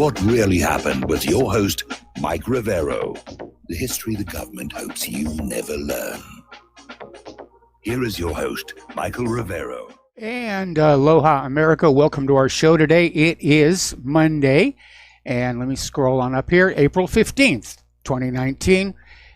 What Really Happened with your host, Mike Rivero. The history the government hopes you never learn. Here is your host, Michael Rivero. And aloha, America. Welcome to our show today. It is Monday, and let me scroll on up here, April 15th, 2019.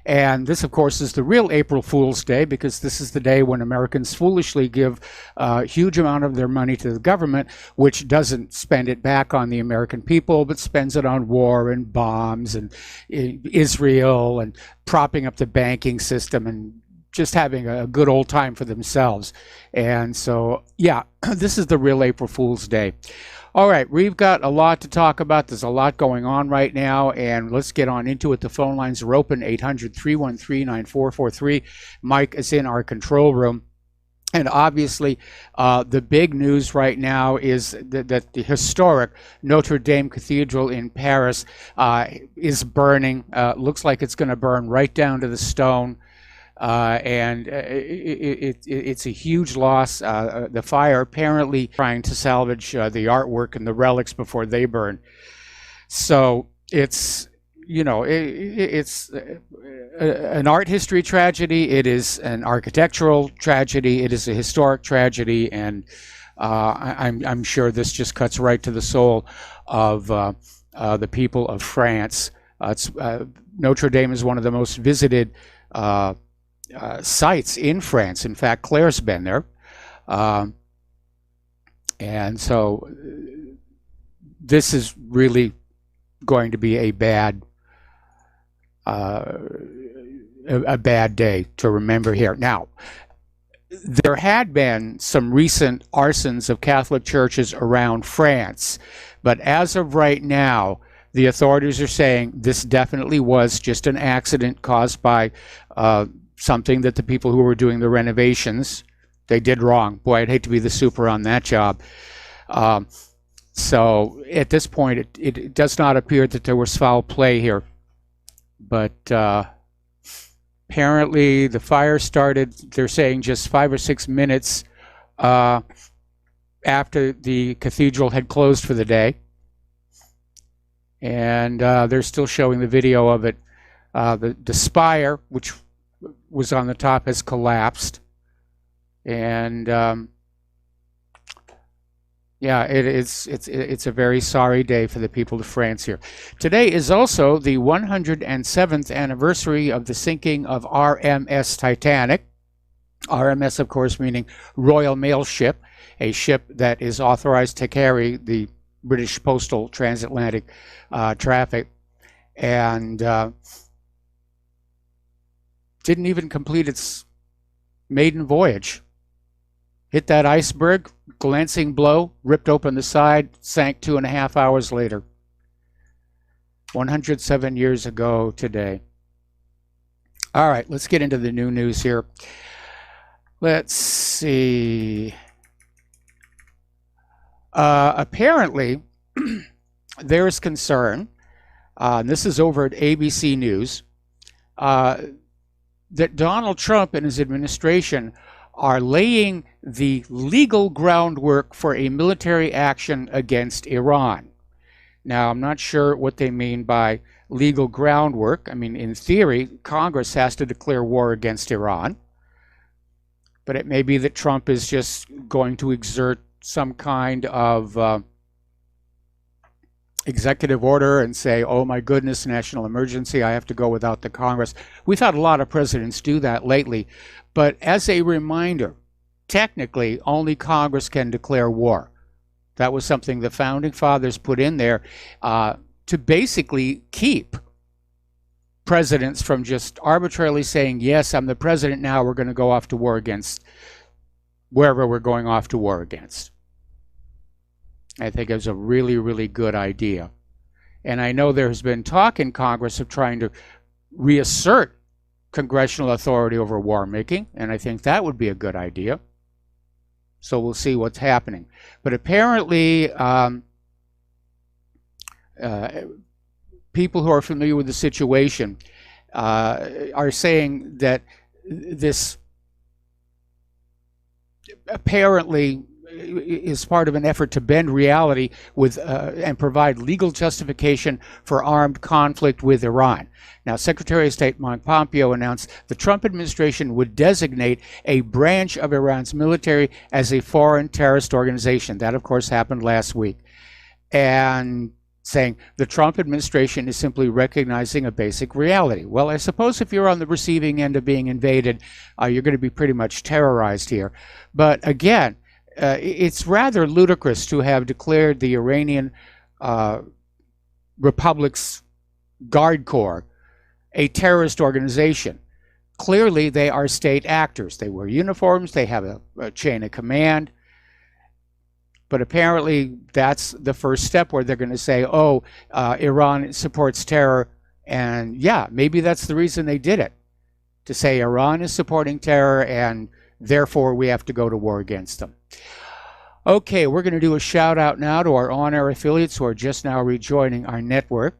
And this, of course, is the real April Fool's Day, because this is the day when Americans foolishly give a huge amount of their money to the government, which doesn't spend it back on the American people, but spends it on war and bombs and Israel and propping up the banking system and just having a good old time for themselves. And so, yeah, this is the real April Fool's Day. All right, we've got a lot to talk about. There's a lot going on right now, and let's get on into it. The phone lines are open, 800-313-9443. Mike is in our control room. And obviously, the big news right now is that the historic Notre Dame Cathedral in Paris is burning. Looks like it's going to burn right down to the stone. And it's a huge loss. The fire apparently trying to salvage the artwork and the relics before they burn. So it's, you know, it's an art history tragedy. It is an architectural tragedy. It is a historic tragedy. And I'm sure this just cuts right to the soul of the people of France. Notre Dame is one of the most visited sites in France. In fact, Claire's been there. And so this is really going to be a bad day to remember here. Now, there had been some recent arsons of Catholic churches around France, but as of right now, the authorities are saying this definitely was just an accident caused by something that the people who were doing the renovations, they did wrong. Boy, I'd hate to be the super on that job. So at this point, it does not appear that there was foul play here. But apparently the fire started, they're saying, just 5 or 6 minutes after the cathedral had closed for the day. And they're still showing the video of it. The spire, which was on the top, has collapsed. And yeah, it's a very sorry day for the people of France here. Today is also the 107th anniversary of the sinking of RMS Titanic. RMS, of course, meaning Royal Mail Ship, a ship that is authorized to carry the British postal transatlantic traffic, and didn't even complete its maiden voyage. Hit that iceberg, glancing blow, ripped open the side, sank 2.5 hours later. 107 years ago today. All right, let's get into the new news here. Let's see. Apparently, there is concern, and this is over at ABC News, that Donald Trump and his administration are laying the legal groundwork for a military action against Iran. Now, I'm not sure what they mean by legal groundwork. I mean, in theory, Congress has to declare war against Iran. But it may be that Trump is just going to exert some kind of executive order and say, oh my goodness, national emergency, I have to go without the Congress. We've had a lot of presidents do that lately. But as a reminder, technically, only Congress can declare war. That was something the founding fathers put in there to basically keep presidents from just arbitrarily saying, yes, I'm the president now, we're going to go off to war against wherever we're going off to war against. I think it was a really, really good idea. And I know there has been talk in Congress of trying to reassert congressional authority over war making, and I think that would be a good idea. So we'll see what's happening. But apparently, people who are familiar with the situation are saying that this apparently is part of an effort to bend reality with and provide legal justification for armed conflict with Iran. Now, Secretary of State Mike Pompeo announced the Trump administration would designate a branch of Iran's military as a foreign terrorist organization. That, of course, happened last week. And saying the Trump administration is simply recognizing a basic reality. Well, I suppose if you're on the receiving end of being invaded, you're going to be pretty much terrorized here. But again, it's rather ludicrous to have declared the Iranian Republic's Guard Corps a terrorist organization. Clearly, they are state actors. They wear uniforms, they have a chain of command. But apparently, that's the first step where they're going to say, oh, Iran supports terror. And yeah, maybe that's the reason they did it. To say Iran is supporting terror and therefore we have to go to war against them. Okay, we're going to do a shout out now to our on-air affiliates who are just now rejoining our network.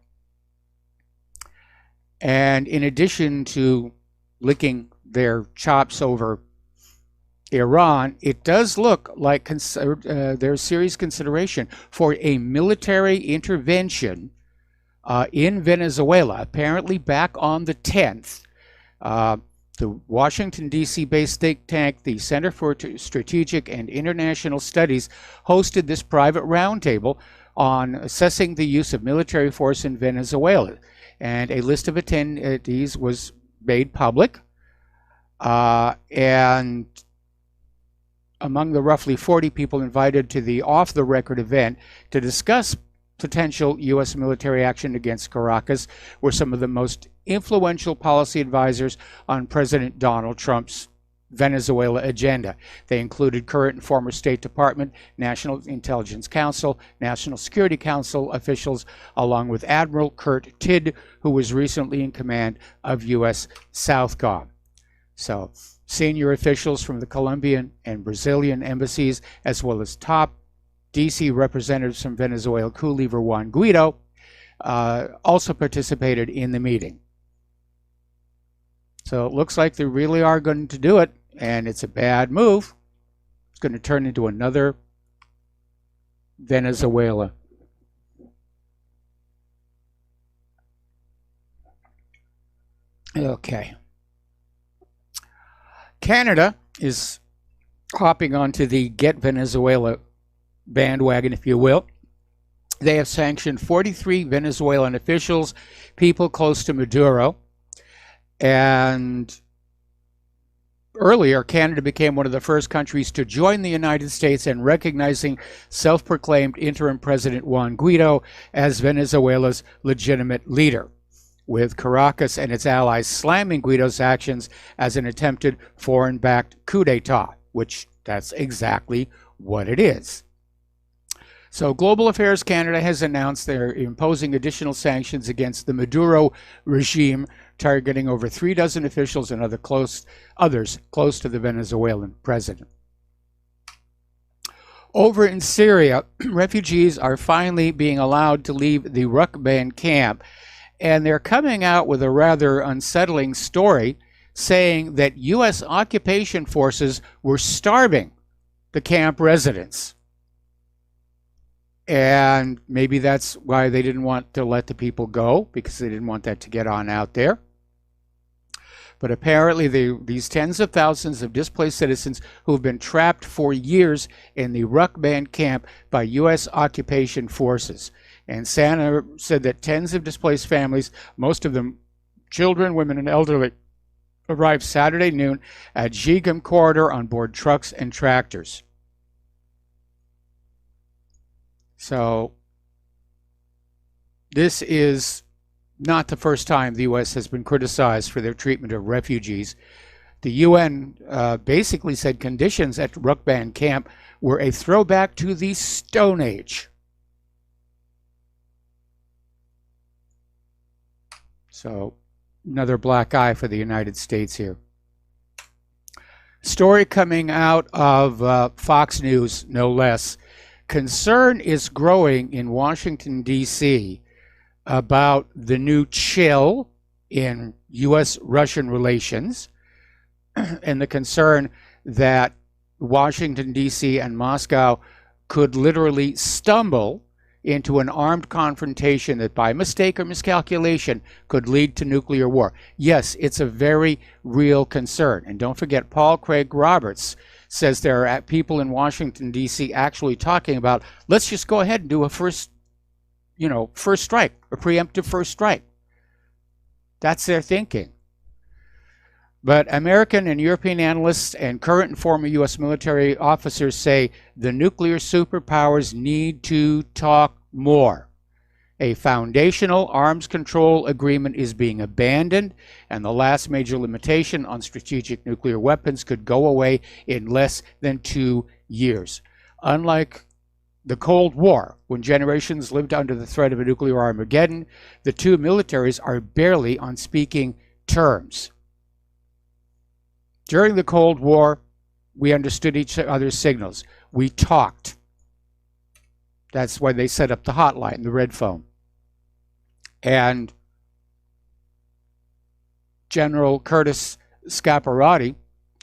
And in addition to licking their chops over Iran, it does look like there's serious consideration for a military intervention in Venezuela, apparently back on the 10th. The Washington, D.C. based think tank, the Center for Strategic and International Studies, hosted this private roundtable on assessing the use of military force in Venezuela. And a list of attendees was made public. And among the roughly 40 people invited to the off-the-record event to discuss potential U.S. military action against Caracas were some of the most influential policy advisors on President Donald Trump's Venezuela agenda. They included current and former State Department, National Intelligence Council, National Security Council officials, along with Admiral Kurt Tidd, who was recently in command of U.S. Southcom. So, senior officials from the Colombian and Brazilian embassies, as well as top D.C. representatives from Venezuela, coup leader Juan Guaido, also participated in the meeting. So it looks like they really are going to do it, and it's a bad move. It's going to turn into another Venezuela. Okay. Canada is hopping onto the Get Venezuela bandwagon, if you will. They have sanctioned 43 Venezuelan officials, people close to Maduro. And earlier, Canada became one of the first countries to join the United States in recognizing self-proclaimed interim President Juan Guaido as Venezuela's legitimate leader, with Caracas and its allies slamming Guaido's actions as an attempted foreign-backed coup d'etat, which that's exactly what it is. So Global Affairs Canada has announced they're imposing additional sanctions against the Maduro regime, targeting over 36 officials and others close to the Venezuelan president. Over in Syria, refugees are finally being allowed to leave the Rukban camp, and they're coming out with a rather unsettling story saying that U.S. occupation forces were starving the camp residents. And maybe that's why they didn't want to let the people go, because they didn't want that to get on out there. But apparently these tens of thousands of displaced citizens who have been trapped for years in the Rukban camp by U.S. occupation forces. And Santa said that tens of displaced families, most of them children, women, and elderly, arrived Saturday noon at Jigam corridor on board trucks and tractors. So this is not the first time the U.S. has been criticized for their treatment of refugees. The UN basically said conditions at Rukban camp were a throwback to the Stone Age. So another black eye for the United States here. Story coming out of Fox News, no less. Concern is growing in Washington, D.C. about the new chill in U.S.-Russian relations and the concern that Washington, D.C. and Moscow could literally stumble into an armed confrontation that by mistake or miscalculation could lead to nuclear war. Yes, it's a very real concern. And don't forget, Paul Craig Roberts says there are people in Washington, D.C. actually talking about, let's just go ahead and do a first strike, a preemptive first strike. That's their thinking. But American and European analysts and current and former U.S. military officers say the nuclear superpowers need to talk more. A foundational arms control agreement is being abandoned, and the last major limitation on strategic nuclear weapons could go away in less than 2 years. Unlike the Cold War, when generations lived under the threat of a nuclear Armageddon, the two militaries are barely on speaking terms. During the Cold War, we understood each other's signals. We talked. That's why they set up the hotline, the red phone. And General Curtis Scaparrotti,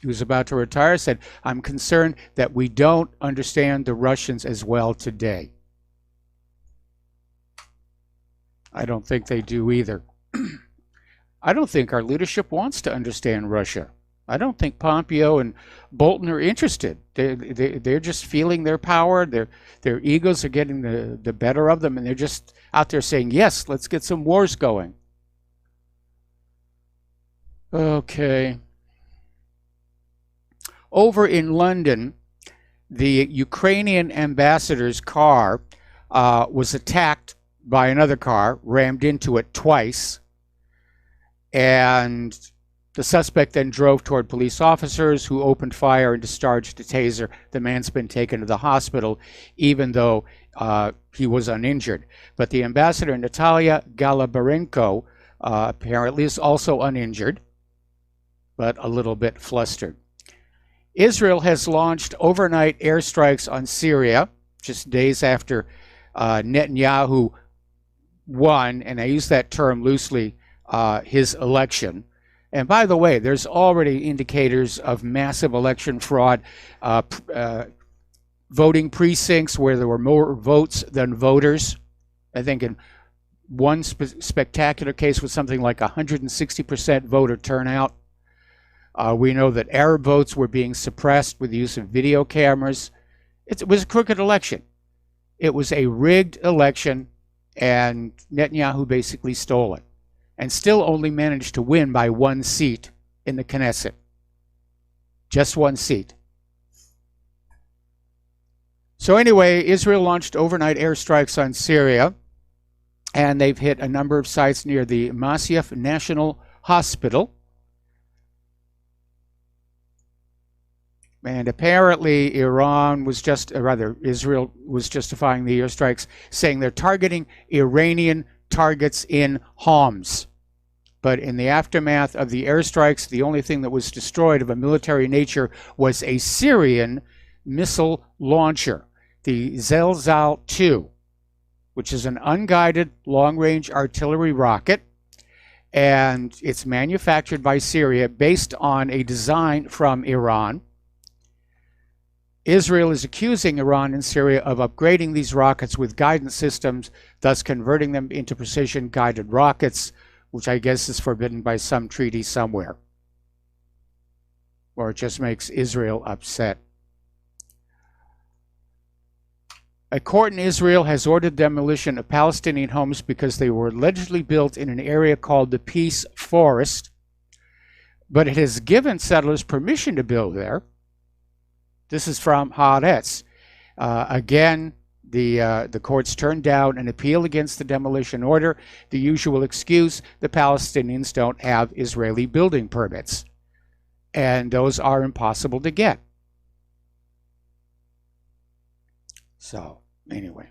who's about to retire, said, I'm concerned that we don't understand the Russians as well today. I don't think they do either. I don't think our leadership wants to understand Russia. I don't think Pompeo and Bolton are interested. They're just feeling their power. Their egos are getting the better of them, and they're just out there saying, yes, let's get some wars going. Okay. Over in London, the Ukrainian ambassador's car was attacked by another car, rammed into it twice, and the suspect then drove toward police officers who opened fire and discharged a taser. The man's been taken to the hospital, even though he was uninjured. But the ambassador, Natalia Galabarenko, apparently is also uninjured, but a little bit flustered. Israel has launched overnight airstrikes on Syria, just days after Netanyahu won, and I use that term loosely, his election. And by the way, there's already indicators of massive election fraud, voting precincts where there were more votes than voters. I think in one spectacular case was something like 160% voter turnout. We know that Arab votes were being suppressed with the use of video cameras. It was a crooked election. It was a rigged election, and Netanyahu basically stole it, and still only managed to win by 1 seat in the Knesset. Just 1 seat. So anyway, Israel launched overnight airstrikes on Syria, and they've hit a number of sites near the Masyaf National Hospital. And apparently Israel was justifying the airstrikes, saying they're targeting Iranian targets in Homs. But in the aftermath of the airstrikes, the only thing that was destroyed of a military nature was a Syrian missile launcher, the Zelzal 2, which is an unguided long-range artillery rocket, and it's manufactured by Syria based on a design from Iran. Israel is accusing Iran and Syria of upgrading these rockets with guidance systems, thus converting them into precision-guided rockets, which I guess is forbidden by some treaty somewhere. Or it just makes Israel upset. A court in Israel has ordered demolition of Palestinian homes because they were allegedly built in an area called the Peace Forest, but it has given settlers permission to build there. This is from Haaretz. Again, the courts turned down an appeal against the demolition order. The usual excuse, the Palestinians don't have Israeli building permits. And those are impossible to get. So, anyway.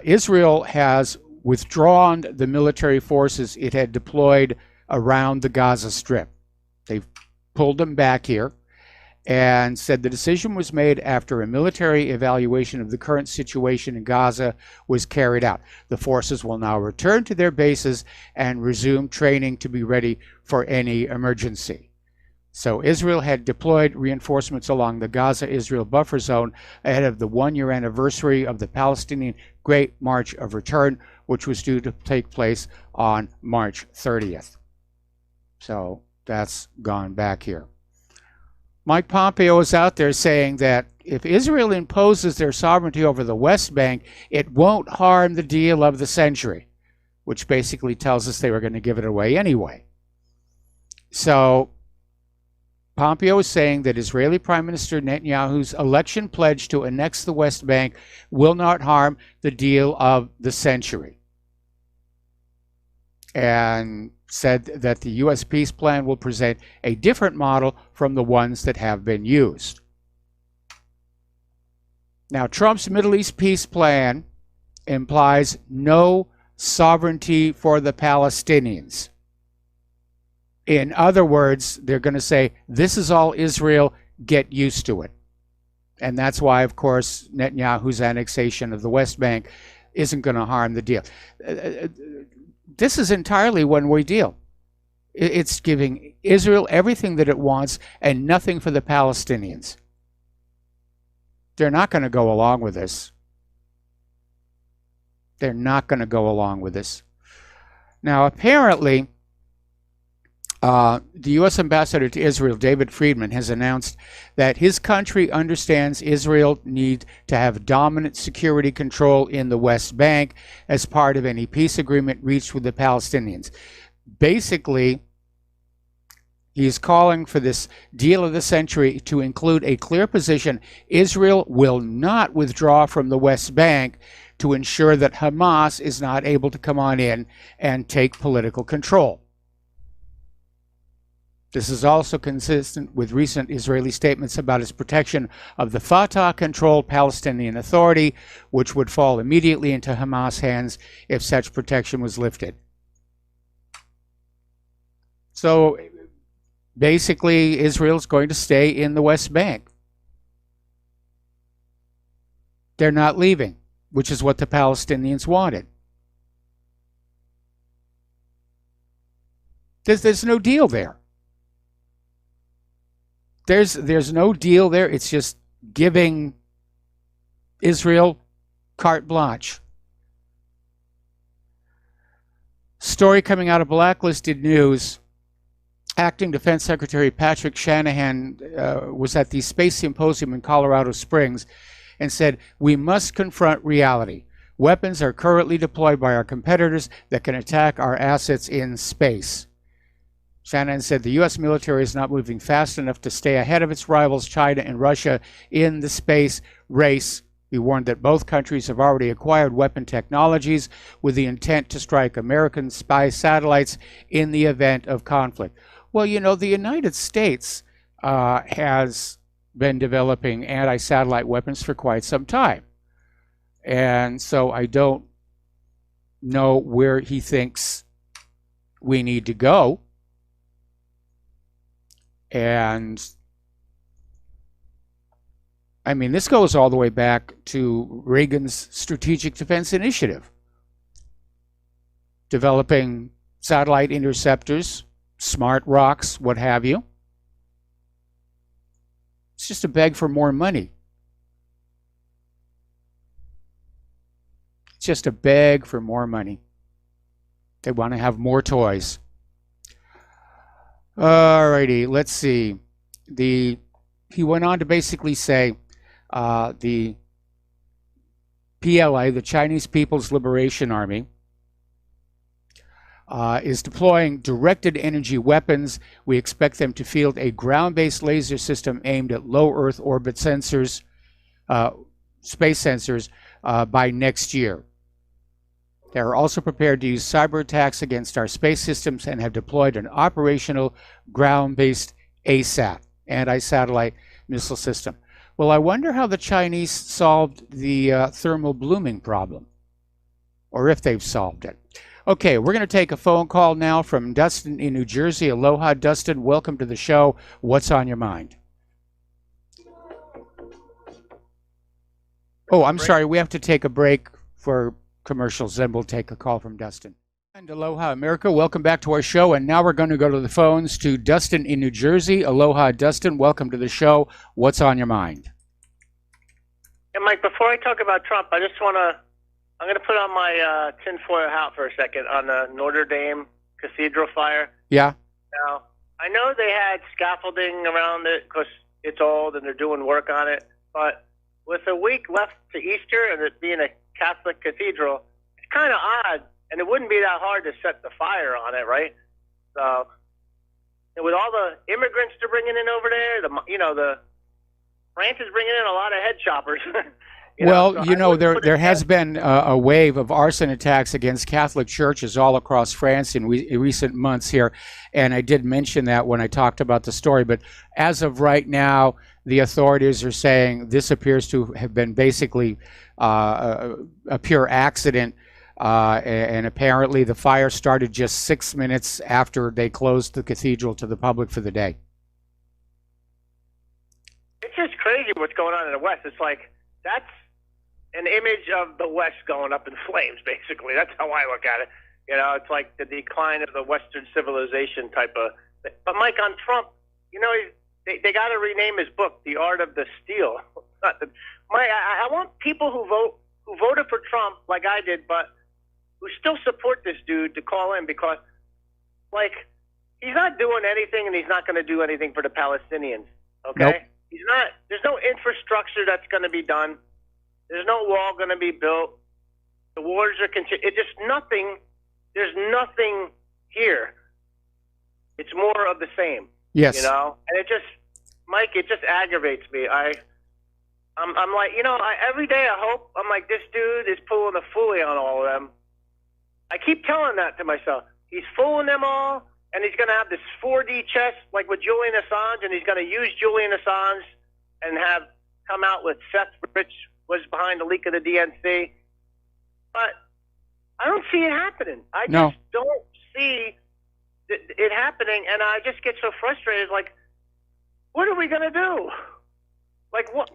Israel has withdrawn the military forces it had deployed around the Gaza Strip. They've pulled them back here, and said the decision was made after a military evaluation of the current situation in Gaza was carried out. The forces will now return to their bases and resume training to be ready for any emergency. So Israel had deployed reinforcements along the Gaza-Israel buffer zone ahead of the one-year anniversary of the Palestinian Great March of Return, which was due to take place on March 30th. So that's gone back here. Mike Pompeo is out there saying that if Israel imposes their sovereignty over the West Bank, it won't harm the deal of the century, which basically tells us they were going to give it away anyway. So Pompeo is saying that Israeli Prime Minister Netanyahu's election pledge to annex the West Bank will not harm the deal of the century, and said that the U.S. peace plan will present a different model from the ones that have been used. Now, Trump's Middle East peace plan implies no sovereignty for the Palestinians. In other words, they're going to say, this is all Israel, get used to it. And that's why, of course, Netanyahu's annexation of the West Bank isn't going to harm the deal. This is entirely one-way deal. It's giving Israel everything that it wants and nothing for the Palestinians. They're not going to go along with this. They're not going to go along with this. Now, apparently, the U.S. ambassador to Israel, David Friedman, has announced that his country understands Israel needs to have dominant security control in the West Bank as part of any peace agreement reached with the Palestinians. Basically, he's calling for this deal of the century to include a clear position: Israel will not withdraw from the West Bank to ensure that Hamas is not able to come on in and take political control. This is also consistent with recent Israeli statements about its protection of the Fatah-controlled Palestinian Authority, which would fall immediately into Hamas' hands if such protection was lifted. So basically, Israel's going to stay in the West Bank. They're not leaving, which is what the Palestinians wanted. There's no deal there. There's no deal there. It's just giving Israel carte blanche. Story coming out of Blacklisted News. Acting Defense Secretary Patrick Shanahan was at the Space Symposium in Colorado Springs and said, "We must confront reality. Weapons are currently deployed by our competitors that can attack our assets in space." Shanahan said the U.S. military is not moving fast enough to stay ahead of its rivals, China and Russia, in the space race. He warned that both countries have already acquired weapon technologies with the intent to strike American spy satellites in the event of conflict. Well, you know, the United States has been developing anti-satellite weapons for quite some time. And so I don't know where he thinks we need to go. And I mean, this goes all the way back to Reagan's Strategic Defense Initiative, developing satellite interceptors, smart rocks, what have you. It's just a beg for more money. It's just a beg for more money. They want to have more toys. Alrighty, let's see. He went on to basically say the PLA, the Chinese People's Liberation Army, is deploying directed energy weapons. We expect them to field a ground-based laser system aimed at low Earth orbit sensors, space sensors, by next year. They are also prepared to use cyber attacks against our space systems and have deployed an operational ground-based ASAT, anti-satellite missile system. Well, I wonder how the Chinese solved the thermal blooming problem, or if they've solved it. Okay, we're going to take a phone call now from Dustin in New Jersey. Aloha, Dustin. Welcome to the show. What's on your mind? Oh, I'm sorry. We have to take a break for commercials, then we'll take a call from Dustin. And aloha, America. Welcome back to our show. And now we're going to go to the phones to Dustin in New Jersey. Aloha, Dustin. Welcome to the show. What's on your mind? And Mike, before I talk about Trump, I'm going to put on my tinfoil hat for a second on the Notre Dame Cathedral fire. Yeah. Now, I know they had scaffolding around it because it's old and they're doing work on it. But with a week left to Easter and it being a Catholic cathedral, it's kind of odd. And it wouldn't be that hard to set the fire on it, right? So, and with all the immigrants they're bringing in over there, the France is bringing in a lot of head choppers. There has been a wave of arson attacks against Catholic churches all across France in recent months here, and I did mention that when I talked about the story. But as of right now, the authorities are saying this appears to have been basically a pure accident. And apparently the fire started just 6 minutes after they closed the cathedral to the public for the day. It's just crazy what's going on in the West. It's like, that's an image of the West going up in flames, basically. That's how I look at it. It's like the decline of the Western civilization type of thing. But Mike, on Trump, they got to rename his book, The Art of the Steal. Mike, I want people who voted for Trump like I did, but who still support this dude to call in because, like, he's not doing anything and he's not going to do anything for the Palestinians, okay? Nope. He's not. There's no infrastructure that's going to be done. There's no wall going to be built. The wars are continuing. It's just nothing. There's nothing here. It's more of the same. Yes. And it just, Mike, it just aggravates me. I'm like, every day I hope, I'm like, this dude is pulling a foolie on all of them. I keep telling that to myself. He's fooling them all, and he's going to have this 4D chess like with Julian Assange, and he's going to use Julian Assange and have come out with Seth Rich was behind the leak of the DNC. But I don't see it happening. I just don't see it happening, and I just get so frustrated. Like, what are we going to do? Like, what?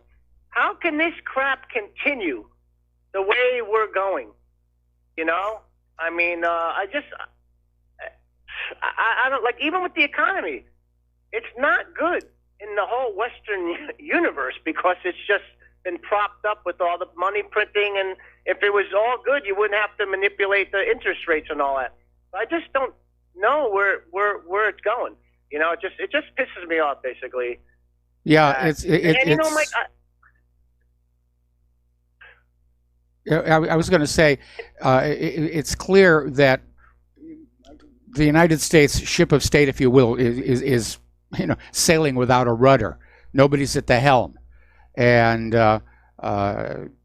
How can this crap continue the way we're going? I mean, I don't like, even with the economy, it's not good in the whole Western universe because it's just been propped up with all the money printing. And if it was all good, you wouldn't have to manipulate the interest rates and all that. I just don't know where it's going. It just pisses me off, basically. Yeah, Mike, I was going to say, it's clear that the United States ship of state, if you will, is sailing without a rudder. Nobody's at the helm, and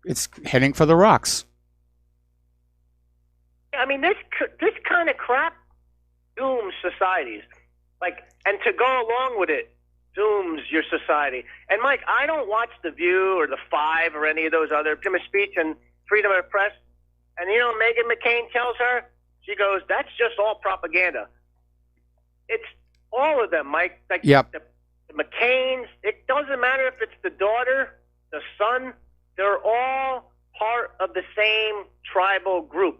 it's heading for the rocks. I mean, this kind of crap dooms societies, and to go along with it dooms your society. And Mike, I don't watch The View or The Five or any of those other freedom of speech and freedom of press. And Meghan McCain tells her, she goes, that's just all propaganda. It's all of them, Mike. Yep. The McCains, it doesn't matter if it's the daughter, the son, they're all part of the same tribal group.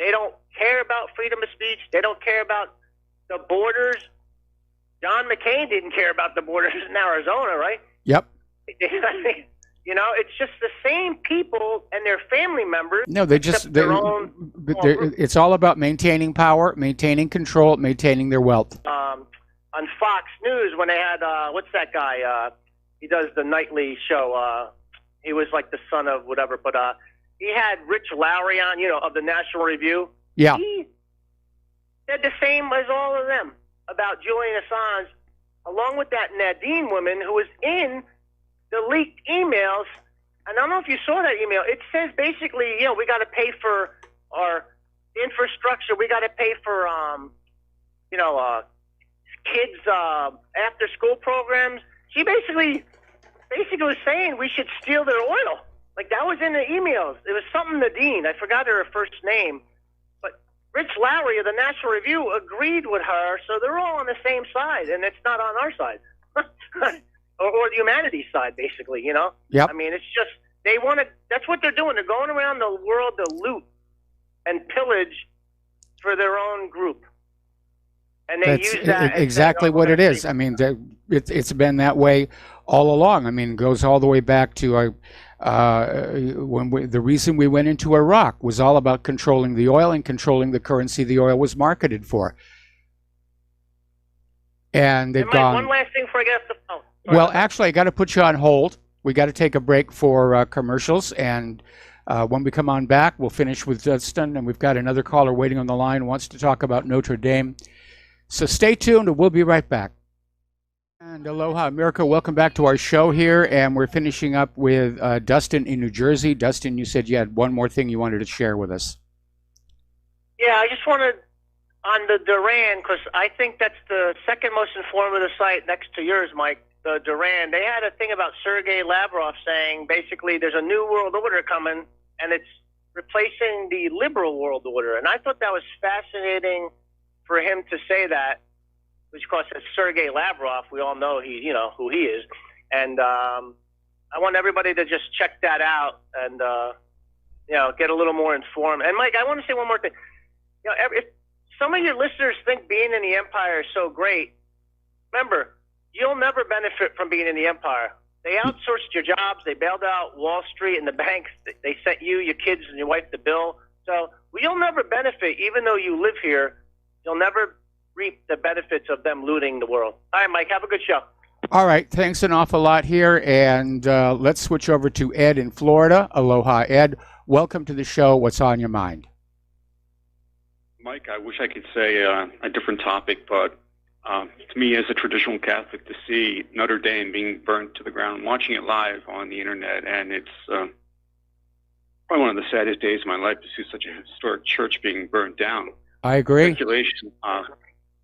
They don't care about freedom of speech. They don't care about the borders. John McCain didn't care about the borders in Arizona, right? Yep. It's just the same people and their family members. No, it's all about maintaining power, maintaining control, maintaining their wealth. On Fox News, when they had, what's that guy? He does the nightly show. He was like the son of whatever, but he had Rich Lowry on, of the National Review. Yeah. He said the same as all of them about Julian Assange, along with that Nadine woman who was in the leaked emails. And I don't know if you saw that email. It says basically, we got to pay for our infrastructure. We got to pay for, kids' after-school programs. She basically was saying we should steal their oil. Like, that was in the emails. It was something Nadine. I forgot her first name. But Rich Lowry of the National Review agreed with her, so they're all on the same side, and it's not on our side. or the humanities side, basically, Yep. I mean, it's just, they want to, that's what they're doing. They're going around the world to loot and pillage for their own group. And they That's use that as exactly saying, oh, what we're it gonna is. take- I mean, it's been that way all along. I mean, it goes all the way back to the reason we went into Iraq was all about controlling the oil and controlling the currency the oil was marketed for. And they've Mike, gone. one last thing before I get off the phone. Sorry Well, about that. actually, I got to put you on hold. We got to take a break for commercials, and when we come on back, we'll finish with Dustin, and we've got another caller waiting on the line who wants to talk about Notre Dame. So stay tuned, and we'll be right back. And aloha, America. Welcome back to our show here, and we're finishing up with Dustin in New Jersey. Dustin, you said you had one more thing you wanted to share with us. Yeah, I just wanted on the Duran, because I think that's the second most informative site next to yours, Mike. The Duran. They had a thing about Sergei Lavrov saying basically there's a new world order coming, and it's replacing the liberal world order. And I thought that was fascinating for him to say that, which of course is Sergei Lavrov. We all know who he is. And I want everybody to just check that out and get a little more informed. And Mike, I want to say one more thing. If some of your listeners think being in the empire is so great, remember, you'll never benefit from being in the empire. They outsourced your jobs. They bailed out Wall Street and the banks. They sent you, your kids, and your wife the bill. So you'll never benefit, even though you live here. You'll never reap the benefits of them looting the world. All right, Mike, have a good show. All right, thanks an awful lot here, and let's switch over to Ed in Florida. Aloha, Ed. Welcome to the show. What's on your mind? Mike, I wish I could say a different topic, but to me, as a traditional Catholic, to see Notre Dame being burnt to the ground, watching it live on the internet, and it's probably one of the saddest days of my life to see such a historic church being burnt down. I agree. Speculation.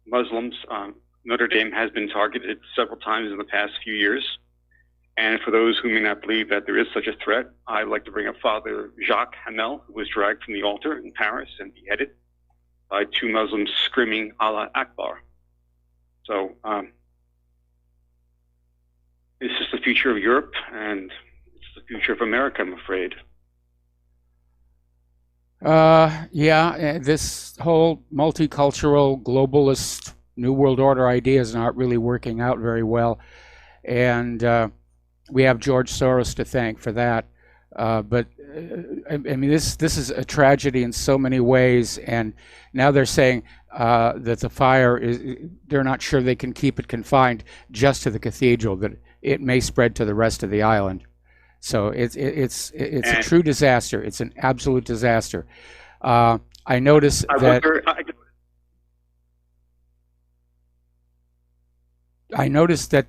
Muslims, Notre Dame has been targeted several times in the past few years. And for those who may not believe that there is such a threat, I'd like to bring up Father Jacques Hamel, who was dragged from the altar in Paris and beheaded by two Muslims screaming Allah Akbar. So this is the future of Europe, and it's the future of America, I'm afraid. This whole multicultural, globalist, New World Order idea is not really working out very well. And we have George Soros to thank for that. But I mean, this is a tragedy in so many ways. And now they're saying that the fire they're not sure they can keep it confined just to the cathedral, that it may spread to the rest of the island. So it's a true disaster. It's an absolute disaster. I noticed that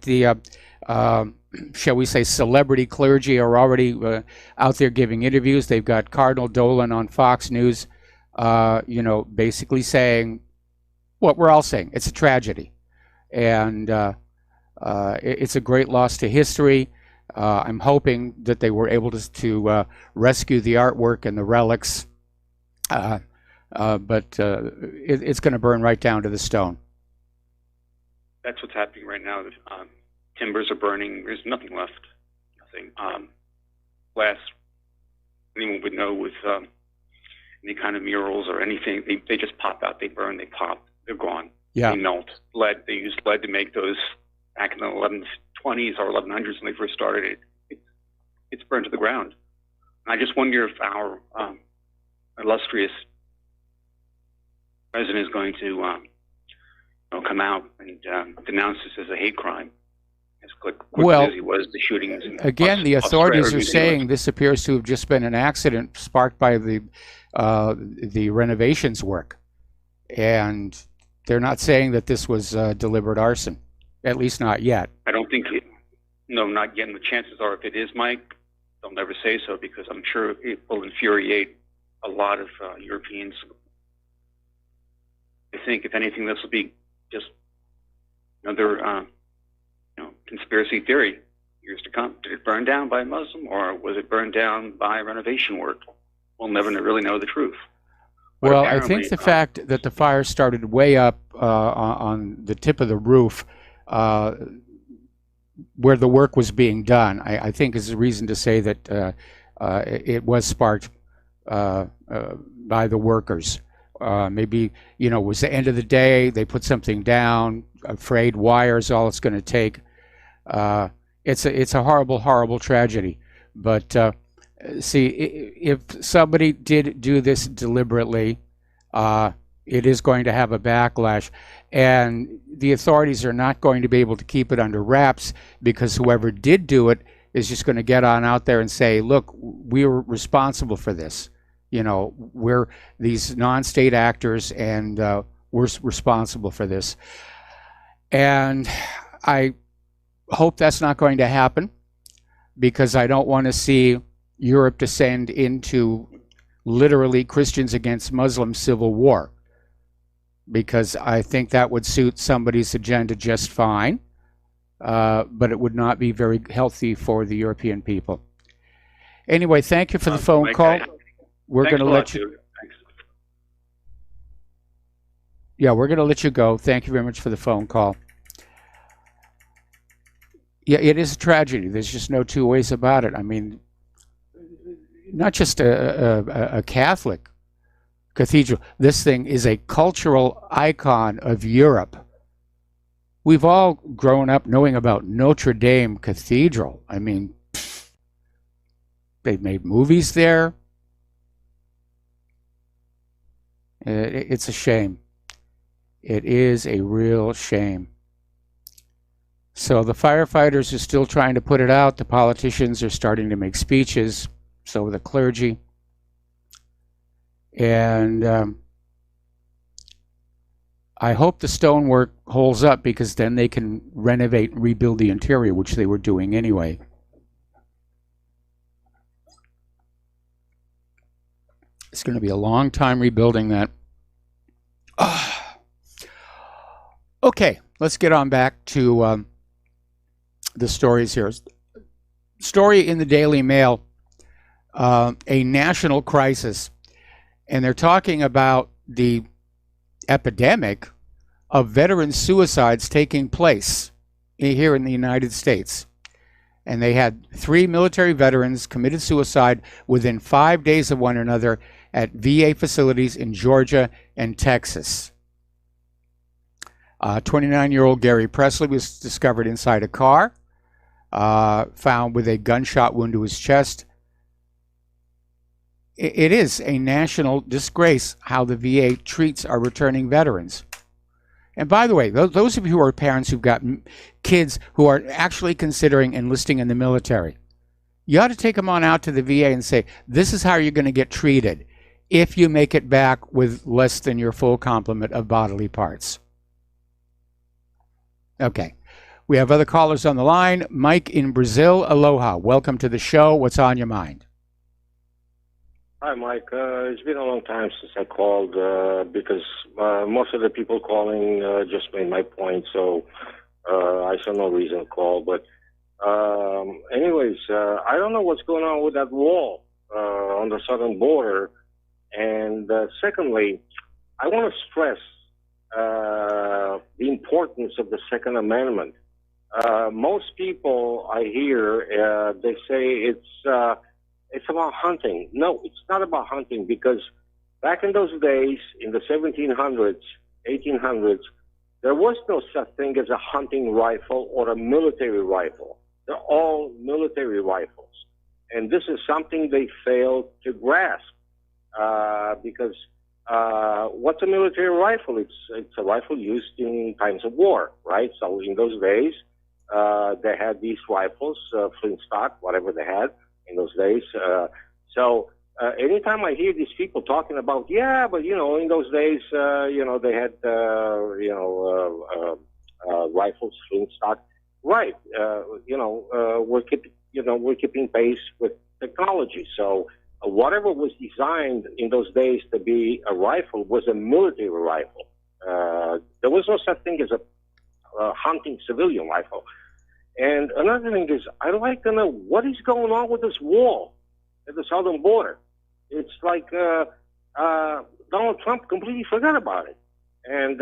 the shall we say celebrity clergy are already out there giving interviews. They've got Cardinal Dolan on Fox News, basically saying what we're all saying. It's a tragedy, and it's a great loss to history. I'm hoping that they were able to rescue the artwork and the relics, but it's going to burn right down to the stone. That's what's happening right now. Timbers are burning. There's nothing left. Nothing. Glass, anyone would know with any kind of murals or anything, they just pop out. They burn. They pop. They're gone. Yeah. They melt. Lead. They used lead to make those back in the 1120s or 1100s when they first started. It's burned to the ground. And I just wonder if our illustrious president is going to come out and denounce this as a hate crime. As quick as he was the shootings. Again, the authorities are saying this appears to have just been an accident sparked by the renovations work, and they're not saying that this was deliberate arson, at least not yet. I don't think not yet. And the chances are, if it is, Mike, they'll never say so because I'm sure it will infuriate a lot of Europeans. I think, if anything, this will be just another conspiracy theory years to come. Did it burn down by a Muslim, or was it burned down by renovation work? We'll never really know the truth. But well, I think the fact that the fire started way up on the tip of the roof where the work was being done, I think is a reason to say that it was sparked by the workers, Maybe, it was the end of the day, they put something down, afraid wire's all it's going to take. It's a horrible, horrible tragedy. But see, if somebody did do this deliberately, it is going to have a backlash. And the authorities are not going to be able to keep it under wraps, because whoever did do it is just going to get on out there and say, look, we were responsible for this. We're these non-state actors, and we're responsible for this. And I hope that's not going to happen, because I don't want to see Europe descend into literally Christians against Muslim civil war, because I think that would suit somebody's agenda just fine, but it would not be very healthy for the European people. Anyway, thank you for the phone call. We're going to let you. Yeah, we're going to let you go. Thank you very much for the phone call. Yeah, it is a tragedy. There's just no two ways about it. I mean, not just a Catholic cathedral. This thing is a cultural icon of Europe. We've all grown up knowing about Notre Dame Cathedral. I mean, they've made movies there. It's a shame. It is a real shame. So the firefighters are still trying to put it out. The politicians are starting to make speeches. So are the clergy. And I hope the stonework holds up, because then they can renovate and rebuild the interior, which they were doing anyway. It's going to be a long time rebuilding that. Okay, let's get on back to the stories here. Story in the Daily Mail, a national crisis. And they're talking about the epidemic of veteran suicides taking place here in the United States. And they had 3 military veterans committed suicide within 5 days of one another at VA facilities in Georgia and Texas. 29-year-old Gary Presley was discovered inside a car, found with a gunshot wound to his chest. It is a national disgrace how the VA treats our returning veterans. And by the way, those of you who are parents who've got kids who are actually considering enlisting in the military, you ought to take them on out to the VA and say, this is how you're going to get treated if you make it back with less than your full complement of bodily parts. Okay. We have other callers on the line. Mike in Brazil, aloha. Welcome to the show. What's on your mind? Hi, Mike. It's been a long time since I called because most of the people calling just made my point, so I saw no reason to call. But anyways, I don't know what's going on with that wall on the southern border. And secondly, I want to stress the importance of the Second Amendment. Most people I hear, they say it's about hunting. No, it's not about hunting, because back in those days, in the 1700s, 1800s, there was no such thing as a hunting rifle or a military rifle. They're all military rifles. And this is something they failed to grasp, because what's a military rifle? It's a rifle used in times of war, right? So in those days, they had these rifles, flintstock, whatever they had in those days. So anytime I hear these people talking about, yeah, but in those days, they had rifles, flintstock, right? We're keeping pace with technology. So whatever was designed in those days to be a rifle was a military rifle. There was no such thing as a hunting civilian rifle. And another thing is, I'd like to know what is going on with this wall at the southern border. It's like Donald Trump completely forgot about it. And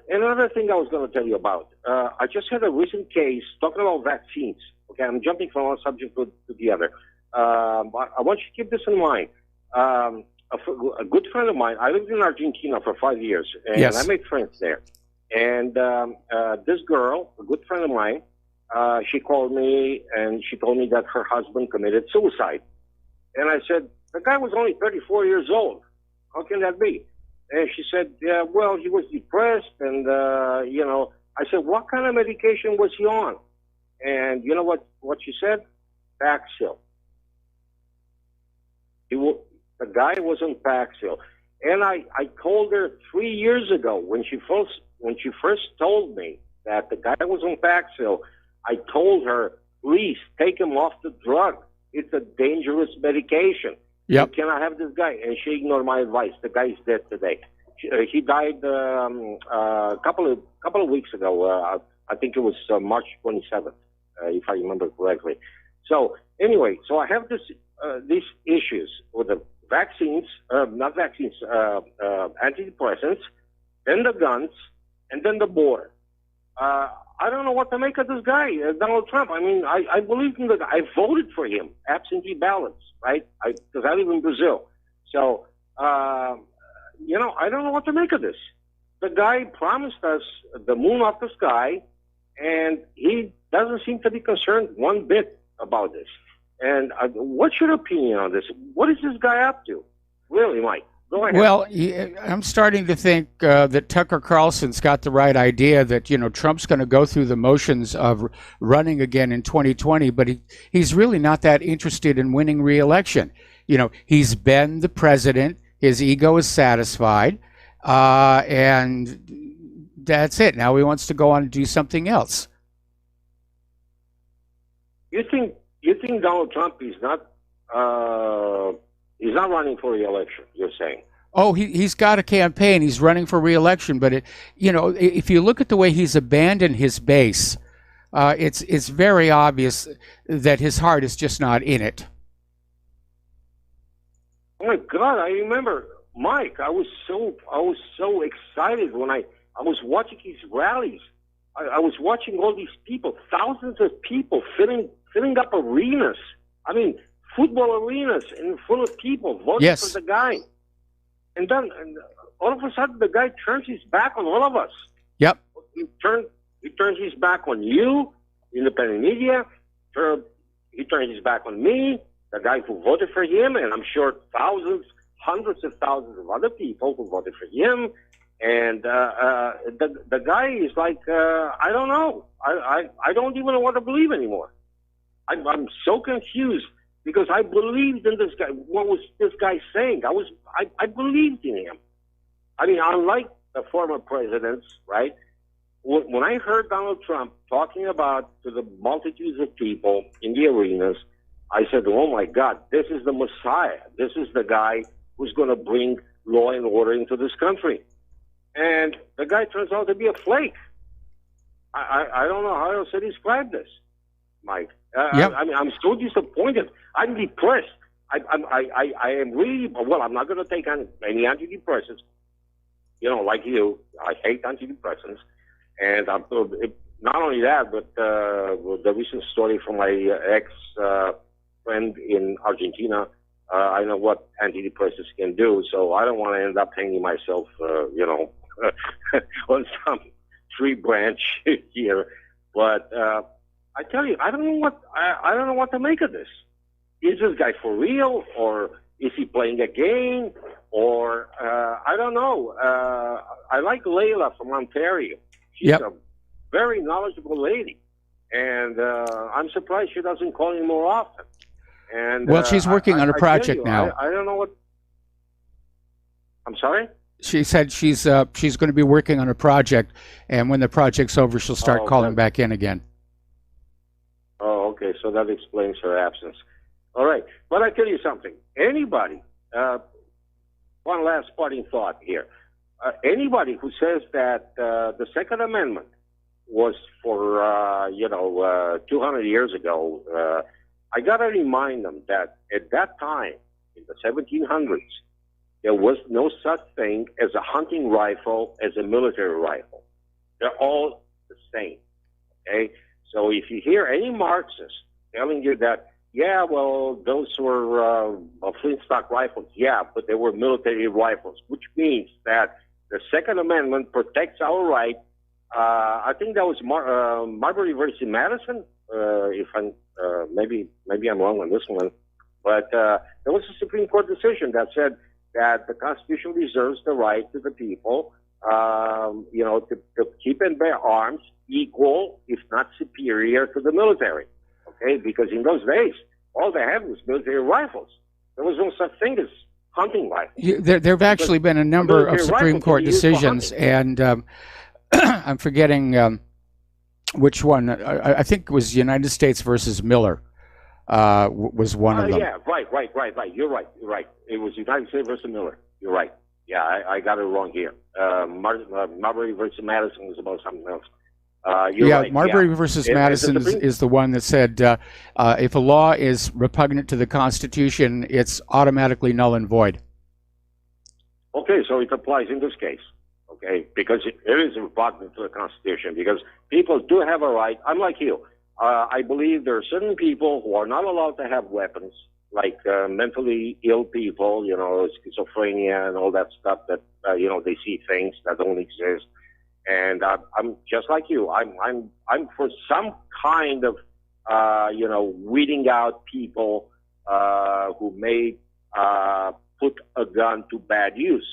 another thing I was going to tell you about. I just had a recent case talking about vaccines. Okay, I'm jumping from one subject to the other. But I want you to keep this in mind. A a good friend of mine. I lived in Argentina for 5 years, and Yes. I made friends there. And this girl, a good friend of mine, she called me and she told me that her husband committed suicide. And I said, the guy was only 34 years old. How can that be? And she said, yeah, well, he was depressed. And, I said, what kind of medication was he on? And you know what she said? Paxil. The guy was on Paxil. And I told her 3 years ago when she first told me that the guy was on Paxil, I told her, please take him off the drug. It's a dangerous medication. Yep. You cannot have this guy. And she ignored my advice. The guy's dead today. He died a couple of weeks ago. I think it was March 27th, if I remember correctly. So anyway, so I have these issues with the vaccines, antidepressants, then the guns, and then the border. I don't know what to make of this guy, Donald Trump. I mean, I believe in the guy. I voted for him, absentee ballots, right? Because I live in Brazil. So, I don't know what to make of this. The guy promised us the moon off the sky, and he doesn't seem to be concerned one bit about this. And what's your opinion on this? What is this guy up to? Really, Mike? Go ahead. Well, I'm starting to think that Tucker Carlson's got the right idea that, Trump's going to go through the motions of running again in 2020, but he's really not that interested in winning re-election. He's been the president. His ego is satisfied, and that's it. Now he wants to go on and do something else. You think Donald Trump is not running for re-election? You're saying? Oh, he's got a campaign. He's running for re-election, but if you look at the way he's abandoned his base, it's very obvious that his heart is just not in it. Oh my God! I remember, Mike. I was so excited when I was watching his rallies. I was watching all these people, thousands of people filling up arenas. I mean, football arenas and full of people voting for the guy. And then all of a sudden, the guy turns his back on all of us. Yep. He turns his back on you, independent media. He turns his back on me, the guy who voted for him, and I'm sure thousands, hundreds of thousands of other people who voted for him. And the guy is like, I don't know. I don't even know what to believe anymore. I'm so confused because I believed in this guy. What was this guy saying? I believed in him. I mean, unlike the former presidents, right? When I heard Donald Trump talking about to the multitudes of people in the arenas, I said, oh my God, this is the Messiah. This is the guy who's going to bring law and order into this country. And the guy turns out to be a flake. I don't know how else to describe this, Mike. Yep. I mean, I'm so disappointed. I'm depressed. I am really, well, I'm not going to take any antidepressants. Like you, I hate antidepressants. And not only that, but the recent story from my ex-friend in Argentina, I know what antidepressants can do, so I don't want to end up hanging myself, on some tree branch here. But I tell you, I don't know what to make of this. Is this guy for real, or is he playing a game, or I don't know. I like Layla from Ontario. She's a very knowledgeable lady, and I'm surprised she doesn't call me more often. And well, she's working on a project now. I don't know what. I'm sorry? She said she's going to be working on a project, and when the project's over, she'll start calling back in again. Oh, okay. So that explains her absence. All right. But I tell you something. Anybody, one last parting thought here. Anybody who says that the Second Amendment was for, 200 years ago, I got to remind them that at that time, in the 1700s, there was no such thing as a hunting rifle, as a military rifle. They're all the same, okay? So if you hear any Marxist telling you that Yeah, well, those were flintstock rifles. Yeah, but they were military rifles, which means that the Second Amendment protects our right. I think that was Marbury versus Madison. If I'm maybe I'm wrong on this one, but there was a Supreme Court decision that said that the Constitution reserves the right to the people, to keep and bear arms equal, if not superior, to the military. Okay, because in those days, all they had was military rifles. There was no such thing as hunting rifles. There have actually been a number of Supreme Court decisions, and I'm forgetting which one. I think it was United States versus Miller was one of them. Yeah, right. You're right. It was United States versus Miller. You're right. Yeah, I got it wrong here. Marbury versus Madison was about something else. Right. Marbury versus Madison is the one that said if a law is repugnant to the Constitution, it's automatically null and void. Okay, so it applies in this case. Okay, because it is repugnant to the Constitution. Because people do have a right. I'm like you. I believe there are certain people who are not allowed to have weapons, like mentally ill people, schizophrenia and all that stuff that they see things that don't exist. And I'm just like you. I'm for some kind of weeding out people who may put a gun to bad use,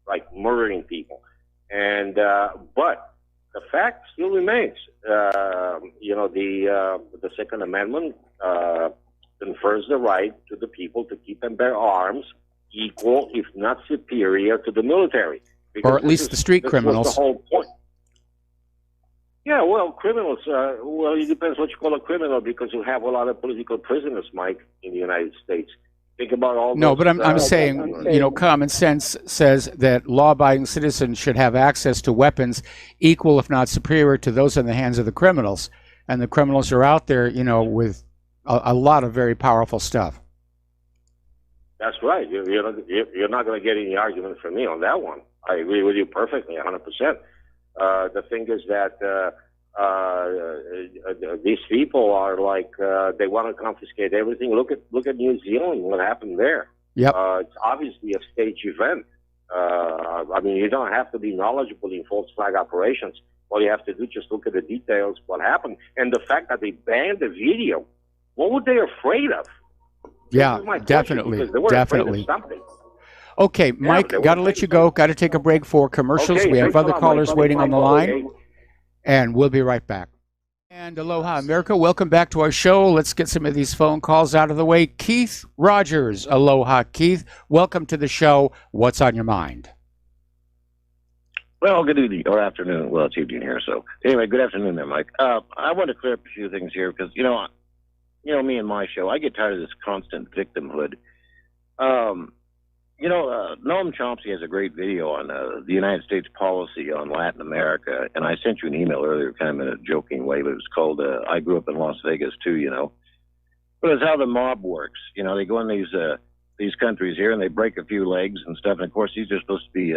like murdering people. And but the fact still remains. The Second Amendment confers the right to the people to keep and bear arms equal, if not superior, to the military. Or at least the street criminals. Was the whole point. Yeah, well, criminals, it depends what you call a criminal, because you have a lot of political prisoners, Mike, in the United States. Think about all No, those, but I'm saying, common sense says that law-abiding citizens should have access to weapons equal, if not superior, to those in the hands of the criminals. And the criminals are out there, with a lot of very powerful stuff. That's right. You're not going to get any argument from me on that one. I agree with you perfectly, 100%. The thing is that these people are like they want to confiscate everything. Look at New Zealand. What happened there? Yep. It's obviously a stage event. You don't have to be knowledgeable in false flag operations. All you have to do is just look at the details, what happened, and the fact that they banned the video. What were they afraid of? Yeah, definitely. Okay, Mike, got to let you go. Got to take a break for commercials. Okay, we have other callers waiting on the line, okay. And we'll be right back. And aloha, America. Welcome back to our show. Let's get some of these phone calls out of the way. Keith Rogers. Aloha, Keith. Welcome to the show. What's on your mind? Well, good evening or afternoon. Well, it's evening here. So anyway, good afternoon there, Mike. I want to clear up a few things here because, me and my show, I get tired of this constant victimhood. Noam Chomsky has a great video on the United States policy on Latin America, and I sent you an email earlier, kind of in a joking way, but it was called I Grew Up in Las Vegas Too, But it's how the mob works. They go in these countries here, and they break a few legs and stuff, and of course these are supposed to be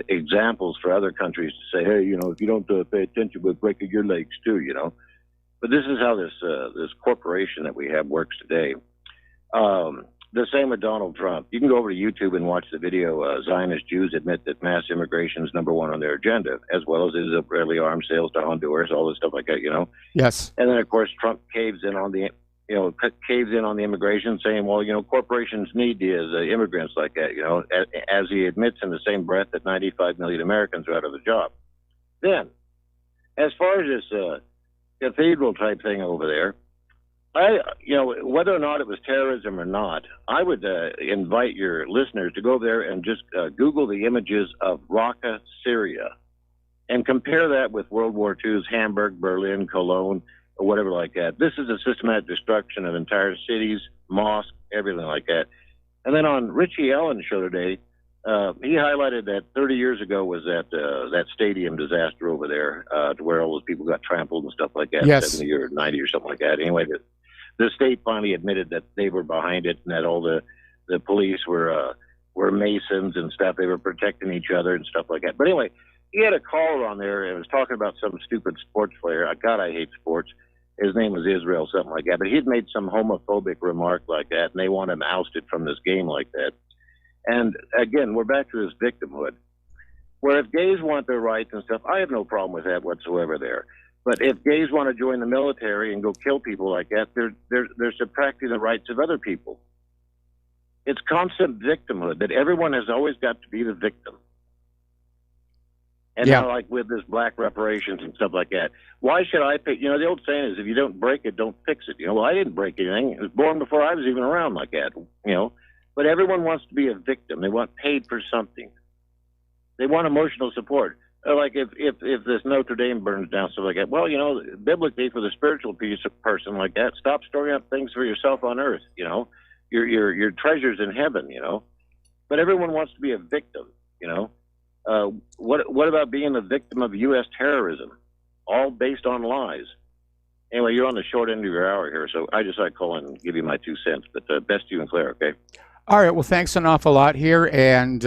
examples for other countries to say, hey, if you don't pay attention, we're breaking your legs too, But this is how this corporation that we have works today. The same with Donald Trump. You can go over to YouTube and watch the video. Zionist Jews admit that mass immigration is number one on their agenda, as well as Israeli arms sales to Honduras, all this stuff like that, Yes. And then, of course, Trump caves in on the immigration, saying, well, corporations need the immigrants like that, as he admits in the same breath that 95 million Americans are out of a job. Then, as far as this cathedral type thing over there, whether or not it was terrorism or not, I would invite your listeners to go over there and just Google the images of Raqqa, Syria, and compare that with World War II's Hamburg, Berlin, Cologne, or whatever like that. This is a systematic destruction of entire cities, mosques, everything like that. And then on Richie Allen's show today, he highlighted that 30 years ago was that stadium disaster over there, to where all those people got trampled and stuff like that, yes. 70 or 90 or something like that. Anyway, the state finally admitted that they were behind it and that all the police were Masons and stuff. They were protecting each other and stuff like that. But anyway, he had a caller on there and was talking about some stupid sports player. God, I hate sports. His name was Israel, something like that. But he'd made some homophobic remark like that, and they want him ousted from this game like that. And again, we're back to this victimhood. Where if gays want their rights and stuff, I have no problem with that whatsoever there. But if gays want to join the military and go kill people like that, they're subtracting the rights of other people. It's constant victimhood that everyone has always got to be the victim. And now, like with this black reparations and stuff like that, why should I pay? You know, the old saying is, if you don't break it, don't fix it. You know, well, I didn't break anything. It was born before I was even around like that, you know. But everyone wants to be a victim. They want paid for something. They want emotional support. Like if this Notre Dame burns down, stuff like that. Well, you know, biblically, for the spiritual person like that, stop storing up things for yourself on earth. You know, your treasures in heaven. You know, but everyone wants to be a victim. You know, what about being a victim of U.S. terrorism, all based on lies? Anyway, you're on the short end of your hour here, so I just like call in and give you my 2 cents. But best you and Claire, okay? All right. Well, thanks an awful lot here, and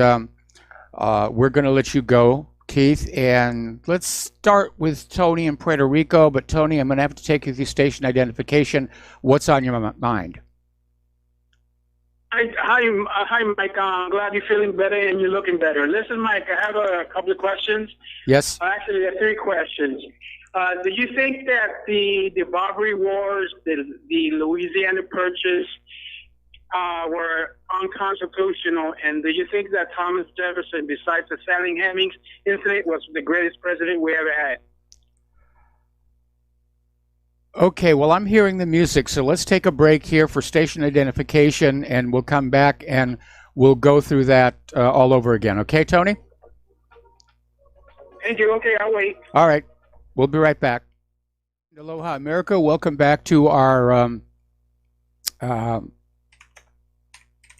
we're going to let you go, Keith, and let's start with Tony in Puerto Rico. But Tony, I'm going to have to take you through station identification. What's on your mind? Hi, Mike. I'm glad you're feeling better and you're looking better. Listen, Mike, I have a couple of questions. Yes. Actually, there are 3 questions. Do you think that the Barbary Wars, the Louisiana Purchase, were unconstitutional? And do you think that Thomas Jefferson, besides the Sally Hemings incident, was the greatest president we ever had? Okay, well, I'm hearing the music, so let's take a break here for station identification, and we'll come back and we'll go through that all over again. Okay, Tony? Thank you. Okay, I'll wait. All right, we'll be right back. Aloha, America. Welcome back to our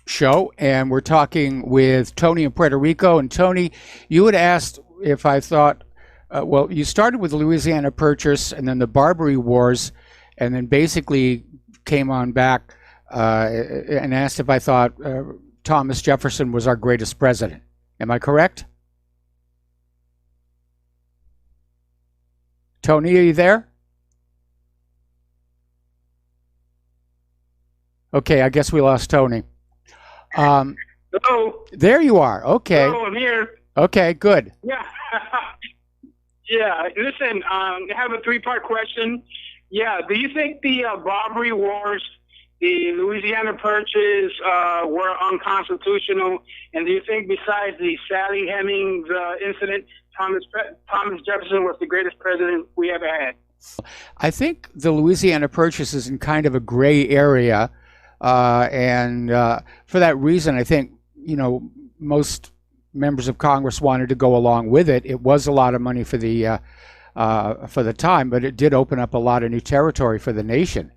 show, and we're talking with Tony in Puerto Rico. And Tony, you had asked if I thought, well, you started with the Louisiana Purchase and then the Barbary Wars, and then basically came on back and asked if I thought Thomas Jefferson was our greatest president. Am I correct? Tony, are you there? Okay, I guess we lost Tony. Hello. There you are. Okay. Hello, I'm here. Okay, good. Yeah. Yeah. Listen, I have a 3-part question. Yeah. Do you think the Barbary Wars, the Louisiana Purchase, were unconstitutional? And do you think, besides the Sally Hemings incident, Thomas Jefferson was the greatest president we ever had? I think the Louisiana Purchase is in kind of a gray area. And for that reason, I think, you know, most members of Congress wanted to go along with it. It was a lot of money for the time, but it did open up a lot of new territory for the nation,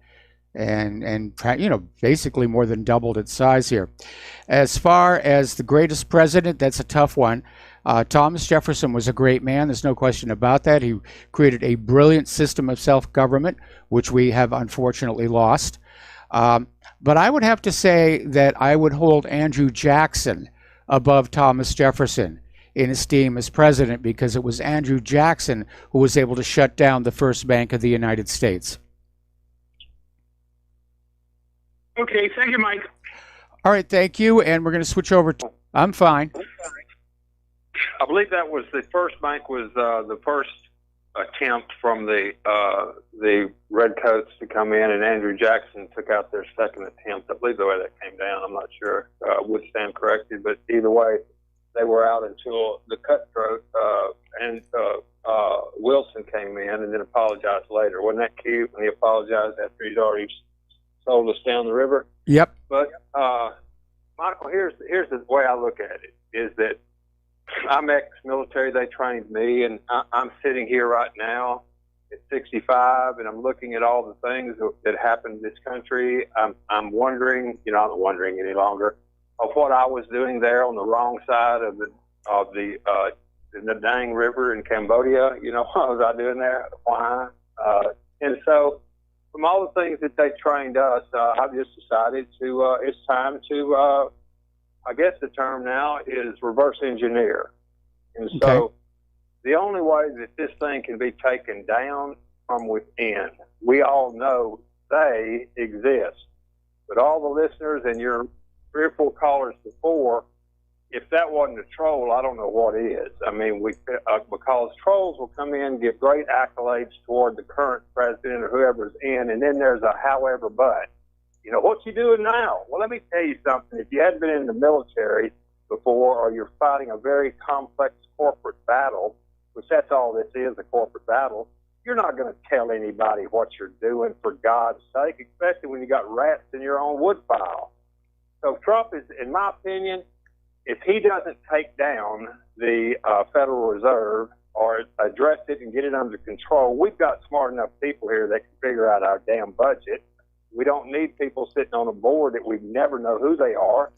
and you know, basically more than doubled its size here. As far as the greatest president, that's a tough one. Thomas Jefferson was a great man. There's no question about that. He created a brilliant system of self-government, which we have unfortunately lost. But I would have to say that I would hold Andrew Jackson above Thomas Jefferson in esteem as president, because it was Andrew Jackson who was able to shut down the first bank of the United States. Okay, thank you, Mike. All right, thank you, and we're going to switch over to... I'm fine. I believe that was the first bank, was the first attempt from the Redcoats to come in, and Andrew Jackson took out their second attempt. I believe the way that came down, I'm not sure, would stand corrected, but either way, they were out until the cutthroat and Wilson came in and then apologized later. Wasn't that cute when he apologized after he'd already sold us down the river? Yep. But Michael, here's the way I look at it, is that I'm ex-military. They trained me, and I'm sitting here right now at 65, and I'm looking at all the things that happened in this country. I'm wondering, you know, I'm not wondering any longer of what I was doing there on the wrong side of the Dang River in Cambodia. You know, what was I doing there? Why? And so, from all the things that they trained us, I've just decided to. It's time to. I guess the term now is reverse engineer. And so the only way that this thing can be taken down from within. We all know they exist. But all the listeners and your 3 or 4 callers before, if that wasn't a troll, I don't know what is. I mean, because trolls will come in, give great accolades toward the current president or whoever's in, and then there's a however but. You know, what you doing now? Well, let me tell you something. If you hadn't been in the military before, or you're fighting a very complex corporate battle, which that's all this is, a corporate battle, you're not going to tell anybody what you're doing, for God's sake, especially when you got rats in your own woodpile. So Trump is, in my opinion, if he doesn't take down the Federal Reserve or address it and get it under control, we've got smart enough people here that can figure out our damn budget. We don't need people sitting on a board that we never know who they are,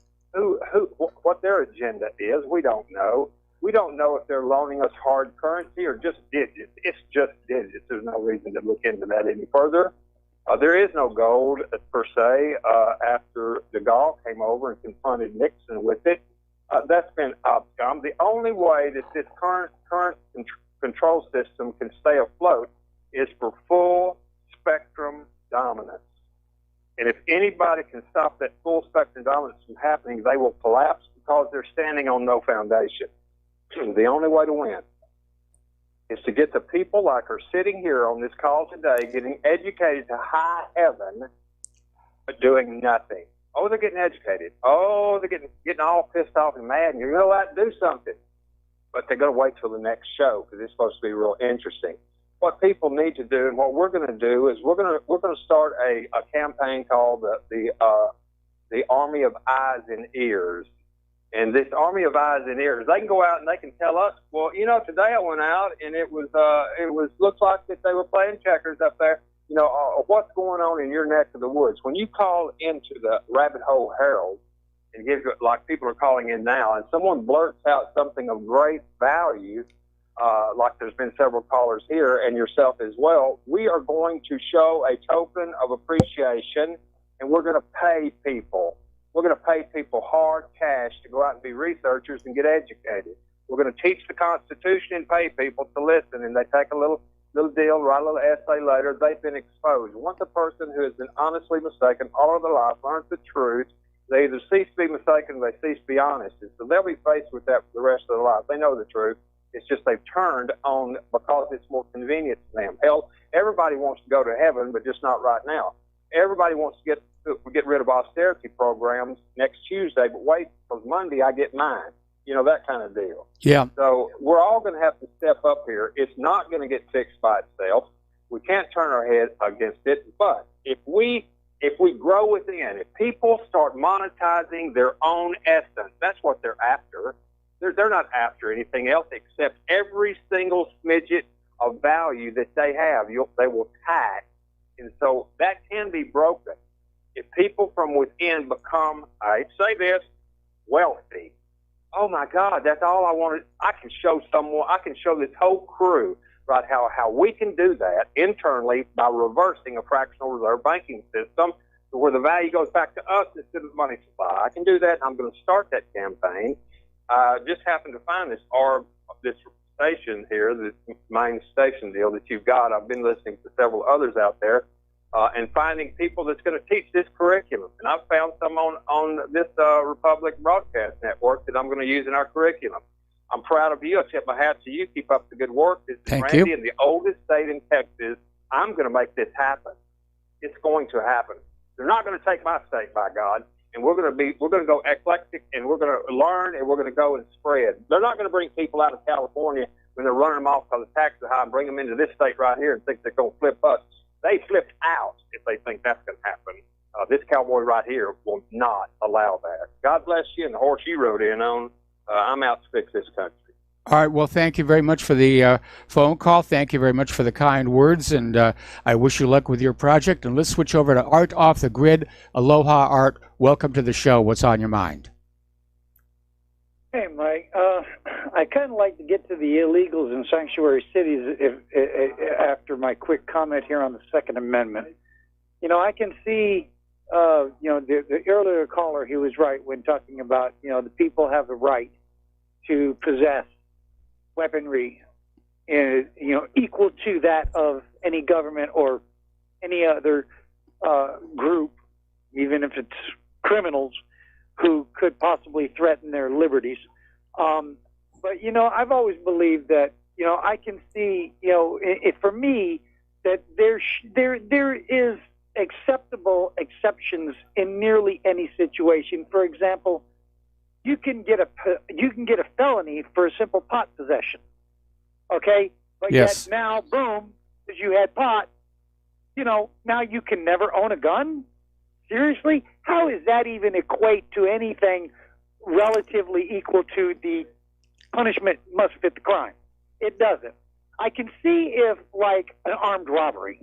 what their agenda is. We don't know. We don't know if they're loaning us hard currency or just digits. It's just digits. There's no reason to look into that any further. There is no gold, per se, after de Gaulle came over and confronted Nixon with it. That's been upscum. The only way that this current control system can stay afloat is for full spectrum dominance. And if anybody can stop that full spectrum dominance from happening, they will collapse because they're standing on no foundation. The only way to win is to get the people like are sitting here on this call today, getting educated to high heaven, but doing nothing. Oh, they're getting educated. Oh, they're getting all pissed off and mad, and you're going to let them do something. But they're going to wait till the next show because it's supposed to be real interesting. What people need to do, and what we're going to do, is we're going to start a campaign called the Army of Eyes and Ears. And this Army of Eyes and Ears, they can go out and they can tell us, well, you know, today I went out and it was looks like that they were playing checkers up there. You know, what's going on in your neck of the woods? When you call into the Rabbit Hole Herald and give, like people are calling in now, and someone blurts out something of great value, like there's been several callers here and yourself as well, we are going to show a token of appreciation, and we're going to pay people. We're going to pay people hard cash to go out and be researchers and get educated. We're going to teach the Constitution and pay people to listen, and they take a little deal, write a little essay later. They've been exposed. Once a person who has been honestly mistaken all of their life learns the truth, they either cease to be mistaken or they cease to be honest. And so they'll be faced with that for the rest of their life. They know the truth. It's just they've turned on because it's more convenient to them. Hell, everybody wants to go to heaven, but just not right now. Everybody wants to get rid of austerity programs next Tuesday, but wait, because Monday I get mine. You know, that kind of deal. Yeah. So we're all going to have to step up here. It's not going to get fixed by itself. We can't turn our head against it. But if we grow within, if people start monetizing their own essence, that's what they're after. They're not after anything else except every single smidget of value that they have. They will tax. And so that can be broken. If people from within become, I hate to say this, wealthy, oh my God, that's all I wanted. I can show this whole crew, right, how we can do that internally by reversing a fractional reserve banking system where the value goes back to us instead of the money supply. I can do that. I'm going to start that campaign. Just happened to find this station here, this main station deal that you've got. I've been listening to several others out there. And finding people that's going to teach this curriculum. And I've found some on this Republic Broadcast Network that I'm going to use in our curriculum. I'm proud of you. I tip my hat to you. Keep up the good work. This is Randy in the oldest state in Texas. I'm going to make this happen. It's going to happen. They're not going to take my state, by God. And we're going to go eclectic, and we're going to learn, and we're going to go and spread. They're not going to bring people out of California when they're running them off because the taxes are high and bring them into this state right here and think they're going to flip us. They flipped out if they think that's going to happen. This cowboy right here will not allow that. God bless you and the horse you rode in on. I'm out to fix this country. All right. Well, thank you very much for the phone call. Thank you very much for the kind words, and I wish you luck with your project. And let's switch over to Art Off the Grid. Aloha, Art. Welcome to the show. What's on your mind? Hey, Mike. I kind of like to get to the illegals in sanctuary cities after my quick comment here on the Second Amendment. You know, I can see, the earlier caller, he was right when talking about, the people have the right to possess weaponry, equal to that of any government or any other group, even if it's criminals, who could possibly threaten their liberties. But, I've always believed that, I can see, for me, that there is acceptable exceptions in nearly any situation. For example, you can get a felony for a simple pot possession. Okay? But Yes. yet now, boom, because you had pot, now you can never own a gun? Seriously? How does that even equate to anything relatively equal to the punishment must fit the crime? It doesn't. I can see if, like, an armed robbery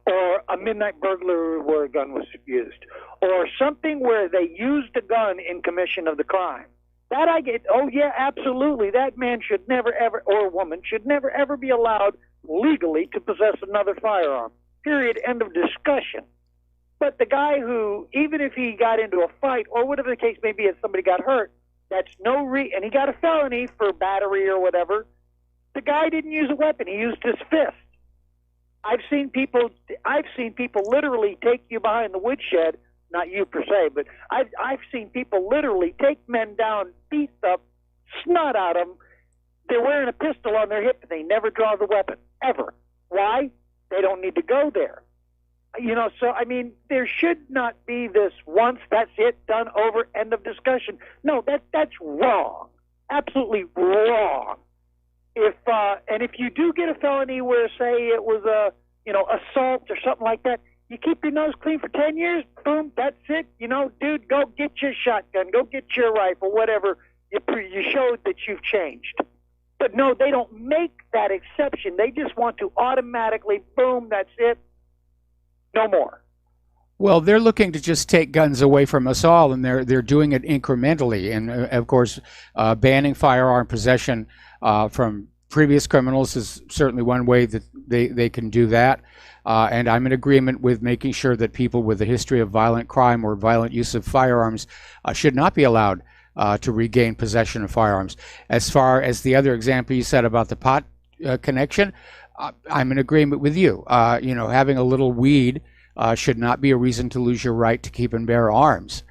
or a midnight burglary where a gun was used or something where they used a gun in commission of the crime. That I get, oh, yeah, absolutely. That man should never, ever, or woman should never, ever be allowed legally to possess another firearm. Period. End of discussion. But the guy who, even if he got into a fight or whatever the case may be, if somebody got hurt, that's and he got a felony for battery or whatever, the guy didn't use a weapon. He used his fist. I've seen people literally take you behind the woodshed, not you per se, but I've seen people literally take men down, beat the snot out of them. They're wearing a pistol on their hip and they never draw the weapon, ever. Why? They don't need to go there. So, there should not be this once, that's it, done, over, end of discussion. No, that's wrong. Absolutely wrong. And if you do get a felony where, say, it was assault or something like that, you keep your nose clean for 10 years, boom, that's it. Dude, go get your shotgun, go get your rifle, whatever. You showed that you've changed. But no, they don't make that exception. They just want to automatically, boom, that's it. No more. Well, they're looking to just take guns away from us all, and they're doing it incrementally. And of course, banning firearm possession from previous criminals is certainly one way that they can do that. And I'm in agreement with making sure that people with a history of violent crime or violent use of firearms should not be allowed to regain possession of firearms. As far as the other example you said about the pot connection, I'm in agreement with you. Having a little weed should not be a reason to lose your right to keep and bear arms.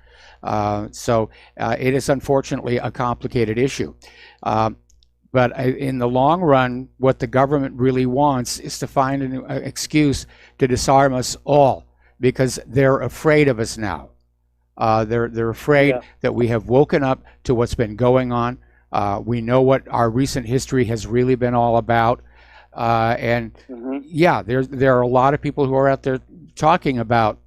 So it is unfortunately a complicated issue. But in the long run, what the government really wants is to find an excuse to disarm us all, because they're afraid of us now. They're afraid that we have woken up to what's been going on. We know what our recent history has really been all about. There are a lot of people who are out there talking about,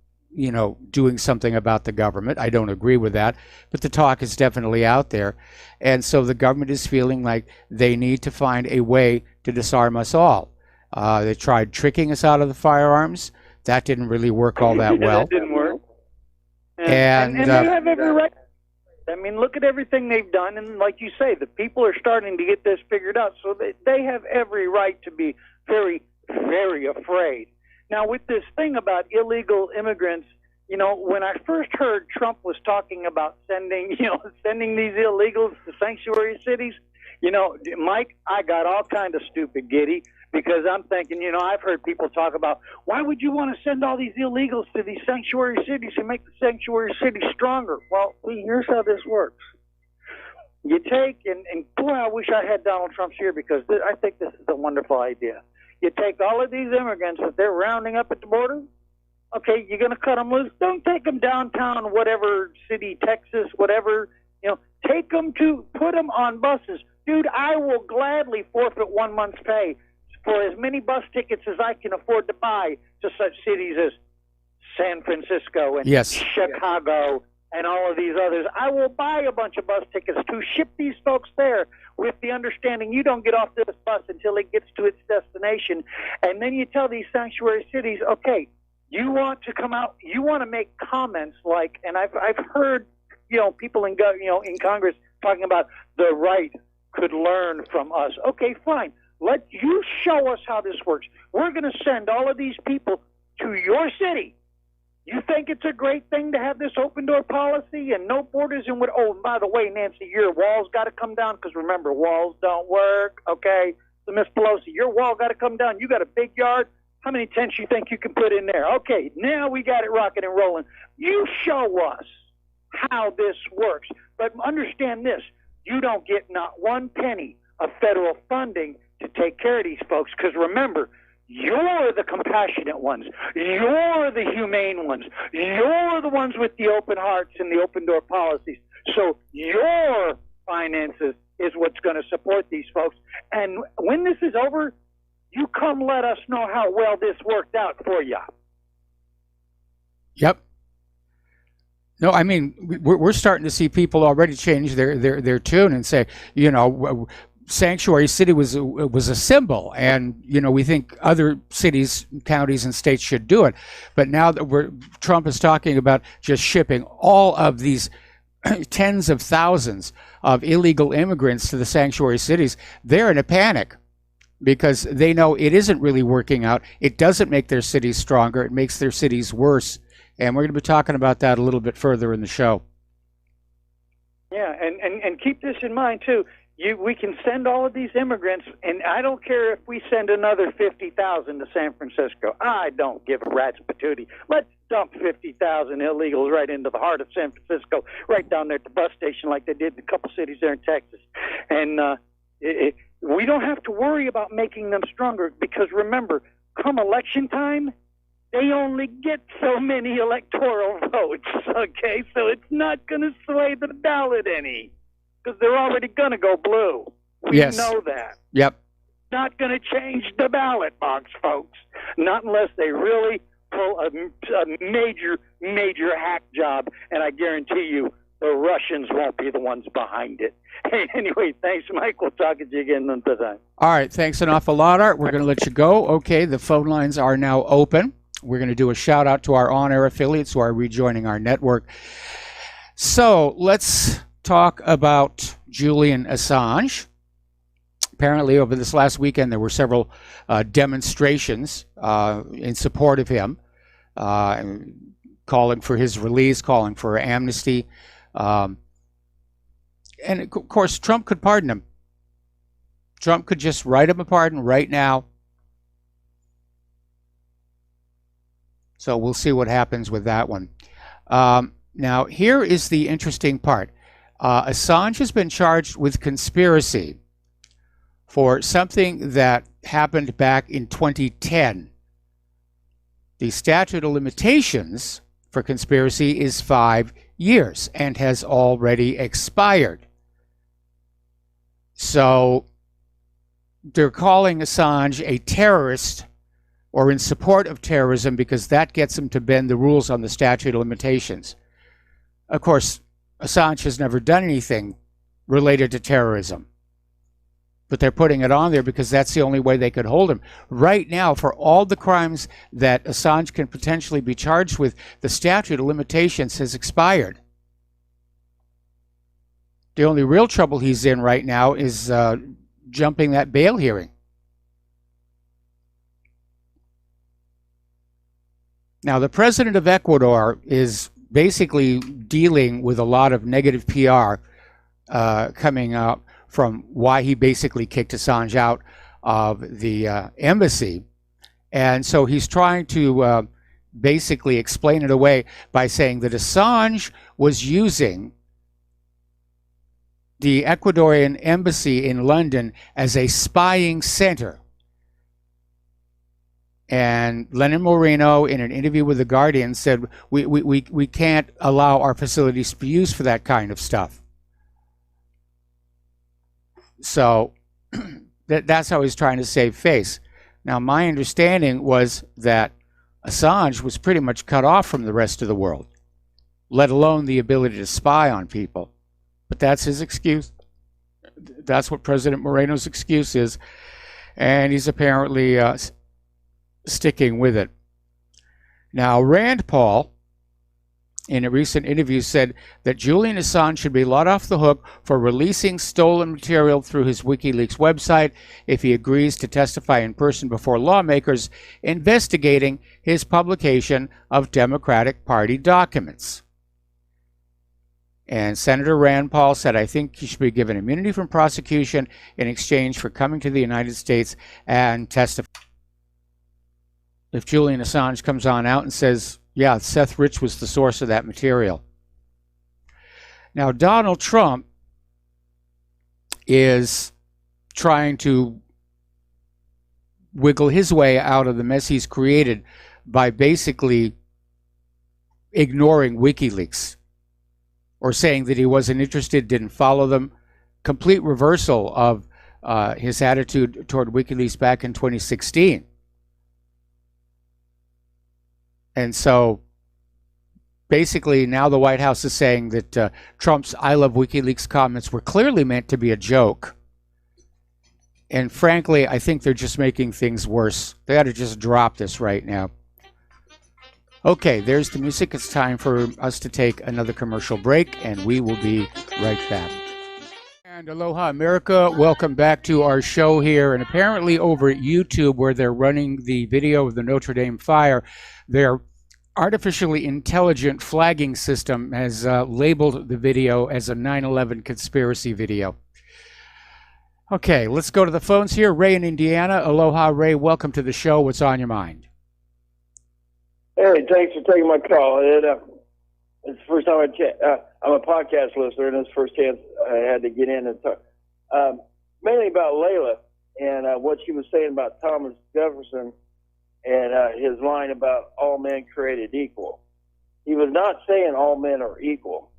doing something about the government. I don't agree with that, but the talk is definitely out there. And so the government is feeling like they need to find a way to disarm us all. They tried tricking us out of the firearms. That didn't really work all that well. That didn't work. And they have every right. Look at everything they've done, and like you say, the people are starting to get this figured out, so they have every right to be very, very afraid. Now, with this thing about illegal immigrants, when I first heard Trump was talking about sending these illegals to sanctuary cities, Mike, I got all kind of stupid giddy, because I'm thinking, I've heard people talk about, why would you want to send all these illegals to these sanctuary cities and make the sanctuary cities stronger? Well, here's how this works. You take, and boy, I wish I had Donald Trump here, because I think this is a wonderful idea. You take all of these immigrants that they're rounding up at the border. Okay, you're going to cut them loose. Don't take them downtown, whatever city, Texas, whatever. Take them put them on buses. Dude, I will gladly forfeit 1 month's pay for as many bus tickets as I can afford to buy to such cities as San Francisco and Chicago and all of these others. I will buy a bunch of bus tickets to ship these folks there, with the understanding you don't get off this bus until it gets to its destination. And then you tell these sanctuary cities, okay, you want to come out, you want to make comments like, and I've heard, people in Congress talking about the right could learn from us. Okay, fine. Let you show us how this works. We're going to send all of these people to your city. You think it's a great thing to have this open door policy and no borders and what? Oh, and by the way, Nancy, your wall's got to come down, because remember, walls don't work. Okay, so Miss Pelosi, your wall got to come down. You got a big yard. How many tents you think you can put in there? Okay, now we got it rocking and rolling. You show us how this works. But understand this, you don't get not one penny of federal funding to take care of these folks, because remember, you're the compassionate ones. You're the humane ones. You're the ones with the open hearts and the open door policies. So your finances is what's going to support these folks. And when this is over, you come let us know how well this worked out for you. Yep. No, I mean, we're starting to see people already change their tune and say, you know, Sanctuary City was a symbol, and you know, we think other cities, counties, and states should do it. But now that Trump is talking about just shipping all of these tens of thousands of illegal immigrants to the sanctuary cities, they're in a panic because they know it isn't really working out. It doesn't make their cities stronger. It makes their cities worse. And we're going to be talking about that a little bit further in the show. Yeah, and keep this in mind too. We can send all of these immigrants, and I don't care if we send another 50,000 to San Francisco. I don't give a rat's patootie. Let's dump 50,000 illegals right into the heart of San Francisco, right down there at the bus station like they did in a couple cities there in Texas. And we don't have to worry about making them stronger, because remember, come election time, they only get so many electoral votes, okay? So it's not going to sway the ballot any, because they're already going to go blue. We know that. Yep. Not going to change the ballot box, folks. Not unless they really pull a major hack job, and I guarantee you the Russians won't be the ones behind it. Hey, anyway, thanks, Mike. We'll talk to you again another time. All right, thanks an awful lot, Art. We're going to let you go. Okay, the phone lines are now open. We're going to do a shout out to our on-air affiliates who are rejoining our network. So let's talk about Julian Assange. Apparently, over this last weekend, there were several demonstrations in support of him, calling for his release, calling for amnesty. And of course, Trump could pardon him. Trump could just write him a pardon right now. So we'll see what happens with that one. Now, here is the interesting part. Assange has been charged with conspiracy for something that happened back in 2010. The statute of limitations for conspiracy is 5 years and has already expired. So they're calling Assange a terrorist or in support of terrorism because that gets them to bend the rules on the statute of limitations. Of course, Assange has never done anything related to terrorism, but they're putting it on there because that's the only way they could hold him. Right now, for all the crimes that Assange can potentially be charged with, the statute of limitations has expired. The only real trouble he's in right now is jumping that bail hearing. Now, the president of Ecuador is basically dealing with a lot of negative PR coming out from why he basically kicked Assange out of the embassy. And so he's trying to basically explain it away by saying that Assange was using the Ecuadorian embassy in London as a spying center. And Lenin Moreno, in an interview with The Guardian, said, we can't allow our facilities to be used for that kind of stuff. So that's how he's trying to save face. Now, my understanding was that Assange was pretty much cut off from the rest of the world, let alone the ability to spy on people. But that's his excuse. That's what President Moreno's excuse is. And he's apparently sticking with it. Now, Rand Paul, in a recent interview, said that Julian Assange should be let off the hook for releasing stolen material through his WikiLeaks website if he agrees to testify in person before lawmakers investigating his publication of Democratic Party documents. And Senator Rand Paul said, I think he should be given immunity from prosecution in exchange for coming to the United States and testifying. if Julian Assange comes on out and says, yeah, Seth Rich was the source of that material. Now, Donald Trump is trying to wiggle his way out of the mess he's created by basically ignoring WikiLeaks or saying that he wasn't interested, didn't follow them. Complete reversal of his attitude toward WikiLeaks back in 2016. And so basically now the White House is saying that Trump's I love WikiLeaks comments were clearly meant to be a joke. And frankly, I think they're just making things worse. They ought to just drop this right now. Okay, there's the music. It's time for us to take another commercial break, and we will be right back. And aloha, America. Welcome back to our show here. And apparently over at YouTube, where they're running the video of the Notre Dame fire, their artificially intelligent flagging system has labeled the video as a 9/11 conspiracy video. Okay, let's go to the phones here. Ray in Indiana. Aloha, Ray. Welcome to the show. What's on your mind? Hey, thanks for taking my call. It's the first time I'm a podcast listener, and it's the first chance I had to get in and talk. Mainly about Layla and what she was saying about Thomas Jefferson and his line about all men created equal. He was not saying all men are equal.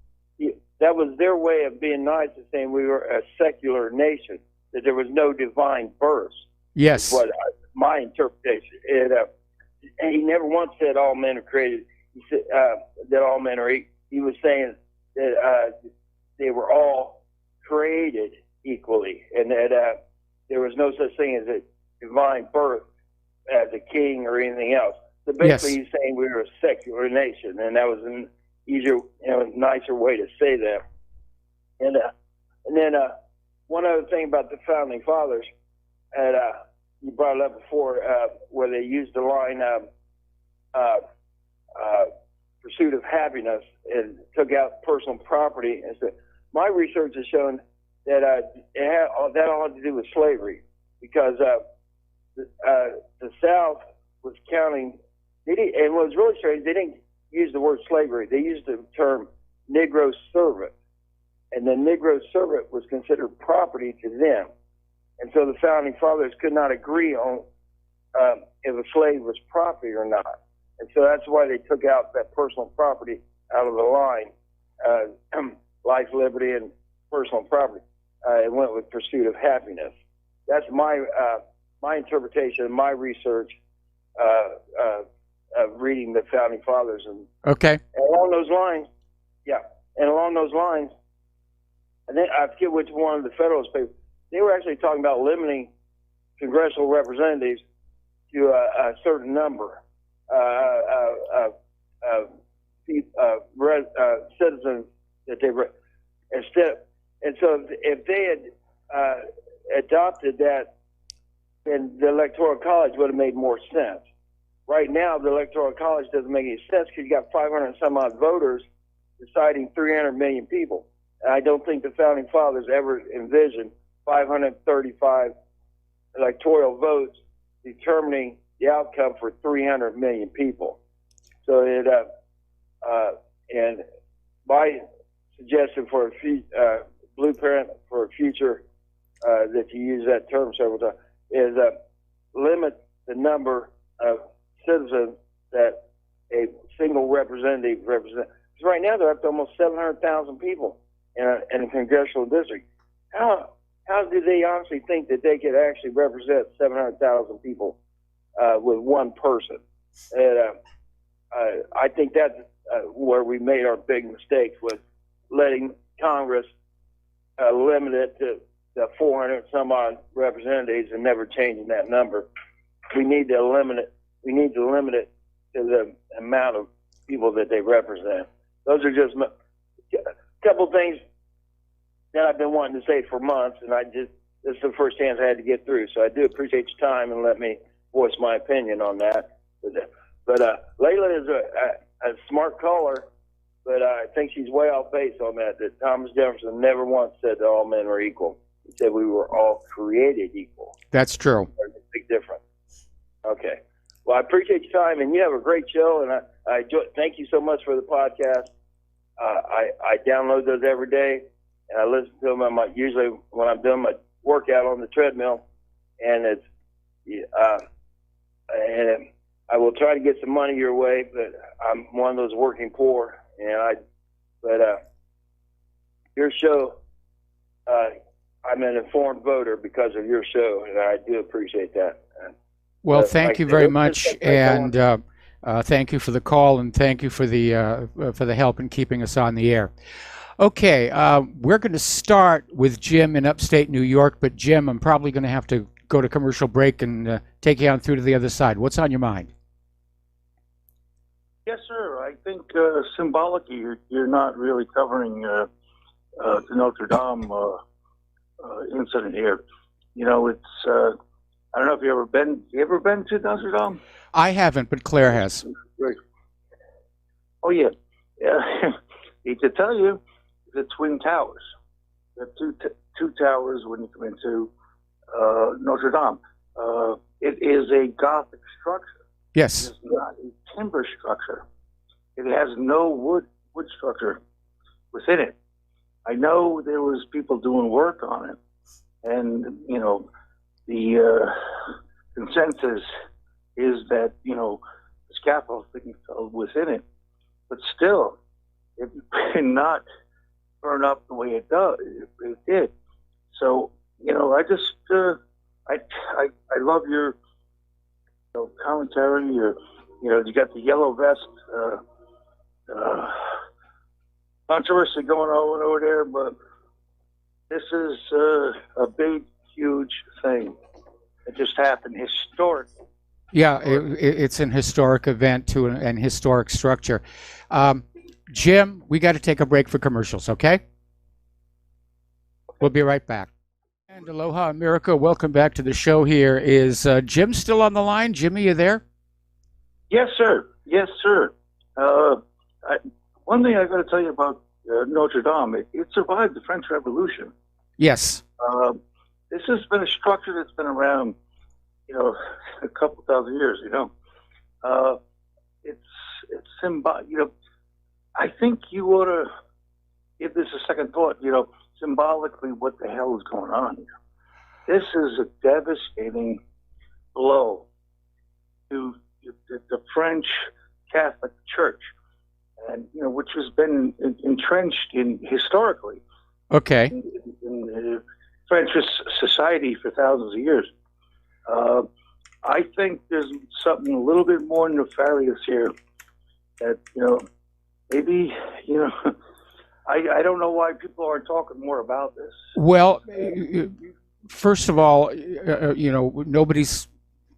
That was their way of being nice and saying we were a secular nation, that there was no divine birth. Yes. What my interpretation. And he never once said all men are created. He said that all men are equal. He was saying that they were all created equally, and that there was no such thing as a divine birth as a king or anything else. So basically, he's saying we were a secular nation, and that was an easier, nicer way to say that. And then one other thing about the founding fathers, and you brought it up before, where they used the line "pursuit of happiness" and took out personal property. And so my research has shown that that all had to do with slavery, because the South was counting. And what was really strange, they didn't use the word slavery. They used the term Negro servant. And the Negro servant was considered property to them. And so the founding fathers could not agree on if a slave was property or not. And so that's why they took out that personal property out of the line, life, liberty, and personal property. It went with pursuit of happiness. That's my interpretation, my research of reading the founding fathers. And along those lines, and then I forget which one of the Federalist papers, they were actually talking about limiting congressional representatives to a certain number citizens that they instead. And so if they had adopted that, then the Electoral College would have made more sense. Right now, the Electoral College doesn't make any sense because you got 500 and some odd voters deciding 300 million people. And I don't think the founding fathers ever envisioned 535 electoral votes determining the outcome for 300 million people. So and my suggestion for a blueprint for a future that you use that term several times is limit the number of citizens that a single representative represents. Because right now they're up to almost 700,000 people in a congressional district. How do they honestly think that they could actually represent 700,000 people with one person? And I think that's where we made our big mistakes, with letting Congress limit it to the 400 some odd representatives and never changing that number. We need to limit it. We need to limit it to the amount of people that they represent. Those are just a couple things that I've been wanting to say for months, and this is the first chance I had to get through. So I do appreciate your time and let me voice my opinion on that. But Layla is a smart caller, but I think she's way off base on that Thomas Jefferson never once said that all men were equal. He said we were all created equal. That's true. There's a big difference. Okay. Well, I appreciate your time, and you have a great show, and I enjoy. Thank you so much for the podcast. I download those every day, and I listen to them. Usually when I'm doing my workout on the treadmill, and and I will try to get some money your way, but I'm one of those working poor, but your show, I'm an informed voter because of your show, and I do appreciate that. Well, thank you very much, and thank you for the call, and thank you for the help in keeping us on the air. Okay, we're going to start with Jim in upstate New York, but Jim, I'm probably going to have to go to commercial break and take you on through to the other side. What's on your mind? Yes, sir. I think symbolically, you're not really covering the Notre Dame incident here. You know, it's I don't know if you ever been. You ever been to Notre Dame? I haven't, but Claire has. Right. Oh yeah. To tell you, the Twin Towers. The two towers when you come into Notre Dame. It is a Gothic structure. Yes. It's not a timber structure. It has no wood structure within it. I know there was people doing work on it, and you know, the consensus is that the scaffolding fell within it, but still, it cannot burn up the way it did. So I just I love your commentary. You got the yellow vest controversy going on over there, but this is a big, huge thing. It just happened, historic. Yeah, it's an historic event to an historic structure. Jim, we got to take a break for commercials, okay? We'll be right back. And aloha, America. Welcome back to the show here. Is Jim still on the line? Jimmy, you there? Yes, sir. Yes, sir. One thing I got to tell you about Notre Dame, it survived the French Revolution. Yes. This has been a structure that's been around, a couple thousand years. It's symbolic. I think you ought to give this a second thought. Symbolically, what the hell is going on here? This is a devastating blow to the French Catholic Church, and which has been entrenched historically. Okay. In French society for thousands of years. I think there's something a little bit more nefarious here. That maybe I don't know why people aren't talking more about this. Well, first of all, nobody's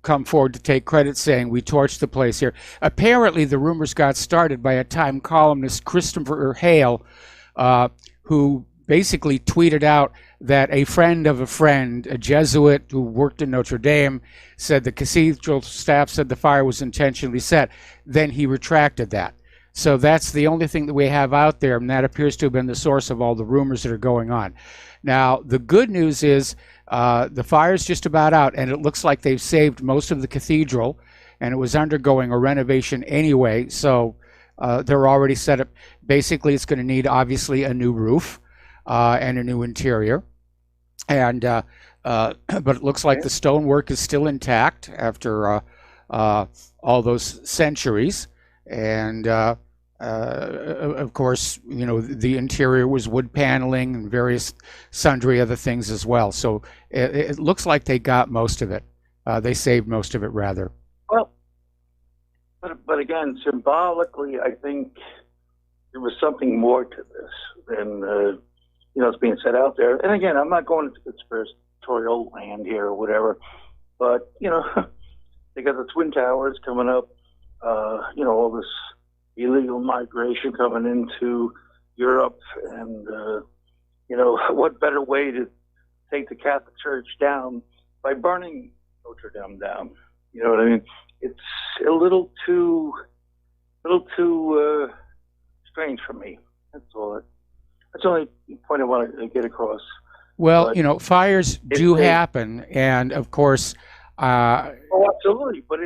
come forward to take credit saying we torched the place here. Apparently, the rumors got started by a Time columnist, Christopher Hale, who basically tweeted out that a friend of a friend, a Jesuit who worked in Notre Dame, said the cathedral staff said the fire was intentionally set. Then he retracted that. So that's the only thing that we have out there, and that appears to have been the source of all the rumors that are going on. Now, the good news is the fire's just about out, and it looks like they've saved most of the cathedral, and it was undergoing a renovation anyway, so they're already set up. Basically, it's going to need, obviously, a new roof and a new interior. And but it looks like the stonework is still intact after all those centuries. And of course, the interior was wood paneling and various sundry other things as well. So it looks like they got most of it. They saved most of it, rather. Well, but again, symbolically, I think there was something more to this than it's being said out there. And again, I'm not going into conspiratorial land here or whatever, but they got the Twin Towers coming up. All this illegal migration coming into Europe, and what better way to take the Catholic Church down by burning Notre Dame down? You know what I mean? It's a little too strange for me. That's all. That's the only point I want to get across. Well, fires do happen, and of course. Oh, absolutely, but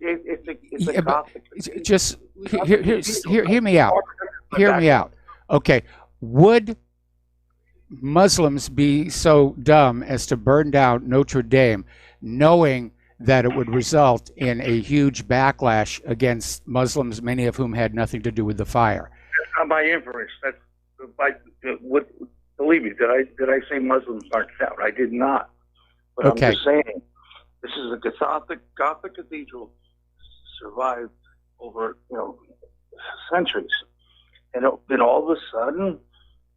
It's a Gothic. Just hear me out. Hear me out. Okay, would Muslims be so dumb as to burn down Notre Dame, knowing that it would result in a huge backlash against Muslims, many of whom had nothing to do with the fire? That's not by inference. That's by what. Believe me, did I say Muslims aren't out? I did not. But Okay. I'm just saying, this is a Gothic cathedral survived over centuries, and then all of a sudden,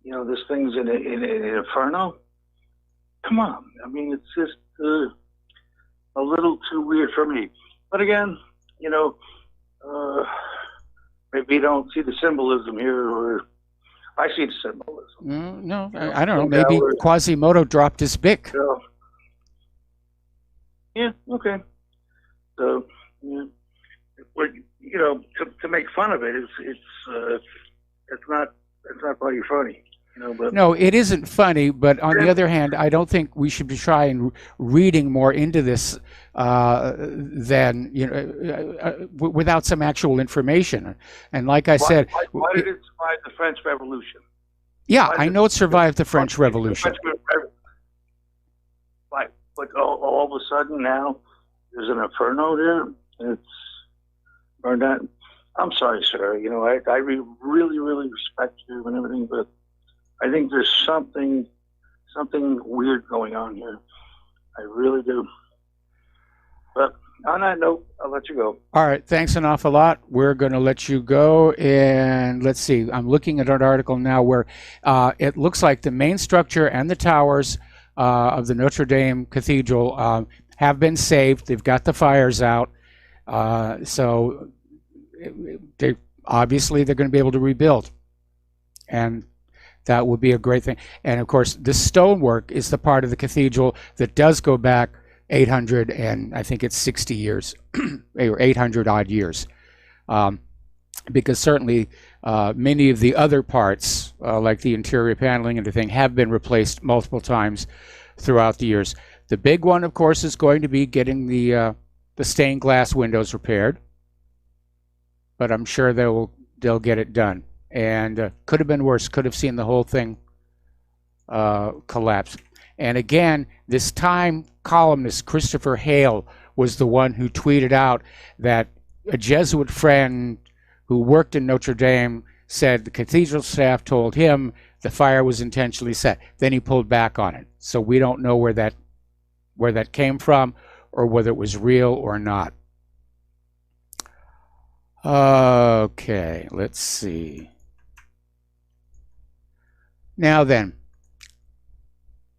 this thing's in an inferno. Come on, I mean, it's just a little too weird for me. But again, maybe you don't see the symbolism here, or I see the symbolism. No, I don't know. Maybe Quasimodo dropped his bic. Yeah, okay. So, to make fun of it, it's not very funny. But No, it isn't funny, but on the other hand, I don't think we should be trying reading more into this than without some actual information. And like I said, why did it survive the French Revolution? Yeah, I know it survived the French Revolution. Right, but all of a sudden now there's an inferno there. It's burned out. I'm sorry, sir. I really, really respect you and everything, but I think there's something weird going on here. I really do. But on that note, I'll let you go. All right, thanks an awful lot. We're going to let you go, and let's see. I'm looking at an article now where it looks like the main structure and the towers of the Notre Dame Cathedral have been saved. They've got the fires out, so they're going to be able to rebuild, and that would be a great thing. And of course, this stonework is the part of the cathedral that does go back 800 and I think it's 60 years or 800 odd years, because certainly many of the other parts, like the interior paneling and everything, have been replaced multiple times throughout the years. The big one, of course, is going to be getting the stained glass windows repaired, but I'm sure they'll get it done. And could have been worse. Could have seen the whole thing collapse. And again, this Time columnist Christopher Hale was the one who tweeted out that a Jesuit friend who worked in Notre Dame said the cathedral staff told him the fire was intentionally set. Then he pulled back on it. So we don't know where that came from or whether it was real or not. Okay, let's see. Now then,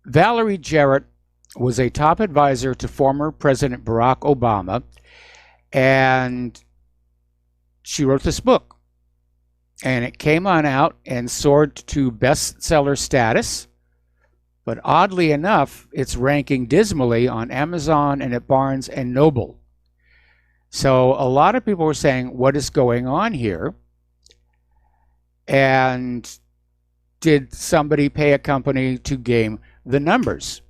Valerie Jarrett was a top advisor to former President Barack Obama, and she wrote this book. And it came on out and soared to bestseller status, but oddly enough, it's ranking dismally on Amazon and at Barnes and Noble. So a lot of people were saying, what is going on here? And did somebody pay a company to game the numbers?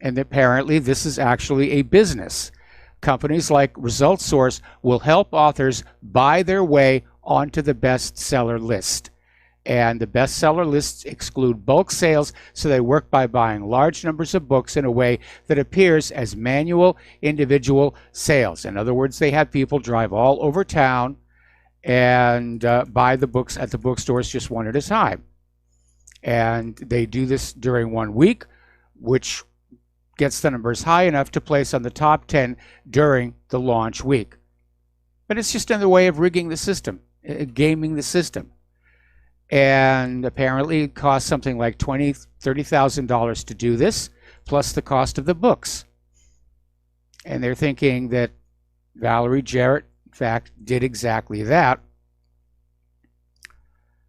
And apparently this is actually a business. Companies like Result Source will help authors buy their way onto the bestseller list. And the bestseller lists exclude bulk sales, so they work by buying large numbers of books in a way that appears as manual individual sales. In other words, they have people drive all over town and buy the books at the bookstores just one at a time. And they do this during 1 week, which gets the numbers high enough to place on the top 10 during the launch week. But it's just another way of rigging the system, gaming the system. And apparently it costs something like $20,000, $30,000 to do this, plus the cost of the books. And they're thinking that Valerie Jarrett, in fact, did exactly that.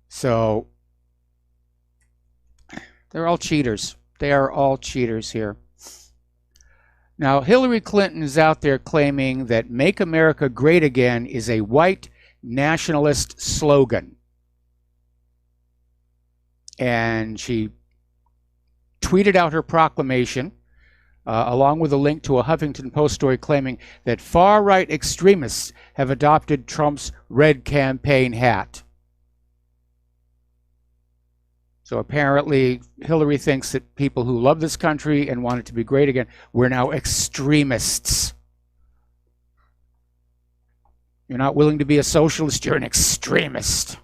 So they're all cheaters. They are all cheaters here. Now, Hillary Clinton is out there claiming that Make America Great Again is a white nationalist slogan. And she tweeted out her proclamation along with a link to a Huffington Post story claiming that far-right extremists have adopted Trump's red campaign hat. So apparently Hillary thinks that people who love this country and want it to be great again, we're now extremists. You're not willing to be a socialist, you're an extremist.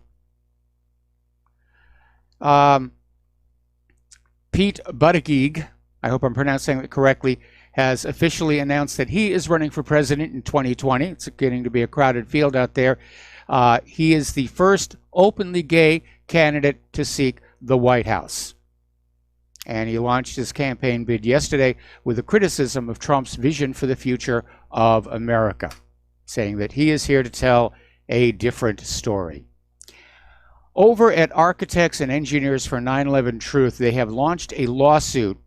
Pete Buttigieg, I hope I'm pronouncing it correctly, has officially announced that he is running for president in 2020. It's getting to be a crowded field out there. He is the first openly gay candidate to seek the White House. And he launched his campaign bid yesterday with a criticism of Trump's vision for the future of America, saying that he is here to tell a different story. Over at Architects and Engineers for 9/11 Truth, they have launched a lawsuit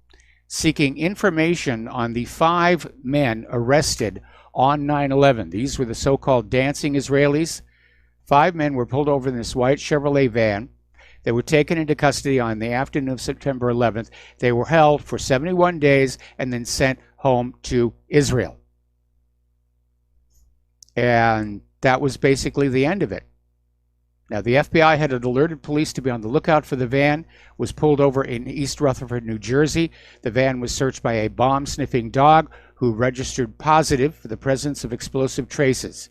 seeking information on the 5 men arrested on 9/11. These were the so-called dancing Israelis. 5 men were pulled over in this white Chevrolet van. They were taken into custody on the afternoon of September 11th. They were held for 71 days and then sent home to Israel. And that was basically the end of it. Now, the FBI had alerted police to be on the lookout for the van, was pulled over in East Rutherford, New Jersey. The van was searched by a bomb-sniffing dog who registered positive for the presence of explosive traces.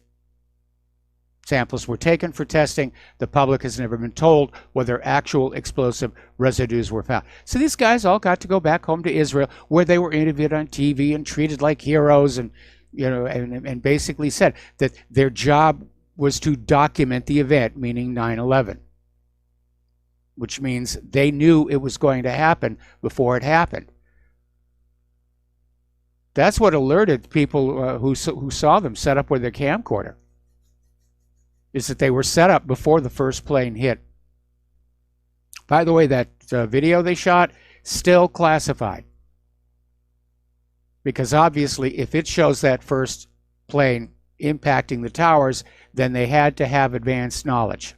Samples were taken for testing. The public has never been told whether actual explosive residues were found. So these guys all got to go back home to Israel, where they were interviewed on TV and treated like heroes, and and basically said that their job was to document the event, meaning 9/11, which means they knew it was going to happen before it happened. That's what alerted people who saw them set up with their camcorder, is that they were set up before the first plane hit. By the way, that video they shot, still classified. Because obviously, if it shows that first plane impacting the towers, then they had to have advanced knowledge.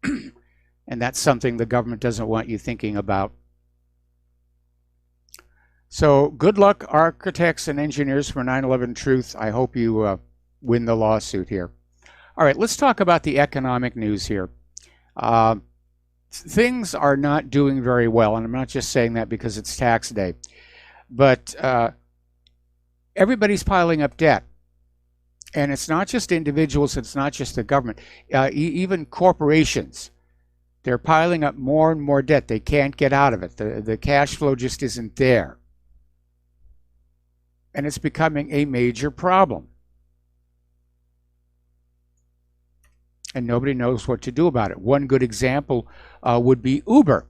And that's something the government doesn't want you thinking about. So good luck, Architects and Engineers for 9/11 Truth. I hope you win the lawsuit here. All right, let's talk about the economic news here. Things are not doing very well, and I'm not just saying that because it's tax day. But everybody's piling up debt. And it's not just individuals, it's not just the government. Even corporations, they're piling up more and more debt. They can't get out of it. The cash flow just isn't there. And it's becoming a major problem. And nobody knows what to do about it. One good example would be Uber.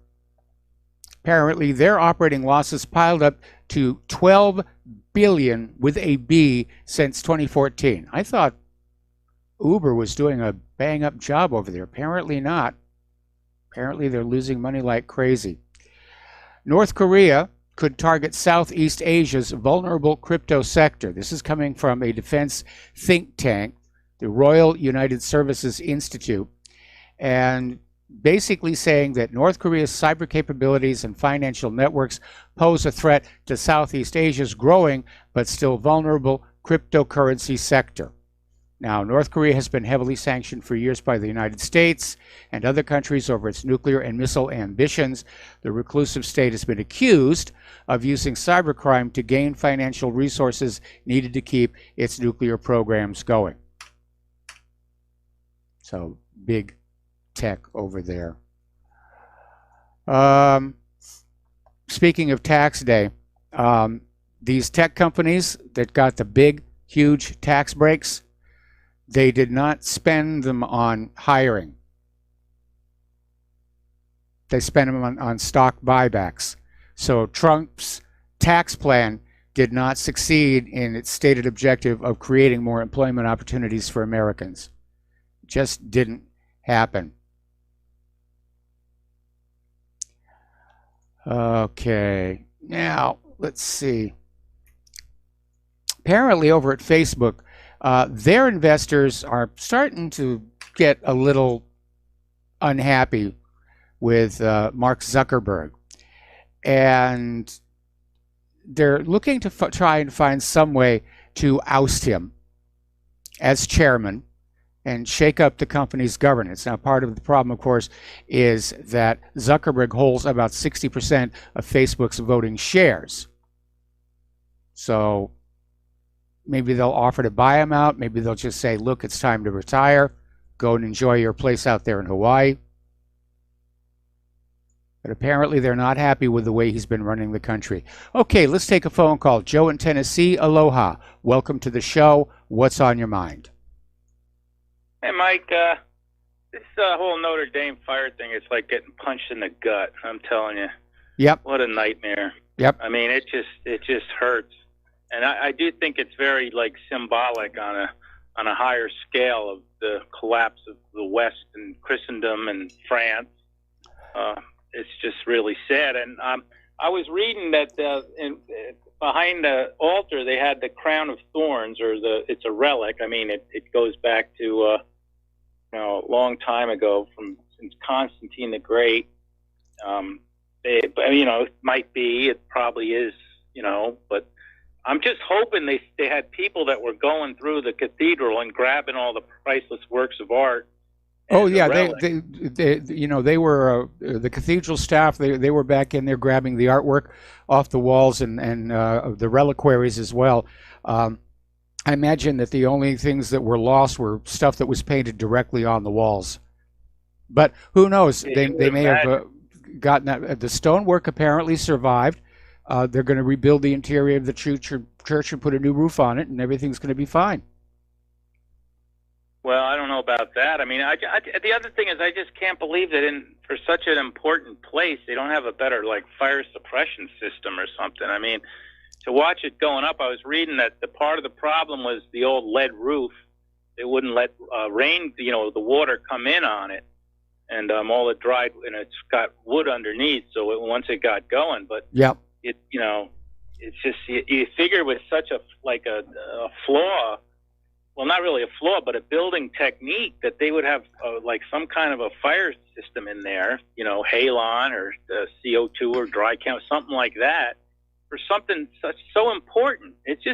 Apparently, their operating losses piled up to $12 billion with a B since 2014. I thought Uber was doing a bang-up job over there. Apparently not. Apparently they're losing money like crazy. North Korea could target Southeast Asia's vulnerable crypto sector. This is coming from a defense think tank, the Royal United Services Institute, and basically saying that North Korea's cyber capabilities and financial networks pose a threat to Southeast Asia's growing but still vulnerable cryptocurrency sector. Now, North Korea has been heavily sanctioned for years by the United States and other countries over its nuclear and missile ambitions. The reclusive state has been accused of using cybercrime to gain financial resources needed to keep its nuclear programs going. So, big tech over there. Speaking of tax day, these tech companies that got the big, huge tax breaks, they did not spend them on hiring. They spent them on stock buybacks. So Trump's tax plan did not succeed in its stated objective of creating more employment opportunities for Americans. It just didn't happen. Okay, now let's see. Apparently over at Facebook, their investors are starting to get a little unhappy with Mark Zuckerberg. And they're looking to try and find some way to oust him as chairman and shake up the company's governance. Now, part of the problem, of course, is that Zuckerberg holds about 60% of Facebook's voting shares. So maybe they'll offer to buy him out. Maybe they'll just say, look, it's time to retire. Go and enjoy your place out there in Hawaii. But apparently they're not happy with the way he's been running the country. Okay, let's take a phone call. Joe in Tennessee, aloha. Welcome to the show. What's on your mind? Hey, Mike, this whole Notre Dame fire thing is like getting punched in the gut. I'm telling you. Yep. What a nightmare. Yep. I mean, it just hurts. And I do think it's very, like, symbolic on a higher scale of the collapse of the West and Christendom and France. It's just really sad. And I was reading that behind the altar they had the crown of thorns, or it's a relic. I mean, it goes back to a long time ago, since Constantine the Great. It might be, it probably is, but I'm just hoping they had people that were going through the cathedral and grabbing all the priceless works of art. Oh yeah, they were the cathedral staff. They were back in there grabbing the artwork off the walls and the reliquaries as well. I imagine that the only things that were lost were stuff that was painted directly on the walls. But who knows? They may have gotten that. The stonework apparently survived. They're going to rebuild the interior of the church and put a new roof on it, and everything's going to be fine. Well, I don't know about that. I mean, the other thing is I just can't believe that for such an important place, they don't have a better, like, fire suppression system or something. I mean, to watch it going up, I was reading that the part of the problem was the old lead roof. They wouldn't let rain, the water come in on it. And all the dried, and it's got wood underneath, so once it got going. But yeah, it's just, you figure with such a flaw, well, not really a flaw, but a building technique, that they would have like some kind of a fire system in there, halon or CO2 or dry chem, something like that, for something so important. It's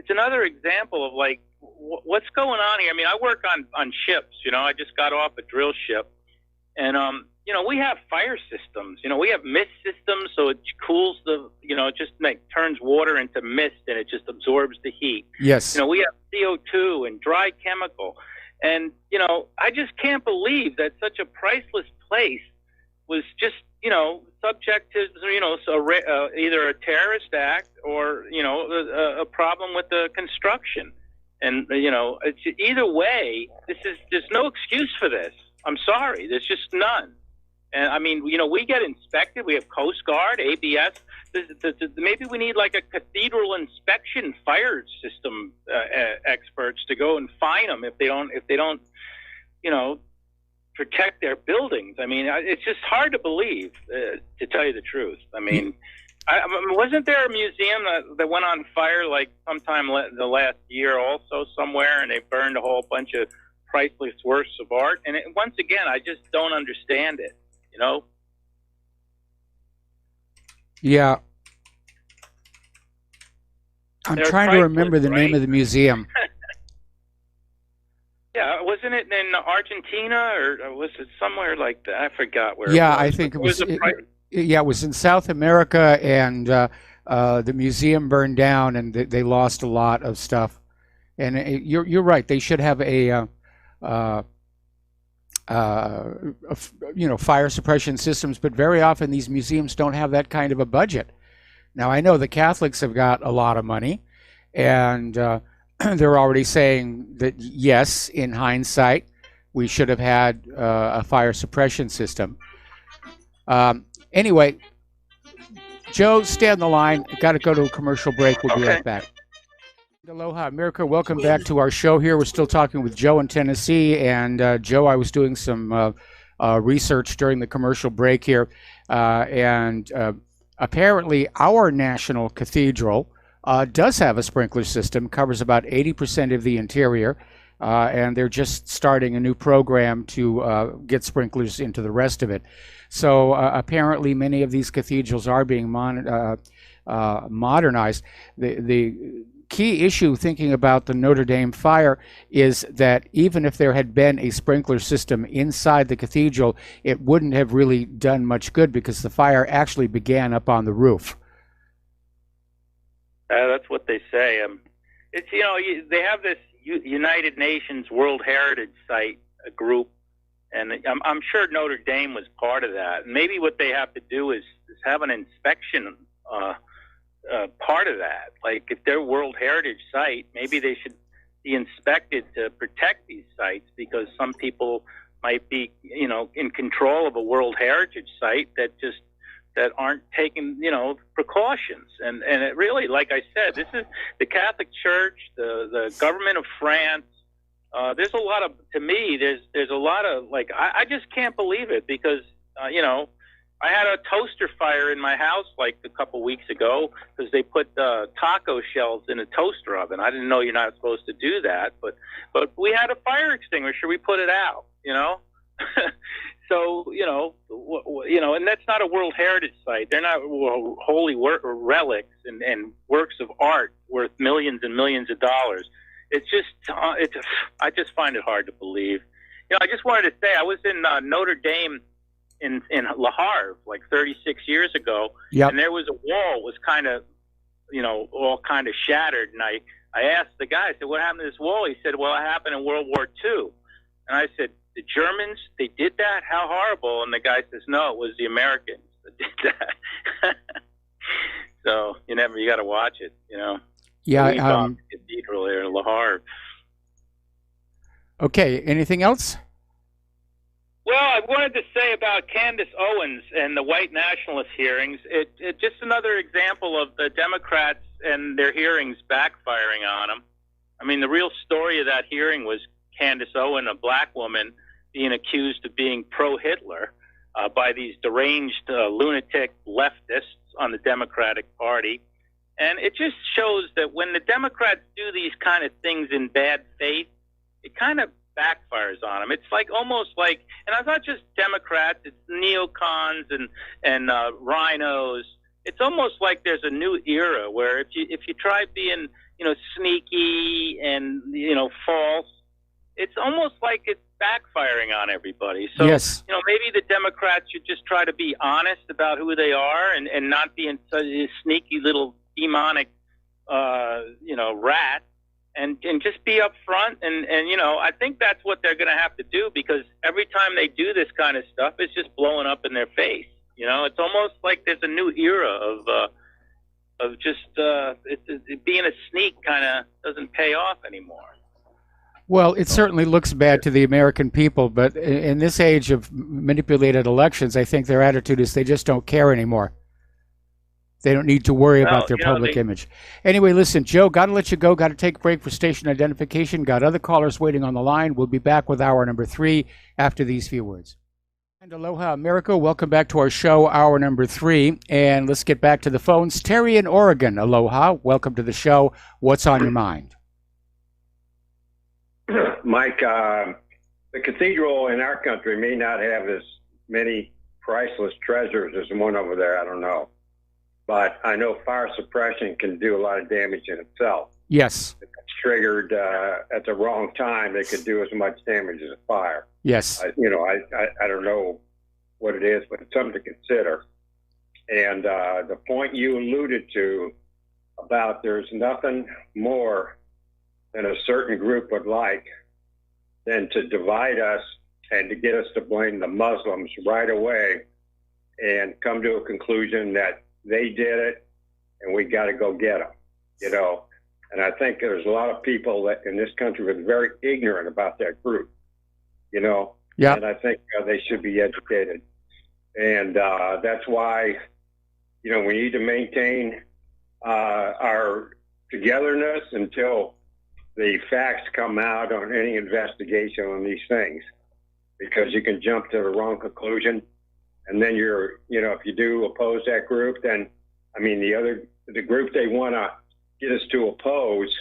another example of, like, what's going on here. I mean, I work on ships. I just got off a drill ship, and we have fire systems. We have mist systems, so it cools it just turns water into mist, and it just absorbs the heat. Yes. We have CO2 and dry chemical. And, I just can't believe that such a priceless place was just, subject to, either a terrorist act or, a problem with the construction. And, it's either way, there's no excuse for this. I'm sorry. There's just none. And I mean, we get inspected. We have Coast Guard, ABS. Maybe we need, like, a cathedral inspection fire system experts to go and fine them if they don't, protect their buildings. I mean, it's just hard to believe, to tell you the truth. I mean, wasn't there a museum that went on fire, like, sometime the last year also somewhere, and they burned a whole bunch of priceless works of art? And once again, I just don't understand it. Yeah. I'm trying to remember the name of the museum. Yeah, wasn't it in Argentina, or was it somewhere like that? I forgot where. Yeah, it was. I think it was. It was in South America, and the museum burned down, and they lost a lot of stuff. And you're right. They should have a fire suppression systems, but very often these museums don't have that kind of a budget. Now, I know the Catholics have got a lot of money, and they're already saying that, yes, in hindsight, we should have had a fire suppression system. Anyway, Joe, stay on the line. Got to go to a commercial break. We'll be right back. Aloha, America. Welcome back to our show here. We're still talking with Joe in Tennessee. And Joe, I was doing some research during the commercial break here. And apparently our national cathedral does have a sprinkler system, covers about 80% of the interior. And they're just starting a new program to get sprinklers into the rest of it. So apparently many of these cathedrals are being modernized. The key issue thinking about the Notre Dame fire is that even if there had been a sprinkler system inside the cathedral, it wouldn't have really done much good because the fire actually began up on the roof. That's what they say. It's they have this United Nations World Heritage Site group, and I'm sure Notre Dame was part of that. And maybe what they have to do is have an inspection part of that. Like if they're World Heritage Site, maybe they should be inspected to protect these sites, because some people might be, in control of a World Heritage Site that aren't taking, precautions. And it really, like I said, this is the Catholic Church, the government of France. There's a lot of, to me, there's a lot of, like, I just can't believe it, because, I had a toaster fire in my house like a couple weeks ago because they put taco shells in a toaster oven. I didn't know you're not supposed to do that, but we had a fire extinguisher. We put it out, So, and that's not a World Heritage Site. They're not holy relics and works of art worth millions and millions of dollars. It's just, I just find it hard to believe. I just wanted to say I was in Notre Dame in Le Havre like 36 years ago, and there was a wall was kind of, all kind of shattered. And I asked the guy, I said, what happened to this wall? He said, well, it happened in World War II. And I said, the Germans, they did that? How horrible. And the guy says, no, it was the Americans that did that. So you got to watch it, Yeah. Cathedral here in Le Havre. Okay. Anything else? Well, I wanted to say about Candace Owens and the white nationalist hearings. It just another example of the Democrats and their hearings backfiring on them. I mean, the real story of that hearing was Candace Owens, a black woman, being accused of being pro-Hitler by these deranged lunatic leftists on the Democratic Party. And it just shows that when the Democrats do these kind of things in bad faith, it kind of backfires on them. It's like almost like, and it's not just Democrats, it's neocons and rhinos. It's almost like there's a new era where if you try being sneaky and false, it's almost like it's backfiring on everybody. So yes. Maybe the Democrats should just try to be honest about who they are and not be in such a sneaky little demonic rat. And just be upfront, and I think that's what they're going to have to do, because every time they do this kind of stuff, it's just blowing up in their face. It's almost like there's a new era of just being a sneak kind of doesn't pay off anymore. Well, it certainly looks bad to the American people, but in this age of manipulated elections, I think their attitude is they just don't care anymore. They don't need to worry about their public image. Anyway, listen, Joe, got to let you go. Got to take a break for station identification. Got other callers waiting on the line. We'll be back with hour number 3 after these few words. And aloha, America. Welcome back to our show, hour number 3. And let's get back to the phones. Terry in Oregon, aloha. Welcome to the show. What's on your mind? Mike, the cathedral in our country may not have as many priceless treasures as the one over there. I don't know. But I know fire suppression can do a lot of damage in itself. Yes. If it's triggered at the wrong time, it could do as much damage as a fire. Yes. I don't know what it is, but it's something to consider. And the point you alluded to about there's nothing more than a certain group would like than to divide us and to get us to blame the Muslims right away and come to a conclusion that they did it, and we got to go get them, And I think there's a lot of people that in this country are very ignorant about that group, Yeah. And I think they should be educated. And that's why, we need to maintain our togetherness until the facts come out on any investigation on these things, because you can jump to the wrong conclusion. And then if you do oppose that group, then, the group they want to get us to oppose,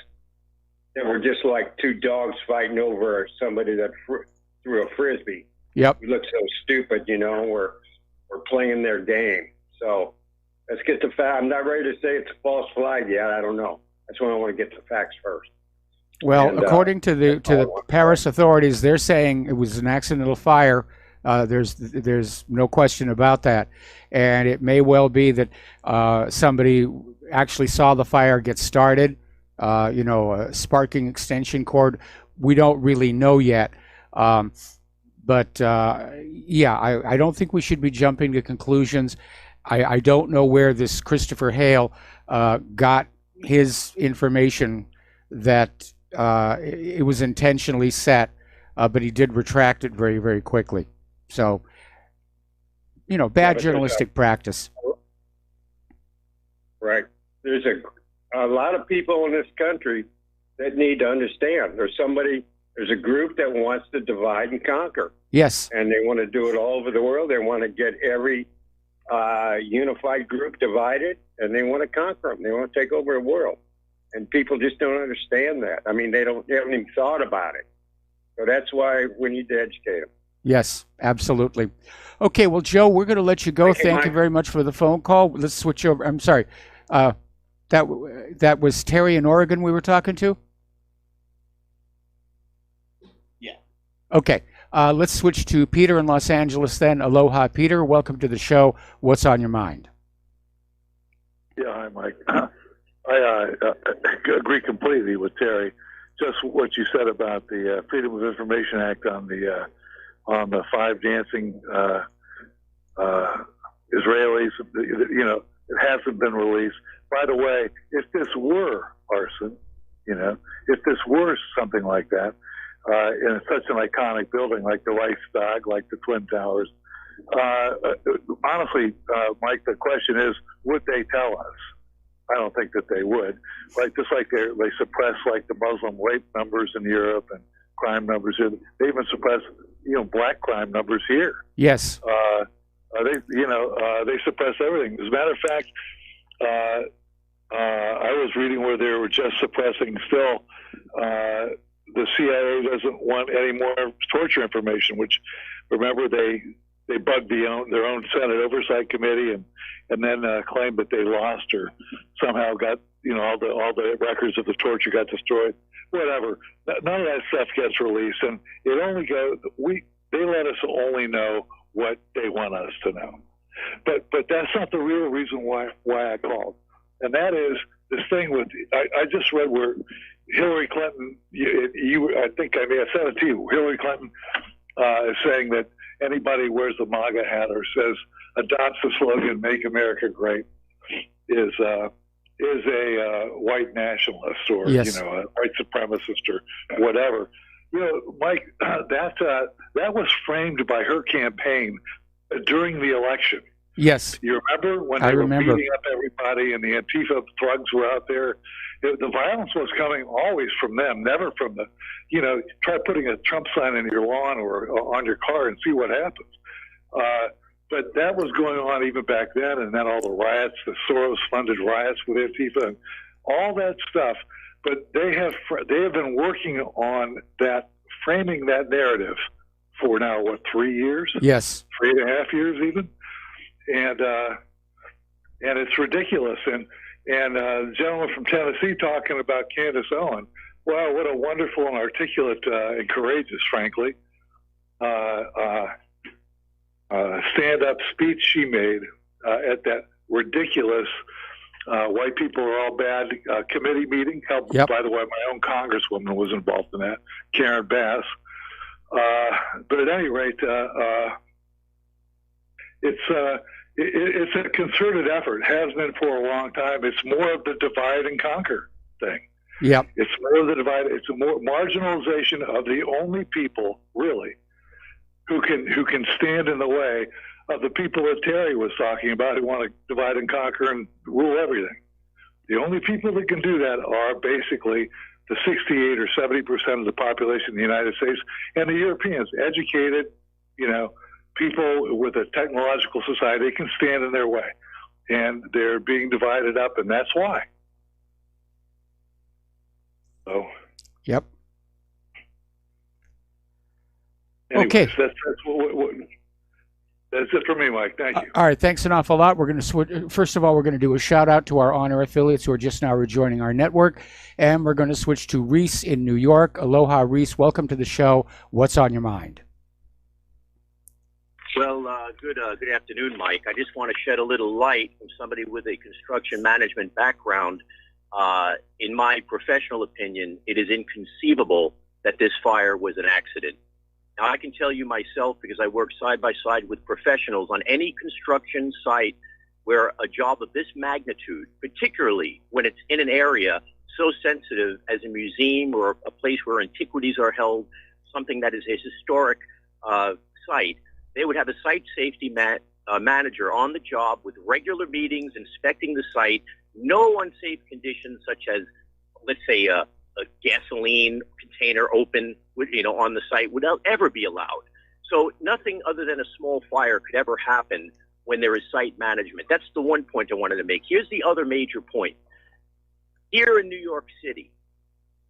then we're just like two dogs fighting over somebody that threw a Frisbee. Yep. We look so stupid, we're playing their game. So Let's get the fact. I'm not ready to say it's a false flag yet. I don't know. That's when I want to get the facts first. Well, And, according to the Paris authorities, they're saying it was an accidental fire. There's no question about that, and it may well be that somebody actually saw the fire get started. A sparking extension cord. We don't really know yet, but I don't think we should be jumping to conclusions. I don't know where this Christopher Hale got his information that it was intentionally set, but he did retract it very, very quickly. So, bad journalistic practice. Right. There's a lot of people in this country that need to understand. There's a group that wants to divide and conquer. Yes. And they want to do it all over the world. They want to get every unified group divided, and they want to conquer them. They want to take over the world. And people just don't understand that. I mean, they haven't even thought about it. So that's why we need to educate them. Yes, absolutely. Okay, well, Joe, we're going to let you go. Thank you very much for the phone call. Let's switch over. I'm sorry. That was Terry in Oregon we were talking to? Yeah. Okay. Let's switch to Peter in Los Angeles then. Aloha, Peter. Welcome to the show. What's on your mind? Yeah, hi, Mike. I agree completely with Terry. Just what you said about the Freedom of Information Act on the 5 dancing Israelis. It hasn't been released. By the way, if this were arson, if this were something like that, in such an iconic building like the Reichstag, like the Twin Towers, honestly, Mike, the question is, would they tell us? I don't think that they would. Just like they suppress like the Muslim rape numbers in Europe and crime numbers here. They even suppress, black crime numbers here. Yes. They suppress everything. As a matter of fact, I was reading where they were just suppressing still. The CIA doesn't want any more torture information, which, remember, they bugged their own Senate Oversight Committee and then claimed that they lost or somehow got all the records of the torture got destroyed. Whatever, none of that stuff gets released, and it only they let us only know what they want us to know. But that's not the real reason why I called, and that is this thing with I just read where Hillary Clinton. I think I may have said it to you. Hillary Clinton is saying that anybody who wears the MAGA hat or adopts the slogan "Make America Great" is a white nationalist or yes. A white supremacist or whatever. Mike, that was framed by her campaign during the election. Yes. You remember when they were beating up everybody and the Antifa thugs were out there? The violence was coming always from them, never from the, try putting a Trump sign in your lawn or on your car and see what happens. But that was going on even back then, and then all the riots, the Soros-funded riots with Antifa, and all that stuff. But they have been working on that, framing that narrative for now, 3 years? Yes. 3.5 years even? And it's ridiculous. And the gentleman from Tennessee talking about Candace Owen, wow, what a wonderful and articulate and courageous, frankly, stand-up speech she made at that ridiculous white people are all bad committee meeting. Held, by the way, my own congresswoman was involved in that, Karen Bass. But at any rate, it's a concerted effort. Has been for a long time. It's more of the divide and conquer thing. Yep. It's more of the divide. It's a more marginalization of the only people, really, who can stand in the way of the people that Terry was talking about who want to divide and conquer and rule everything. The only people that can do that are basically the 68 or 70% of the population in the United States and the Europeans, educated, people with a technological society can stand in their way. And they're being divided up, and that's why. So. Yep. Anyways, okay. That's it for me, Mike. Thank you. All right, thanks an awful lot. We're going to switch. First of all, we're going to do a shout out to our honor affiliates who are just now rejoining our network, and we're going to switch to Reese in New York. Aloha, Reese. Welcome to the show. What's on your mind? Well, good afternoon, Mike. I just want to shed a little light from somebody with a construction management background. In my professional opinion, it is inconceivable that this fire was an accident. Now, I can tell you myself, because I work side by side with professionals on any construction site where a job of this magnitude, particularly when it's in an area so sensitive as a museum or a place where antiquities are held, something that is a historic site, they would have a site safety manager on the job with regular meetings, inspecting the site, no unsafe conditions such as, let's say, a gasoline container open, on the site would ever be allowed. So nothing other than a small fire could ever happen when there is site management. That's the one point I wanted to make. Here's the other major point. Here in New York City,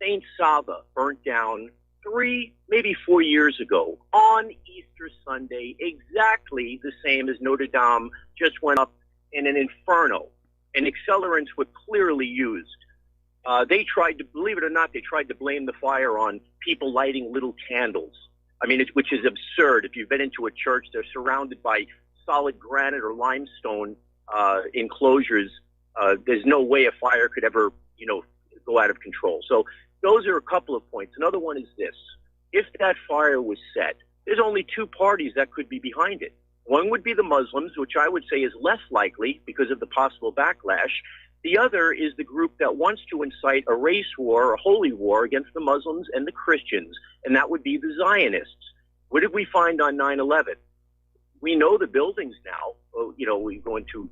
St. Sava burnt down 3, maybe 4 years ago on Easter Sunday, exactly the same as Notre Dame just went up in an inferno, and accelerants were clearly used. They tried to, believe it or not, they tried to blame the fire on people lighting little candles. I mean, which is absurd. If you've been into a church, they're surrounded by solid granite or limestone enclosures. There's no way a fire could ever, go out of control. So those are a couple of points. Another one is this. If that fire was set, there's only 2 parties that could be behind it. One would be the Muslims, which I would say is less likely because of the possible backlash. The other is the group that wants to incite a race war, a holy war against the Muslims and the Christians, and that would be the Zionists. What did we find on 9/11? We know the buildings now. We go into,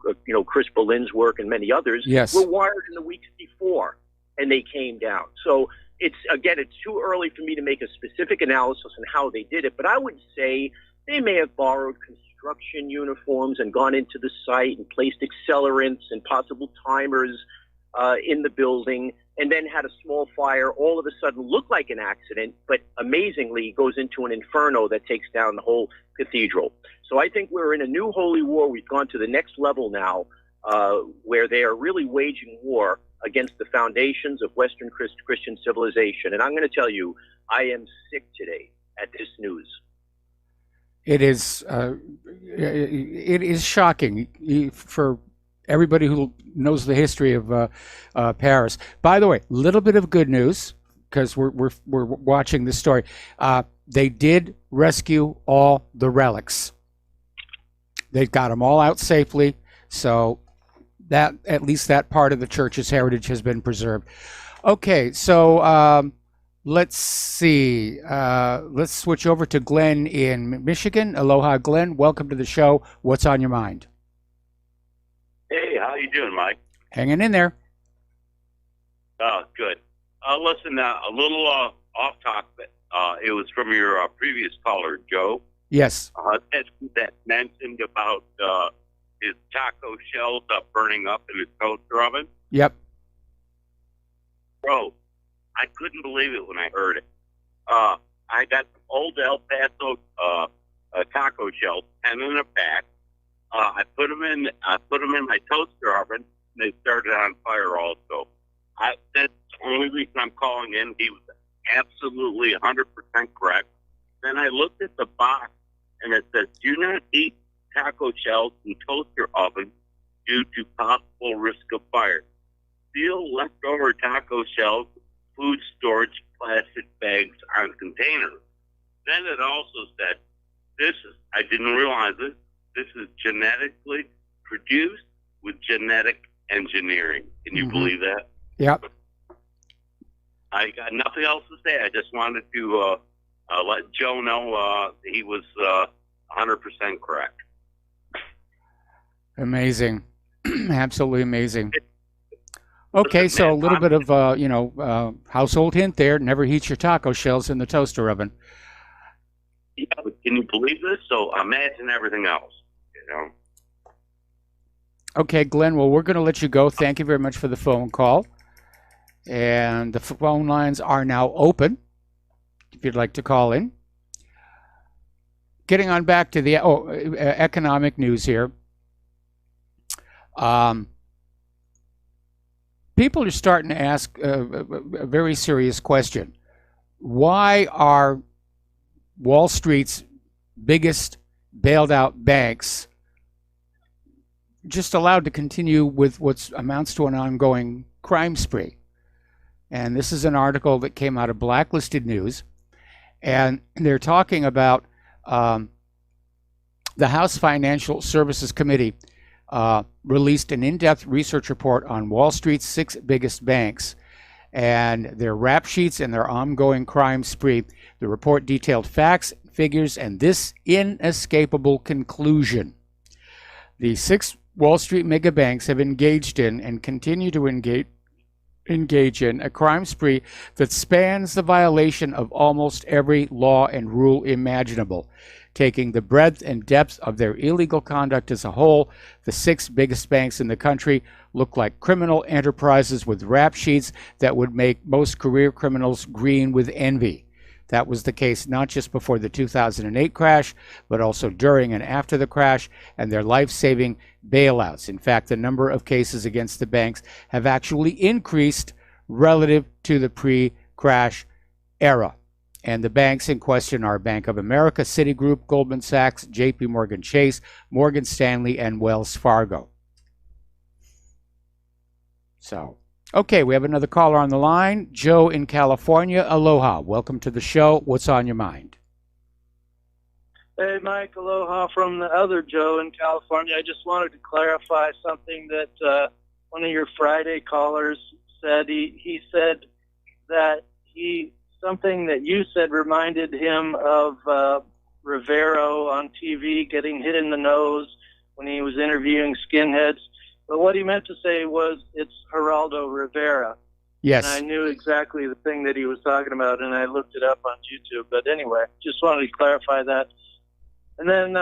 Chris Berlin's work and many others. Yes. Were wired in the weeks before, and they came down. So it's too early for me to make a specific analysis on how they did it, but I would say they may have borrowed construction uniforms and gone into the site and placed accelerants and possible timers in the building, and then had a small fire all of a sudden look like an accident, but amazingly goes into an inferno that takes down the whole cathedral. So I think we're in a new holy war. We've gone to the next level now, where they are really waging war against the foundations of Western Christian civilization. And I'm going to tell you, I am sick today at this news. It is shocking for everybody who knows the history of Paris. By the way, a little bit of good news, because we're watching this story. They did rescue all the relics. They got them all out safely, so that at least that part of the church's heritage has been preserved. Okay, so let's see. Let's switch over to Glenn in Michigan. Aloha, Glenn. Welcome to the show. What's on your mind? Hey, how you doing, Mike? Hanging in there. Oh, good. Listen, a little off topic. It was from your previous caller, Joe. Yes. That mentioned about his taco shells burning up in his toaster oven. Yep. Bro, I couldn't believe it when I heard it. I got old El Paso taco shells, 10 in a pack. I put them in my toaster oven, and they started on fire also. That's the only reason I'm calling in. He was absolutely 100% correct. Then I looked at the box, and it says, "Do not eat taco shells in toaster oven due to possible risk of fire. Seal leftover taco shells, food storage plastic bags on containers." Then it also said, I didn't realize it, this is genetically produced with genetic engineering. Can you believe that? Yep. I got nothing else to say. I just wanted to let Joe know he was 100% correct. Amazing. Absolutely amazing. Okay, so a little bit of, household hint there. Never heat your taco shells in the toaster oven. Yeah, but can you believe this? So imagine everything else, Okay, Glenn, well, we're going to let you go. Thank you very much for the phone call. And the phone lines are now open if you'd like to call in. getting on back to the economic news here. People are starting to ask a very serious question. Why are Wall Street's biggest bailed out banks just allowed to continue with what amounts to an ongoing crime spree? And this is an article that came out of Blacklisted News, and they're talking about the House Financial Services Committee released an in-depth research report on Wall Street's 6 biggest banks and their rap sheets and their ongoing crime spree. The report detailed facts, figures, and this inescapable conclusion. The 6 Wall Street mega banks have engaged in and continue to engage in a crime spree that spans the violation of almost every law and rule imaginable. Taking the breadth and depth of their illegal conduct as a whole, the 6 biggest banks in the country look like criminal enterprises with rap sheets that would make most career criminals green with envy. That was the case not just before the 2008 crash, but also during and after the crash and their life-saving bailouts. In fact, the number of cases against the banks have actually increased relative to the pre-crash era. And the banks in question are Bank of America, Citigroup, Goldman Sachs, JP Morgan Chase, Morgan Stanley, and Wells Fargo. So, okay, we have another caller on the line. Joe in California. Aloha. Welcome to the show. What's on your mind? Hey, Mike. Aloha from the other Joe in California. I just wanted to clarify something that one of your Friday callers said. He said that something that you said reminded him of Rivero on TV getting hit in the nose when he was interviewing skinheads. But what he meant to say was it's Geraldo Rivera. Yes. And I knew exactly the thing that he was talking about, and I looked it up on YouTube. But anyway, just wanted to clarify that. And then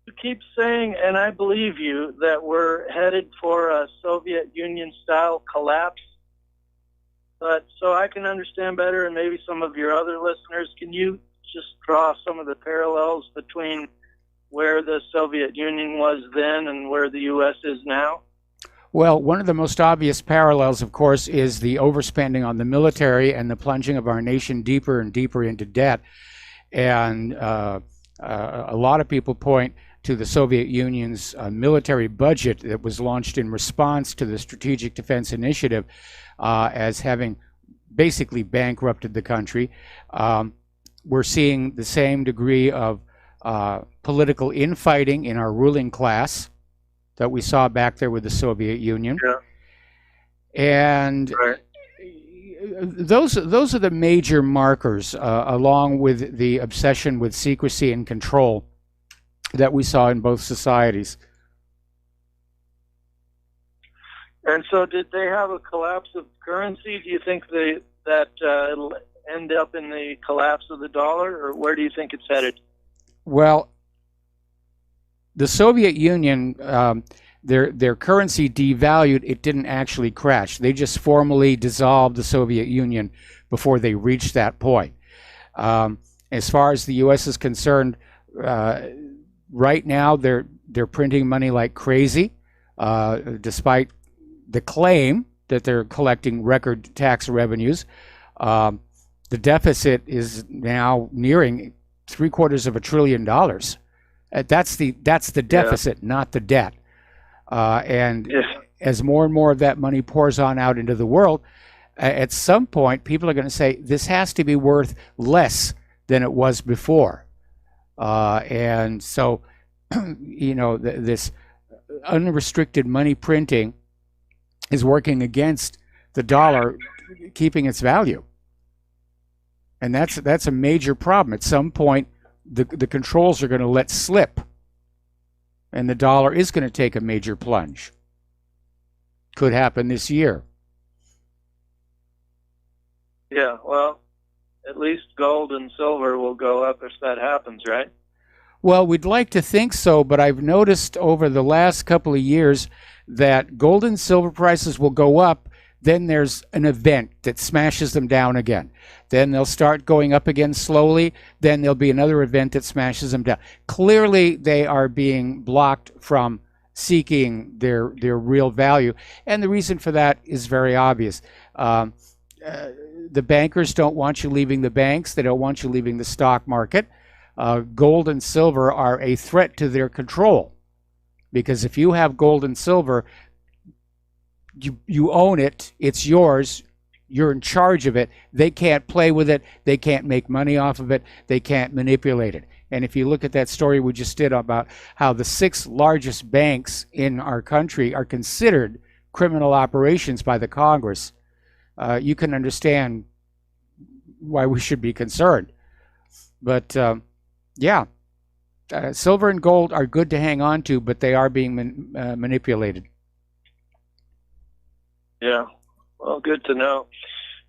you keep saying, and I believe you, that we're headed for a Soviet Union-style collapse. But so I can understand better, and maybe some of your other listeners, can you just draw some of the parallels between where the Soviet Union was then and where the U.S. is now? Well, one of the most obvious parallels, of course, is the overspending on the military and the plunging of our nation deeper and deeper into debt. And a lot of people point to the Soviet Union's military budget that was launched in response to the Strategic Defense Initiative as having basically bankrupted the country. We're seeing the same degree of political infighting in our ruling class that we saw back there with the Soviet Union. Yeah. And right. Those are the major markers, along with the obsession with secrecy and control that we saw in both societies. And so did they have a collapse of currency? Do you think that it'll end up in the collapse of the dollar, or where do you think it's headed? Well, the Soviet Union, their currency devalued. It didn't actually crash. They just formally dissolved the Soviet Union before they reached that point. As far as the U.S. is concerned, right now they're printing money like crazy, despite the claim that they're collecting record tax revenues. The deficit is now nearing $750 billion. That's the deficit, not the debt. And as more and more of that money pours on out into the world, at some point people are going to say this has to be worth less than it was before. And so, this unrestricted money printing is working against the dollar keeping its value. And that's a major problem. At some point, the controls are going to let slip, and the dollar is going to take a major plunge. Could happen this year. Yeah, well, at least gold and silver will go up if that happens, right? Well, we'd like to think so, but I've noticed over the last couple of years that gold and silver prices will go up. Then there's an event that smashes them down again. Then they'll start going up again slowly. Then there'll be another event that smashes them down. Clearly, they are being blocked from seeking their real value. And the reason for that is very obvious. The bankers don't want you leaving the banks. They don't want you leaving the stock market. Gold and silver are a threat to their control. Because if you have gold and silver, you own it, it's yours, you're in charge of it. They can't play with it. They can't make money off of it. They can't manipulate it. And if you look at that story we just did about how the 6 largest banks in our country are considered criminal operations by the Congress, you can understand why we should be concerned. But yeah, silver and gold are good to hang on to, but they are being manipulated. Yeah, well, good to know.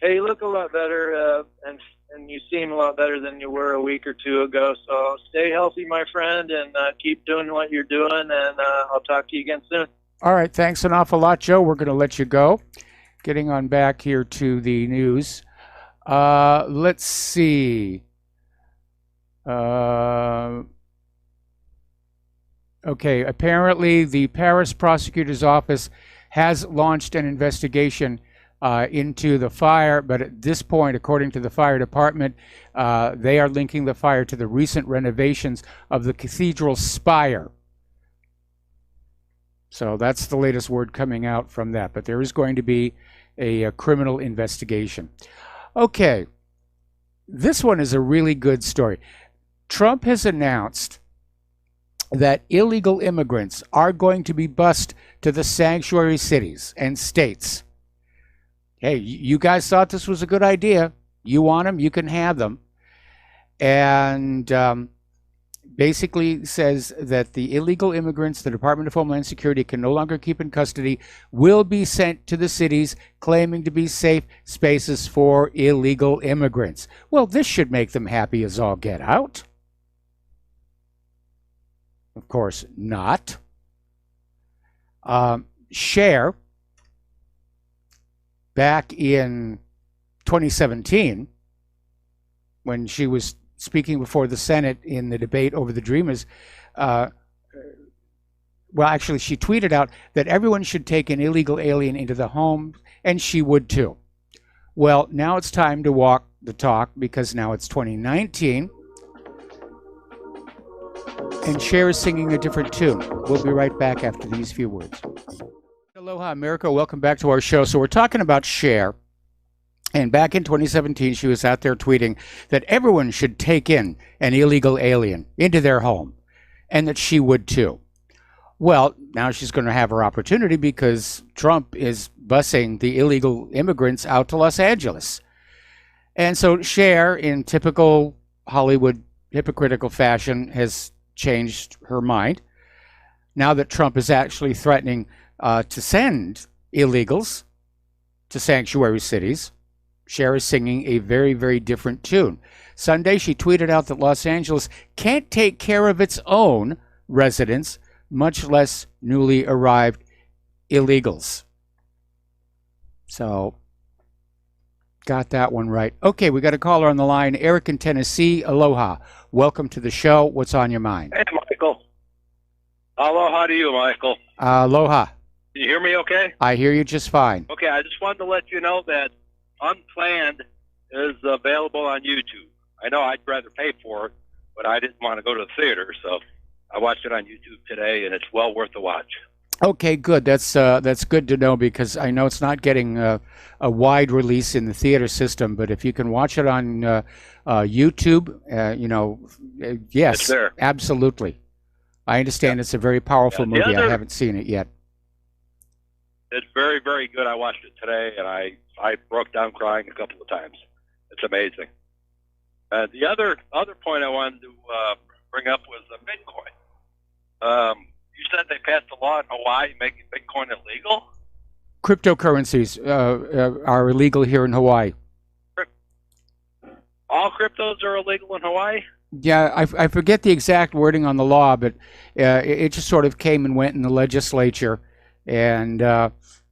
Hey, you look a lot better, and you seem a lot better than you were a week or two ago. So stay healthy, my friend, and keep doing what you're doing, and I'll talk to you again soon. All right, thanks an awful lot, Joe. We're going to let you go. Getting on back here to the news. Let's see. Okay, apparently the Paris prosecutor's office has launched an investigation into the fire, but at this point, according to the fire department, they are linking the fire to the recent renovations of the cathedral spire. So that's the latest word coming out from that, but there is going to be a criminal investigation. Okay, this one is a really good story. Trump has announced that illegal immigrants are going to be bused to the sanctuary cities and states. Hey, you guys thought this was a good idea. You want them, you can have them. And basically says that the illegal immigrants the Department of Homeland Security can no longer keep in custody will be sent to the cities claiming to be safe spaces for illegal immigrants. Well, this should make them happy as all get out. Of course not. Cher, back in 2017, when she was speaking before the Senate in the debate over the Dreamers, well, actually, she tweeted out that everyone should take an illegal alien into the home, and she would too. Well, now it's time to walk the talk, because now it's 2019, and Cher is singing a different tune. We'll be right back after these few words. Aloha, America. Welcome back to our show. So we're talking about Cher. And back in 2017, she was out there tweeting that everyone should take in an illegal alien into their home, and that she would too. Well, now she's going to have her opportunity, because Trump is busing the illegal immigrants out to Los Angeles. And so Cher, in typical Hollywood hypocritical fashion, has changed her mind. Now that Trump is actually threatening to send illegals to sanctuary cities, Cher is singing a very, very different tune. Sunday, she tweeted out that Los Angeles can't take care of its own residents, much less newly arrived illegals. So, got that one right. Okay, we got a caller on the line. Eric in Tennessee. Aloha. Welcome to the show. What's on your mind? Hey, Michael. Aloha to you, Michael. Aloha. Can you hear me okay? I hear you just fine. Okay, I just wanted to let you know that Unplanned is available on YouTube. I know I'd rather pay for it, but I didn't want to go to the theater, so I watched it on YouTube today, and it's well worth the watch. Okay, good. That's good to know, because I know it's not getting a wide release in the theater system, but if you can watch it on YouTube, yes, It's there. Absolutely. I understand it's a very powerful Yeah, the movie. I other- haven't seen it yet. It's very, very good. I watched it today, and I broke down crying a couple of times. It's amazing. The other point I wanted to bring up was Bitcoin. You said they passed a law in Hawaii making Bitcoin illegal? Cryptocurrencies are illegal here in Hawaii. All cryptos are illegal in Hawaii? Yeah, I forget the exact wording on the law, but it just sort of came and went in the legislature, and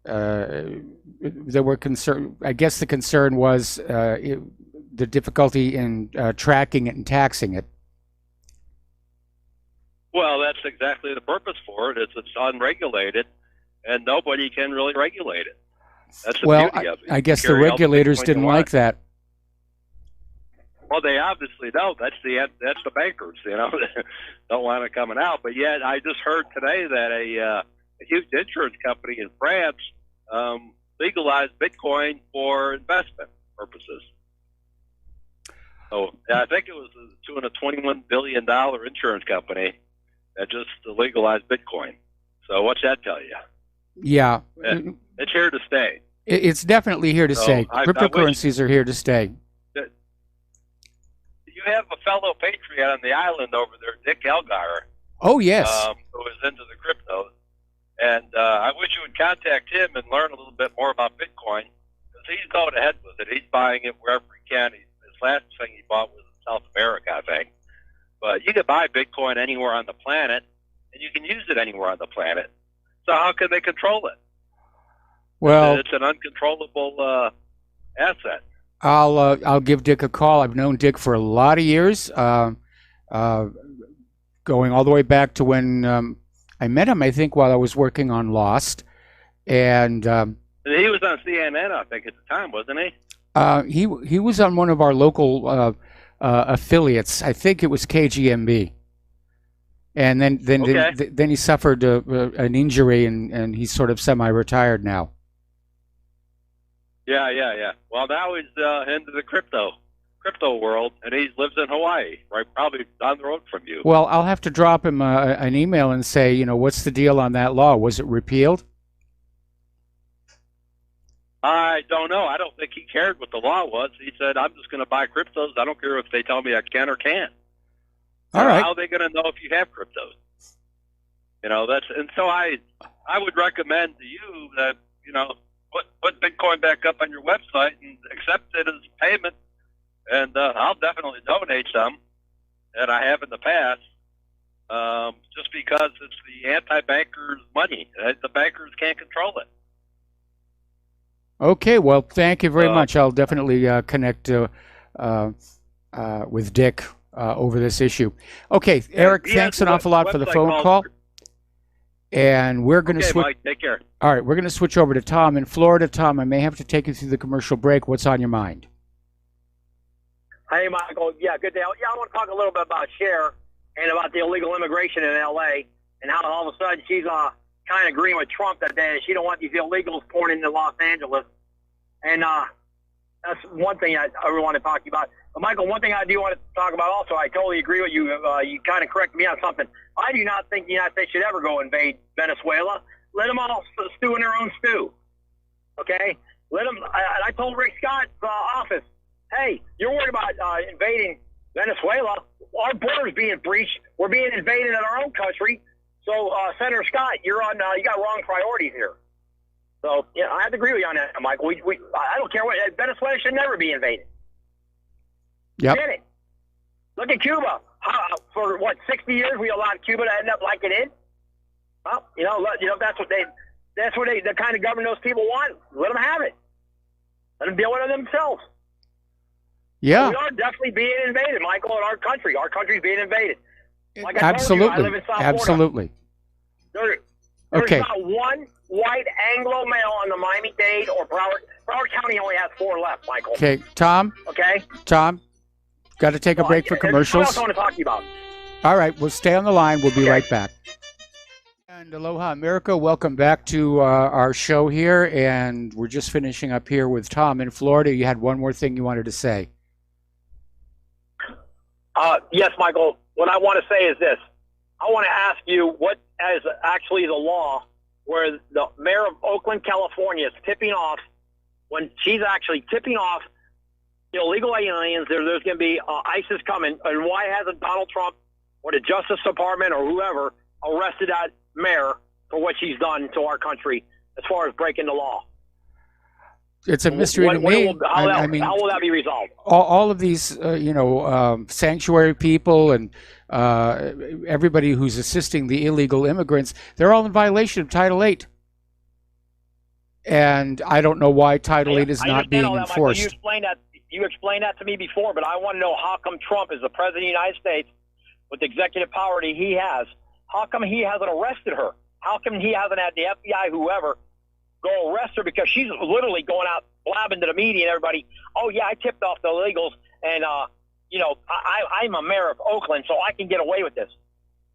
there were concern. I guess the concern was the difficulty in tracking it and taxing it. Well, that's exactly the purpose for it. It's unregulated, and nobody can really regulate it. That's the beauty of it. I guess the regulators didn't like that. Well, they obviously don't. That's the bankers, you know, don't want it coming out. But yet, I just heard today that a huge insurance company in France legalized Bitcoin for investment purposes. So I think it was to a $21 billion insurance company that just legalized Bitcoin. So what's that tell you? Yeah. It's here to stay. It's definitely here to stay. Cryptocurrencies are here to stay. You have a fellow patriot on the island over there, Dick Elgar. Oh, yes. Who is into the cryptos. And I wish you would contact him and learn a little bit more about Bitcoin, because he's going ahead with it. He's buying it wherever he can. His last thing he bought was in South America, I think. But you can buy Bitcoin anywhere on the planet, and you can use it anywhere on the planet. So how can they control it? Well, it's an uncontrollable asset. I'll give Dick a call. I've known Dick for a lot of years, going all the way back to when I met him, I think, while I was working on Lost. And he was on CNN, I think, at the time, wasn't he? He was on one of our local affiliates. I think it was KGMB. And then he suffered an injury, and he's sort of semi-retired now. Yeah. Well, now he's into the crypto world, and he lives in Hawaii, right? Probably down the road from you. Well, I'll have to drop him an email and say, you know, what's the deal on that law? Was it repealed? I don't know. I don't think he cared what the law was. He said, I'm just going to buy cryptos. I don't care if they tell me I can or can't. All right. How are they going to know if you have cryptos? You know, and so I would recommend to you that, you know, put Bitcoin back up on your website and accept it as payment. And I'll definitely donate some, and I have in the past, just because it's the anti-bankers' money. The bankers can't control it. Okay, well, thank you very much. I'll definitely connect with Dick over this issue. Okay, Eric, thanks an awful lot for the phone call. And we're going to switch. Mike, take care. All right, we're going to switch over to Tom in Florida. Tom, I may have to take you through the commercial break. What's on your mind? Hey, Michael. Yeah, good day. Yeah, I want to talk a little bit about Cher and about the illegal immigration in L.A. and how all of a sudden she's kind of agreeing with Trump that she don't want these illegals pouring into Los Angeles. And that's one thing I really want to talk to you about. But, Michael, one thing I do want to talk about also, I totally agree with you. You kind of corrected me on something. I do not think the United States should ever go invade Venezuela. Let them all stew in their own stew. Okay? Let them. I told Rick Scott's office, hey, you're worried about invading Venezuela. Our border's being breached. We're being invaded in our own country. So, Senator Scott, you got wrong priorities here. So, yeah, I have to agree with you on that, Michael. I don't care what. Venezuela should never be invaded. Yep. Get it. Look at Cuba. For 60 years we allowed Cuba to end up like it is. Well, that's what the kind of government those people want. Let them have it. Let them deal with it themselves. Yeah. We are definitely being invaded, Michael, in our country. Our country's being invaded. Like Absolutely. I live in South Absolutely. Florida. There's not one white Anglo male on the Miami-Dade or Broward County only has 4 left, Michael. Okay, Tom. Okay. Tom, got to take a break for commercials. What else I want to talk to you about? All right, we'll stay on the line. We'll be right back. And aloha, America. Welcome back to our show here. And we're just finishing up here with Tom in Florida. You had one more thing you wanted to say. Yes, Michael. What I want to say is this. I want to ask you what is actually the law where the mayor of Oakland, California is tipping off, when she's actually tipping off illegal aliens, there's going to be ISIS coming, and why hasn't Donald Trump or the Justice Department or whoever arrested that mayor for what she's done to our country as far as breaking the law? It's a mystery to me. How will that be resolved? All of these, sanctuary people and everybody who's assisting the illegal immigrants, they're all in violation of Title VIII. and I don't know why Title 8 is I not understand being all that, Michael. enforced. You explained that to me before, but I want to know how come Trump is the president of the United States with the executive power that he has. How come he hasn't arrested her? How come he hasn't had the FBI, whoever, go arrest her? Because she's literally going out blabbing to the media and everybody, oh, yeah, I tipped off the illegals, and, I'm a mayor of Oakland, so I can get away with this.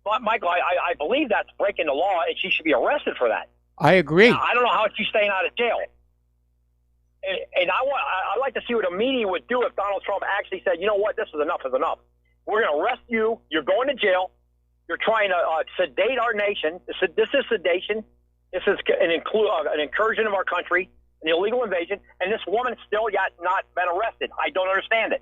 But, Michael, I believe that's breaking the law, and she should be arrested for that. I agree. Now, I don't know how she's staying out of jail. And I'd like to see what the media would do if Donald Trump actually said, you know what, this is enough is enough. We're going to arrest you. You're going to jail. You're trying to sedate our nation. This is sedation. This is an incursion of our country, an illegal invasion, and this woman still yet not been arrested. I don't understand it.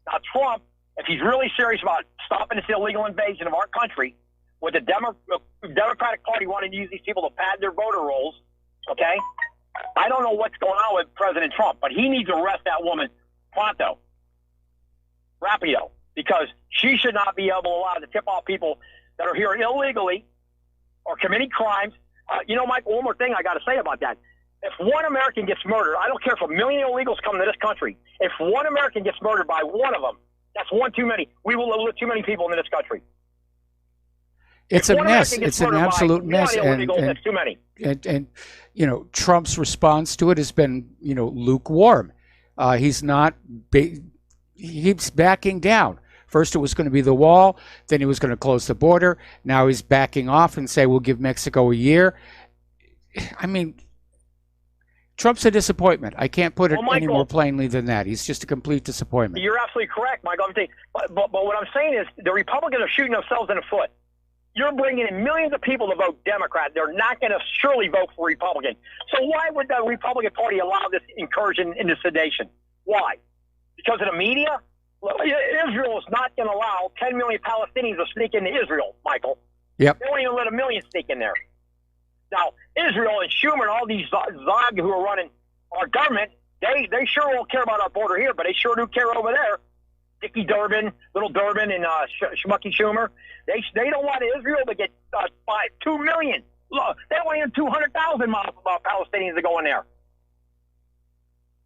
Now, Trump, if he's really serious about stopping this illegal invasion of our country, with the Democratic Party wanting to use these people to pad their voter rolls, okay? I don't know what's going on with President Trump, but he needs to arrest that woman pronto, rapido, because she should not be allowed to tip off people that are here illegally or committing crimes. Michael, one more thing I got to say about that. If one American gets murdered, I don't care if 1 million illegals come to this country. If one American gets murdered by one of them, that's one too many. We will live with too many people in this country. It's a mess. It's an absolute mess. That's too many. And Trump's response to it has been, lukewarm. He's not, he's backing down. First it was going to be the wall, then he was going to close the border. Now he's backing off and say we'll give Mexico a year. I mean, Trump's a disappointment. I can't put it any more plainly than that. He's just a complete disappointment. You're absolutely correct, Michael. But what I'm saying is the Republicans are shooting themselves in the foot. You're bringing in millions of people to vote Democrat. They're not going to surely vote for Republican. So why would the Republican Party allow this incursion into sedation? Why? Because of the media? Well, Israel is not going to allow 10 million Palestinians to sneak into Israel, Michael. Yep. They won't even let 1 million sneak in there. Now, Israel and Schumer and all these Zog who are running our government, they sure won't care about our border here, but they sure do care over there. Dickie Durbin, Little Durbin, and Schmucky Schumer. They don't want Israel to get 2 million. Look, they want even 200,000 Palestinians to go in there.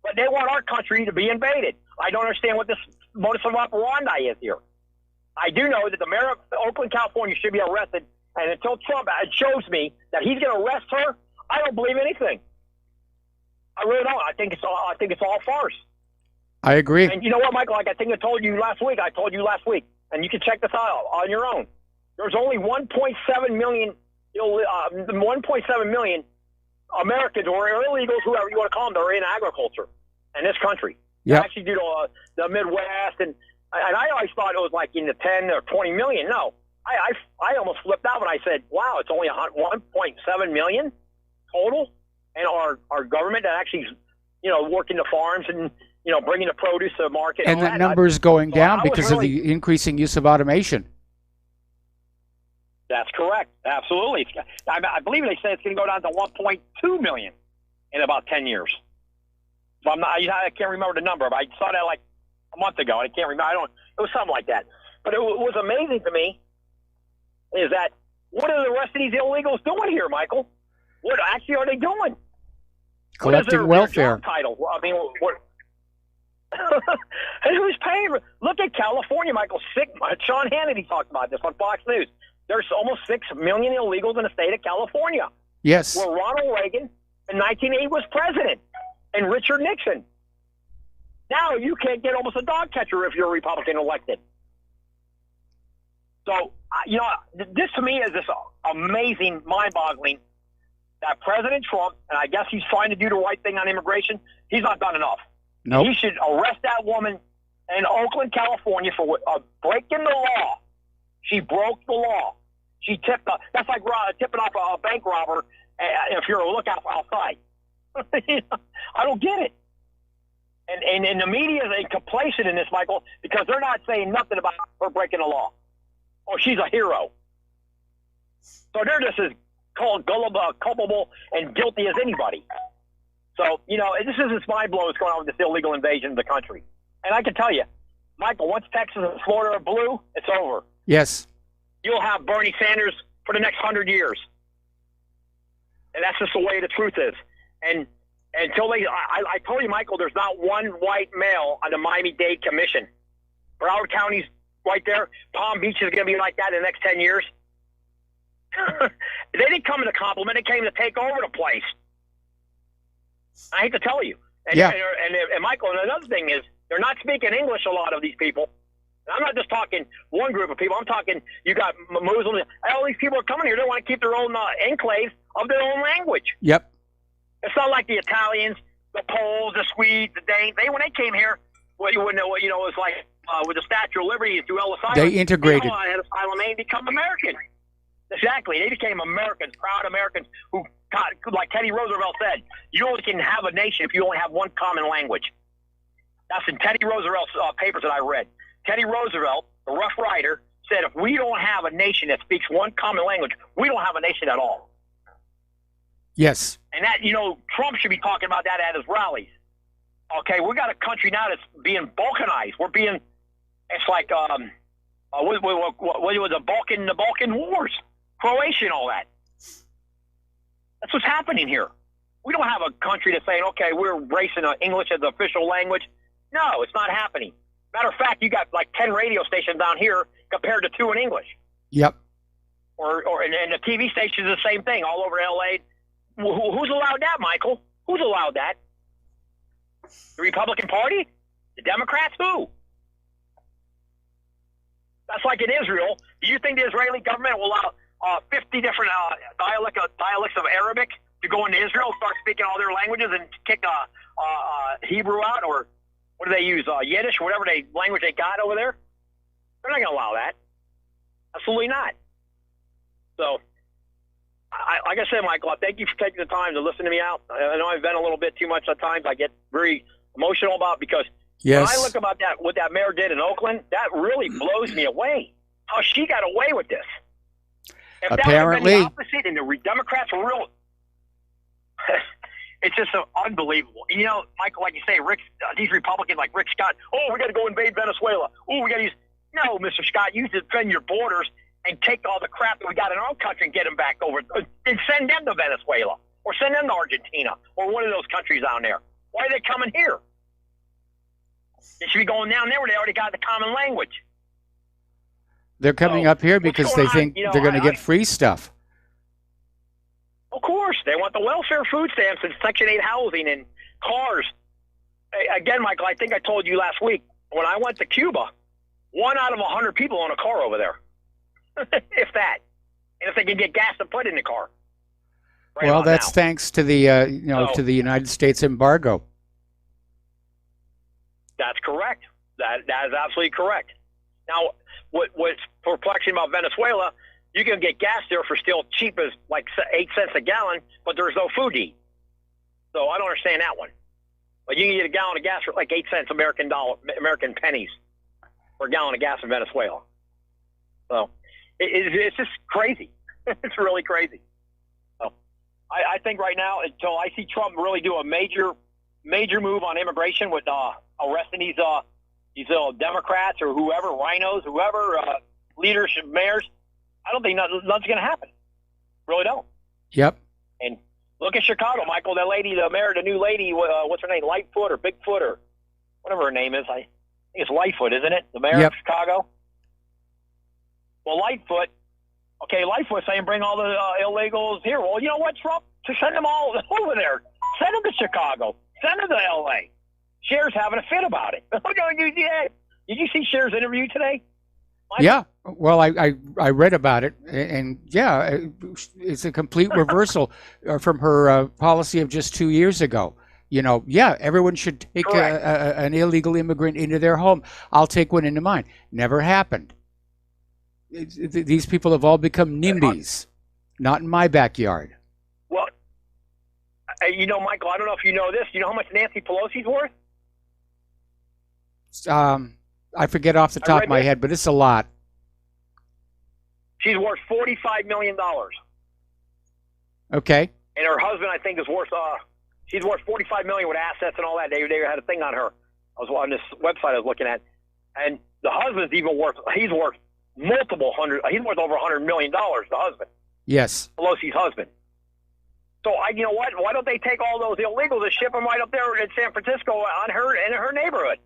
But they want our country to be invaded. I don't understand what this modus operandi is here. I do know that the mayor of Oakland, California should be arrested, and until Trump shows me that he's going to arrest her, I don't believe anything. I really don't. I think it's all farce. I agree. And you know what, Michael? Like I think I told you last week, and you can check this out on your own. There's only 1.7 million, 1.7 million Americans or illegals, whoever you want to call them, that are in agriculture in this country. Yeah. Actually, due to the Midwest, and I always thought it was like in the 10 or 20 million. No, I almost flipped out when I said, "Wow, it's only 1.7 million total," and our government that actually, working the farms and bringing the produce to the market. And that number is going down because of the increasing use of automation. That's correct. Absolutely. I believe they say it's going to go down to 1.2 million in about 10 years. So I can't remember the number, but I saw that like a month ago. I can't remember. It was something like that. But it was amazing to me is that what are the rest of these illegals doing here, Michael? What actually are they doing? Collecting welfare. Their job title? I mean, what? Who's paying? Look at California, Michael. Sean Hannity talked about this on Fox News. There's almost 6 million illegals in the state of California. Yes. Where Ronald Reagan in 1980 was president, and Richard Nixon. Now you can't get almost a dog catcher if you're a Republican elected. So, this to me is just amazing, mind-boggling that President Trump, and I guess he's trying to do the right thing on immigration, he's not done enough. Nope. He should arrest that woman in Oakland, California for breaking the law. She broke the law. She tipped that's like tipping off a bank robber if you're a lookout outside. I don't get it. And the media is complacent in this, Michael, because they're not saying nothing about her breaking the law. Oh, she's a hero. So they're just as culpable and guilty as anybody. So, this is just mind-blowing what's going on with this illegal invasion of the country. And I can tell you, Michael, once Texas and Florida are blue, it's over. Yes. You'll have Bernie Sanders for the next 100 years. And that's just the way the truth is. And Until I told you, Michael, there's not one white male on the Miami-Dade Commission. Broward County's right there. Palm Beach is going to be like that in the next 10 years. They didn't come to compliment. They came to take over the place. I hate to tell you. And Michael, and another thing is, they're not speaking English, a lot of these people. And I'm not just talking one group of people. I'm talking, you got Muslims. All these people are coming here. They want to keep their own enclaves of their own language. Yep. It's not like the Italians, the Poles, the Swedes, the Danes. When they came here, well, you wouldn't know. It was like with the Statue of Liberty through Ellis Island. They integrated. They had asylum and become American. Exactly. They became Americans, proud Americans who, like Teddy Roosevelt said, you only can have a nation if you only have one common language. That's in Teddy Roosevelt's papers that I read. Teddy Roosevelt, the Rough Rider, said if we don't have a nation that speaks one common language, we don't have a nation at all. Yes. And that, Trump should be talking about that at his rallies. Okay, we got a country now that's being balkanized. It's like, what was the Balkan Wars? Croatia and all that. That's what's happening here. We don't have a country that's saying, okay, we're embracing English as the official language. No, it's not happening. Matter of fact, you got like 10 radio stations down here compared to 2 in English. Yep. And the TV stations are the same thing all over L.A. Who's allowed that, Michael? Who's allowed that? The Republican Party? The Democrats? Who? That's like in Israel. Do you think the Israeli government will allow 50 different dialects of Arabic to go into Israel, start speaking all their languages, and kick Hebrew out, or what do they use? Yiddish, whatever language they got over there? They're not going to allow that. Absolutely not. So, like I said, Michael, I thank you for taking the time to listen to me out. I know I've been a little bit too much at times. I get very emotional about because when I look about that, what that mayor did in Oakland, that really blows me away. How she got away with this. If Apparently. that would have been the opposite and the Democrats were real, it's just so unbelievable. Michael, like you say, these Republicans like Rick Scott, we got to go invade Venezuela. We got to use. No, Mr. Scott, you defend your borders and take all the crap that we got in our own country and get them back over and send them to Venezuela or send them to Argentina or one of those countries down there. Why are they coming here? They should be going down there where they already got the common language. They're coming up here because they think they're going to get free stuff. Of course. They want the welfare food stamps and Section 8 housing and cars. Again, Michael, I think I told you last week, when I went to Cuba, 1 out of 100 people own a car over there. If that. And if they can get gas to put in the car. Well, that's thanks to the to the United States embargo. That's correct. That is absolutely correct. Now, what's perplexing about Venezuela, you can get gas there for still cheap as like 8 cents a gallon, but there's no food to eat. So I don't understand that one. But you can get a gallon of gas for like 8 cents American pennies for a gallon of gas in Venezuela. So it's just crazy. It's really crazy. So I think right now, until I see Trump really do a major move on immigration with arresting these Democrats or whoever, rhinos, whoever, leadership, mayors, I don't think nothing's going to happen. Really don't. Yep. And look at Chicago, Michael. That lady, the mayor, the new lady, what's her name? Lightfoot or Bigfoot or whatever her name is. I think it's Lightfoot, isn't it? The mayor of Chicago. Well, Lightfoot saying bring all the illegals here. Well, you know what, Trump? To send them all over there. Send them to Chicago. Send them to L.A. Cher's having a fit about it. Did you see Cher's interview today? Yeah. Well, I read about it, and yeah, it's a complete reversal from her policy of just 2 years ago. Everyone should take an illegal immigrant into their home. I'll take one into mine. Never happened. These people have all become NIMBYs. Not in my backyard. Well, Michael, I don't know if you know this. You know how much Nancy Pelosi's worth? I forget off the top of my head, but it's a lot. She's worth $45 million. Okay. And her husband, I think, is worth she's worth $45 million with assets and all that. They had a thing on her. I was on this website I was looking at, and the husband's even worth. He's worth multiple hundred. He's worth over $100 million. The husband. Yes. Pelosi's husband. So you know what? Why don't they take all those illegals and ship them right up there in San Francisco in her neighborhood?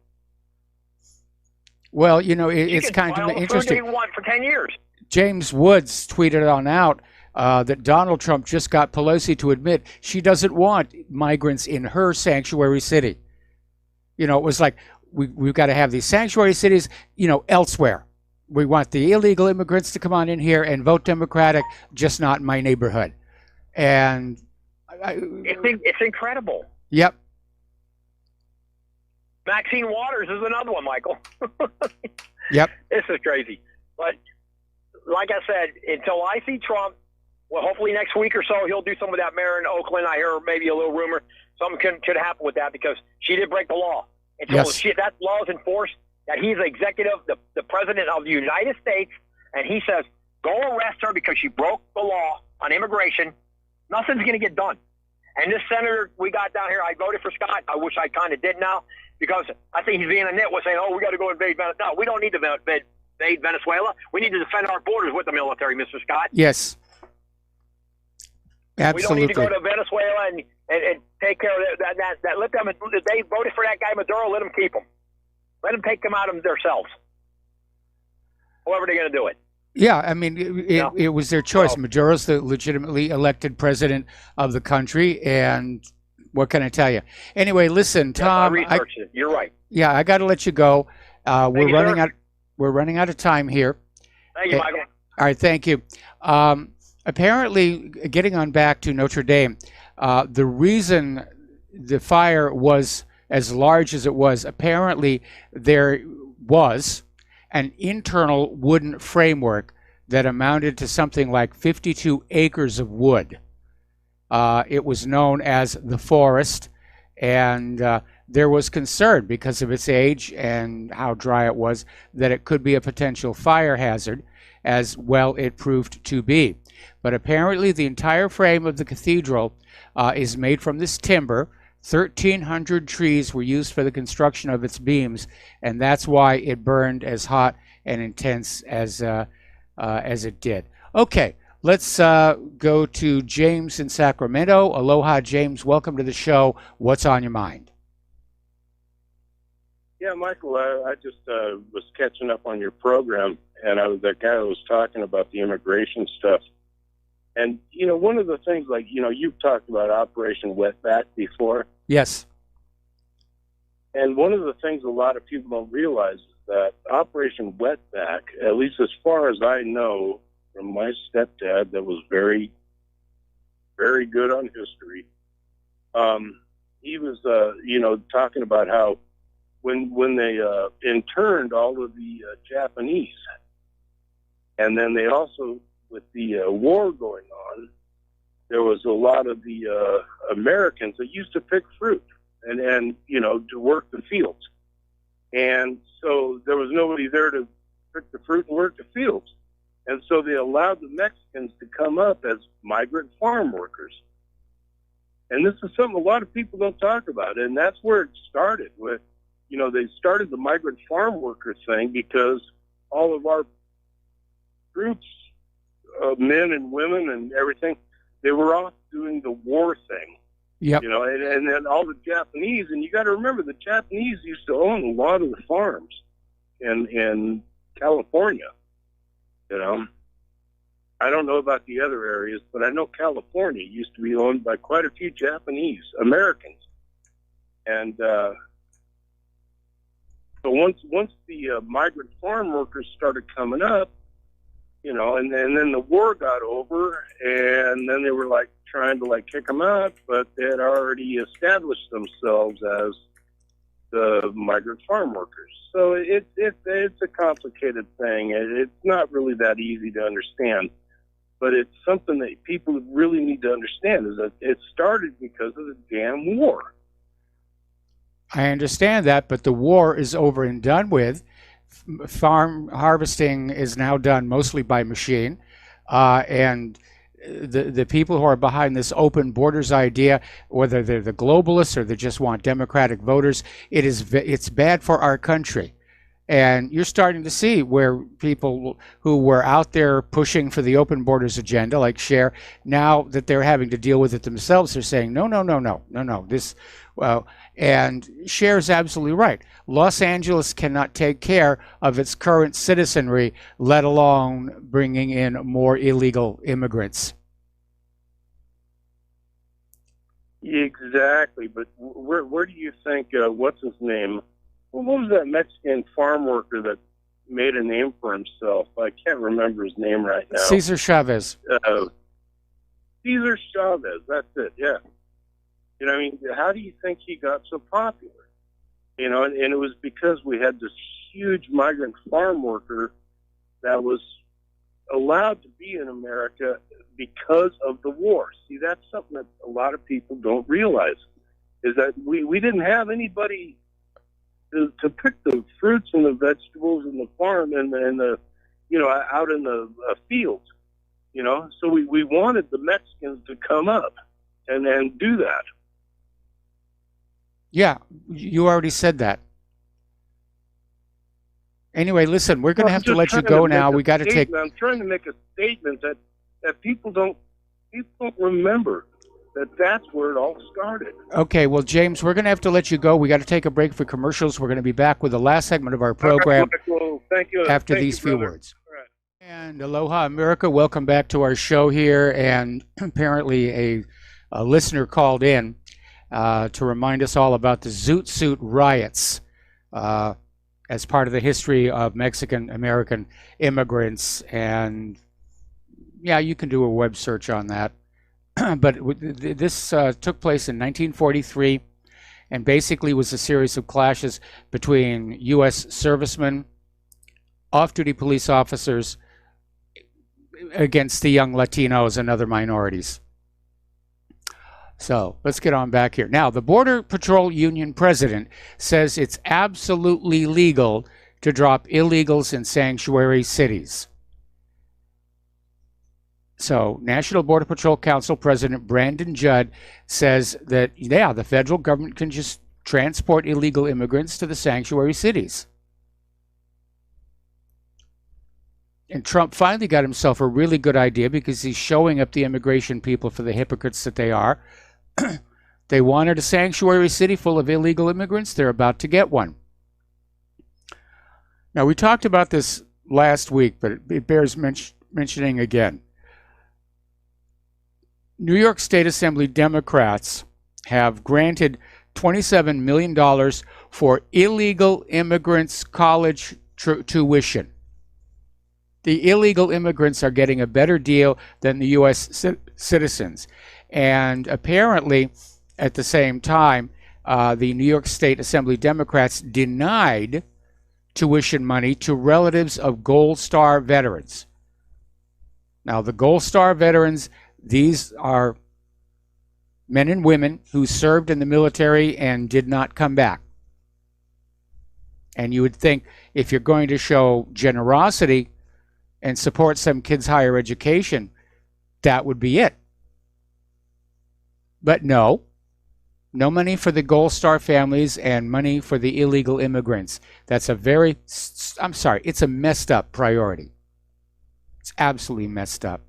Well, it's kind of interesting. Food they want for 10 years. James Woods tweeted on out that Donald Trump just got Pelosi to admit she doesn't want migrants in her sanctuary city. It was like, we've got to have these sanctuary cities, elsewhere. We want the illegal immigrants to come on in here and vote Democratic, just not in my neighborhood. And it's incredible. Yep. Maxine Waters is another one, Michael. Yep. This is crazy. But like I said, until I see Trump, well, hopefully next week or so, he'll do some of that mayor in Oakland. I hear maybe a little rumor. Something could happen with that because she did break the law. Until that law is enforced, that he's the executive, the president of the United States, and he says, go arrest her because she broke the law on immigration, nothing's going to get done. And this senator we got down here, I voted for Scott. I wish I kind of did now because I think he's being a nitwit saying, oh, we got to go invade Venezuela. No, we don't need to invade Venezuela. We need to defend our borders with the military, Mr. Scott. Yes. Absolutely. We don't need to go to Venezuela and take care of that. Let them. They voted for that guy Maduro. Let them keep him. Let them take them out of themselves. However they're going to do it. Yeah, I mean, it was their choice. Maduro's the legitimately elected president of the country, and what can I tell you? Anyway, listen, Tom. You're right. Yeah, I got to let you go. We're running out. We're running out of time here. Thank you, Michael. All right, thank you. Apparently, getting on back to Notre Dame, the reason the fire was as large as it was, apparently there was an internal wooden framework that amounted to something like 52 acres of wood. It was known as the forest, and there was concern because of its age and how dry it was that it could be a potential fire hazard, as well it proved to be. But apparently the entire frame of the cathedral is made from this timber. 1,300 trees were used for the construction of its beams, and that's why it burned as hot and intense as it did. Okay, let's go to James in Sacramento. Aloha, James. Welcome to the show. What's on your mind? Yeah, Michael, I just was catching up on your program, and I was that guy who was talking about the immigration stuff. And, one of the things, you've talked about Operation Wetback before. Yes. And one of the things a lot of people don't realize is that Operation Wetback, at least as far as I know from my stepdad that was very, very good on history, he was, talking about how when they interned all of the Japanese, and then they also, with the war going on, there was a lot of the Americans that used to pick fruit and to work the fields. And so there was nobody there to pick the fruit and work the fields. And so they allowed the Mexicans to come up as migrant farm workers. And this is something a lot of people don't talk about. And that's where it started with, they started the migrant farm worker thing because all of our groups, men and women and everything, they were off doing the war thing. Yep. And then all the Japanese, and you got to remember the Japanese used to own a lot of the farms in California. I don't know about the other areas, but I know California used to be owned by quite a few Japanese Americans. And so once the migrant farm workers started coming up, and then the war got over, and then they were trying to kick them out, but they had already established themselves as the migrant farm workers. So it's a complicated thing. It's not really that easy to understand, but it's something that people really need to understand is that it started because of the damn war. I understand that, but the war is over and done with. Farm harvesting is now done mostly by machine, and the people who are behind this open borders idea, whether they're the globalists or they just want democratic voters, it's bad for our country. And you're starting to see where people who were out there pushing for the open borders agenda, like Cher, now that they're having to deal with it themselves, they're saying, no. And Cher is absolutely right. Los Angeles cannot take care of its current citizenry, let alone bringing in more illegal immigrants. Exactly, but where do you think, what's his name? Well, what was that Mexican farm worker that made a name for himself? I can't remember his name right now. Cesar Chavez. Cesar Chavez, that's it, yeah. You know, I mean, how do you think he got so popular? You know, and it was because we had this huge migrant farm worker that was allowed to be in America because of the war. See, that's something that a lot of people don't realize, is that we didn't have anybody to pick the fruits and the vegetables in the farm and the you know, out in the fields, you know. So we wanted the Mexicans to come up and do that. Yeah, you already said that. Anyway, listen, we're going to have to let you go now. We got to take. I'm trying to make a statement that people don't remember that's where it all started. Okay, well, James, we're going to have to let you go. We got to take a break for commercials. We're going to be back with the last segment of our program. Well, thank you. After these few words. And aloha, America. Welcome back to our show here. And apparently a listener called in to remind us all about the Zoot Suit riots as part of the history of Mexican-American immigrants. And, yeah, you can do a web search on that. But this took place in 1943 and basically was a series of clashes between U.S. servicemen, off-duty police officers against the young Latinos and other minorities. So let's get on back here. Now, the Border Patrol Union president says it's absolutely legal to drop illegals in sanctuary cities. So, National Border Patrol Council President Brandon Judd says that, yeah, the federal government can just transport illegal immigrants to the sanctuary cities. And Trump finally got himself a really good idea because he's showing up the immigration people for the hypocrites that they are. They wanted a sanctuary city full of illegal immigrants. They're about to get one. Now, we talked about this last week, but it bears mentioning again. New York State Assembly Democrats have granted $27 million for illegal immigrants' college tuition. The illegal immigrants are getting a better deal than the U.S. citizens. And apparently, at the same time, the New York State Assembly Democrats denied tuition money to relatives of Gold Star veterans. Now, the Gold Star veterans, these are men and women who served in the military and did not come back. And you would think if you're going to show generosity and support some kids' higher education, that would be it. But no money for the Gold Star families and money for the illegal immigrants. That's it's a messed up priority. It's absolutely messed up.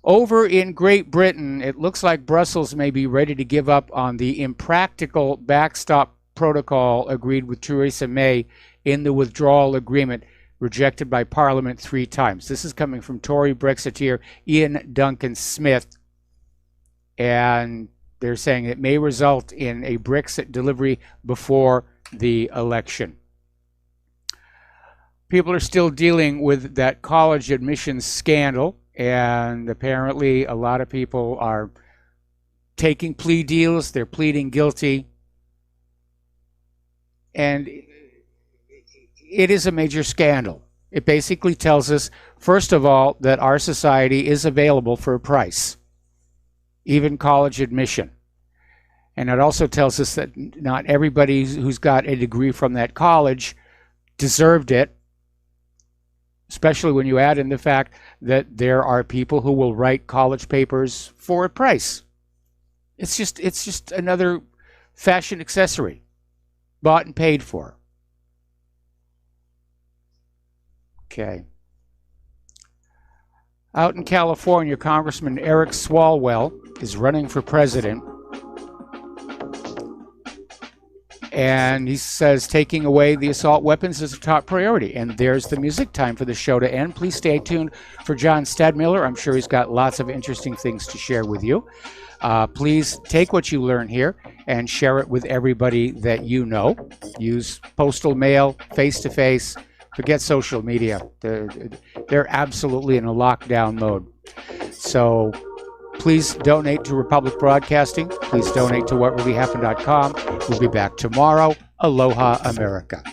Over in Great Britain, it looks like Brussels may be ready to give up on the impractical backstop protocol agreed with Theresa May in the withdrawal agreement rejected by Parliament 3 times. This is coming from Tory Brexiteer Ian Duncan Smith. And they're saying it may result in a Brexit delivery before the election. People are still dealing with that college admissions scandal. And apparently a lot of people are taking plea deals. They're pleading guilty. And it is a major scandal. It basically tells us, first of all, that our society is available for a price, even college admission. And it also tells us that not everybody who's got a degree from that college deserved it, especially when you add in the fact that there are people who will write college papers for a price. It's just another fashion accessory, bought and paid for. Okay. Out in California, Congressman Eric Swalwell is running for president. And he says taking away the assault weapons is a top priority. And there's the music. Time for the show to end. Please stay tuned for John Stadmiller. I'm sure he's got lots of interesting things to share with you. Please take what you learn here and share it with everybody that you know. Use postal mail, face-to-face. Forget social media. They're absolutely in a lockdown mode. So please donate to Republic Broadcasting. Please donate to whatreallyhappened.com. We'll be back tomorrow. Aloha, America.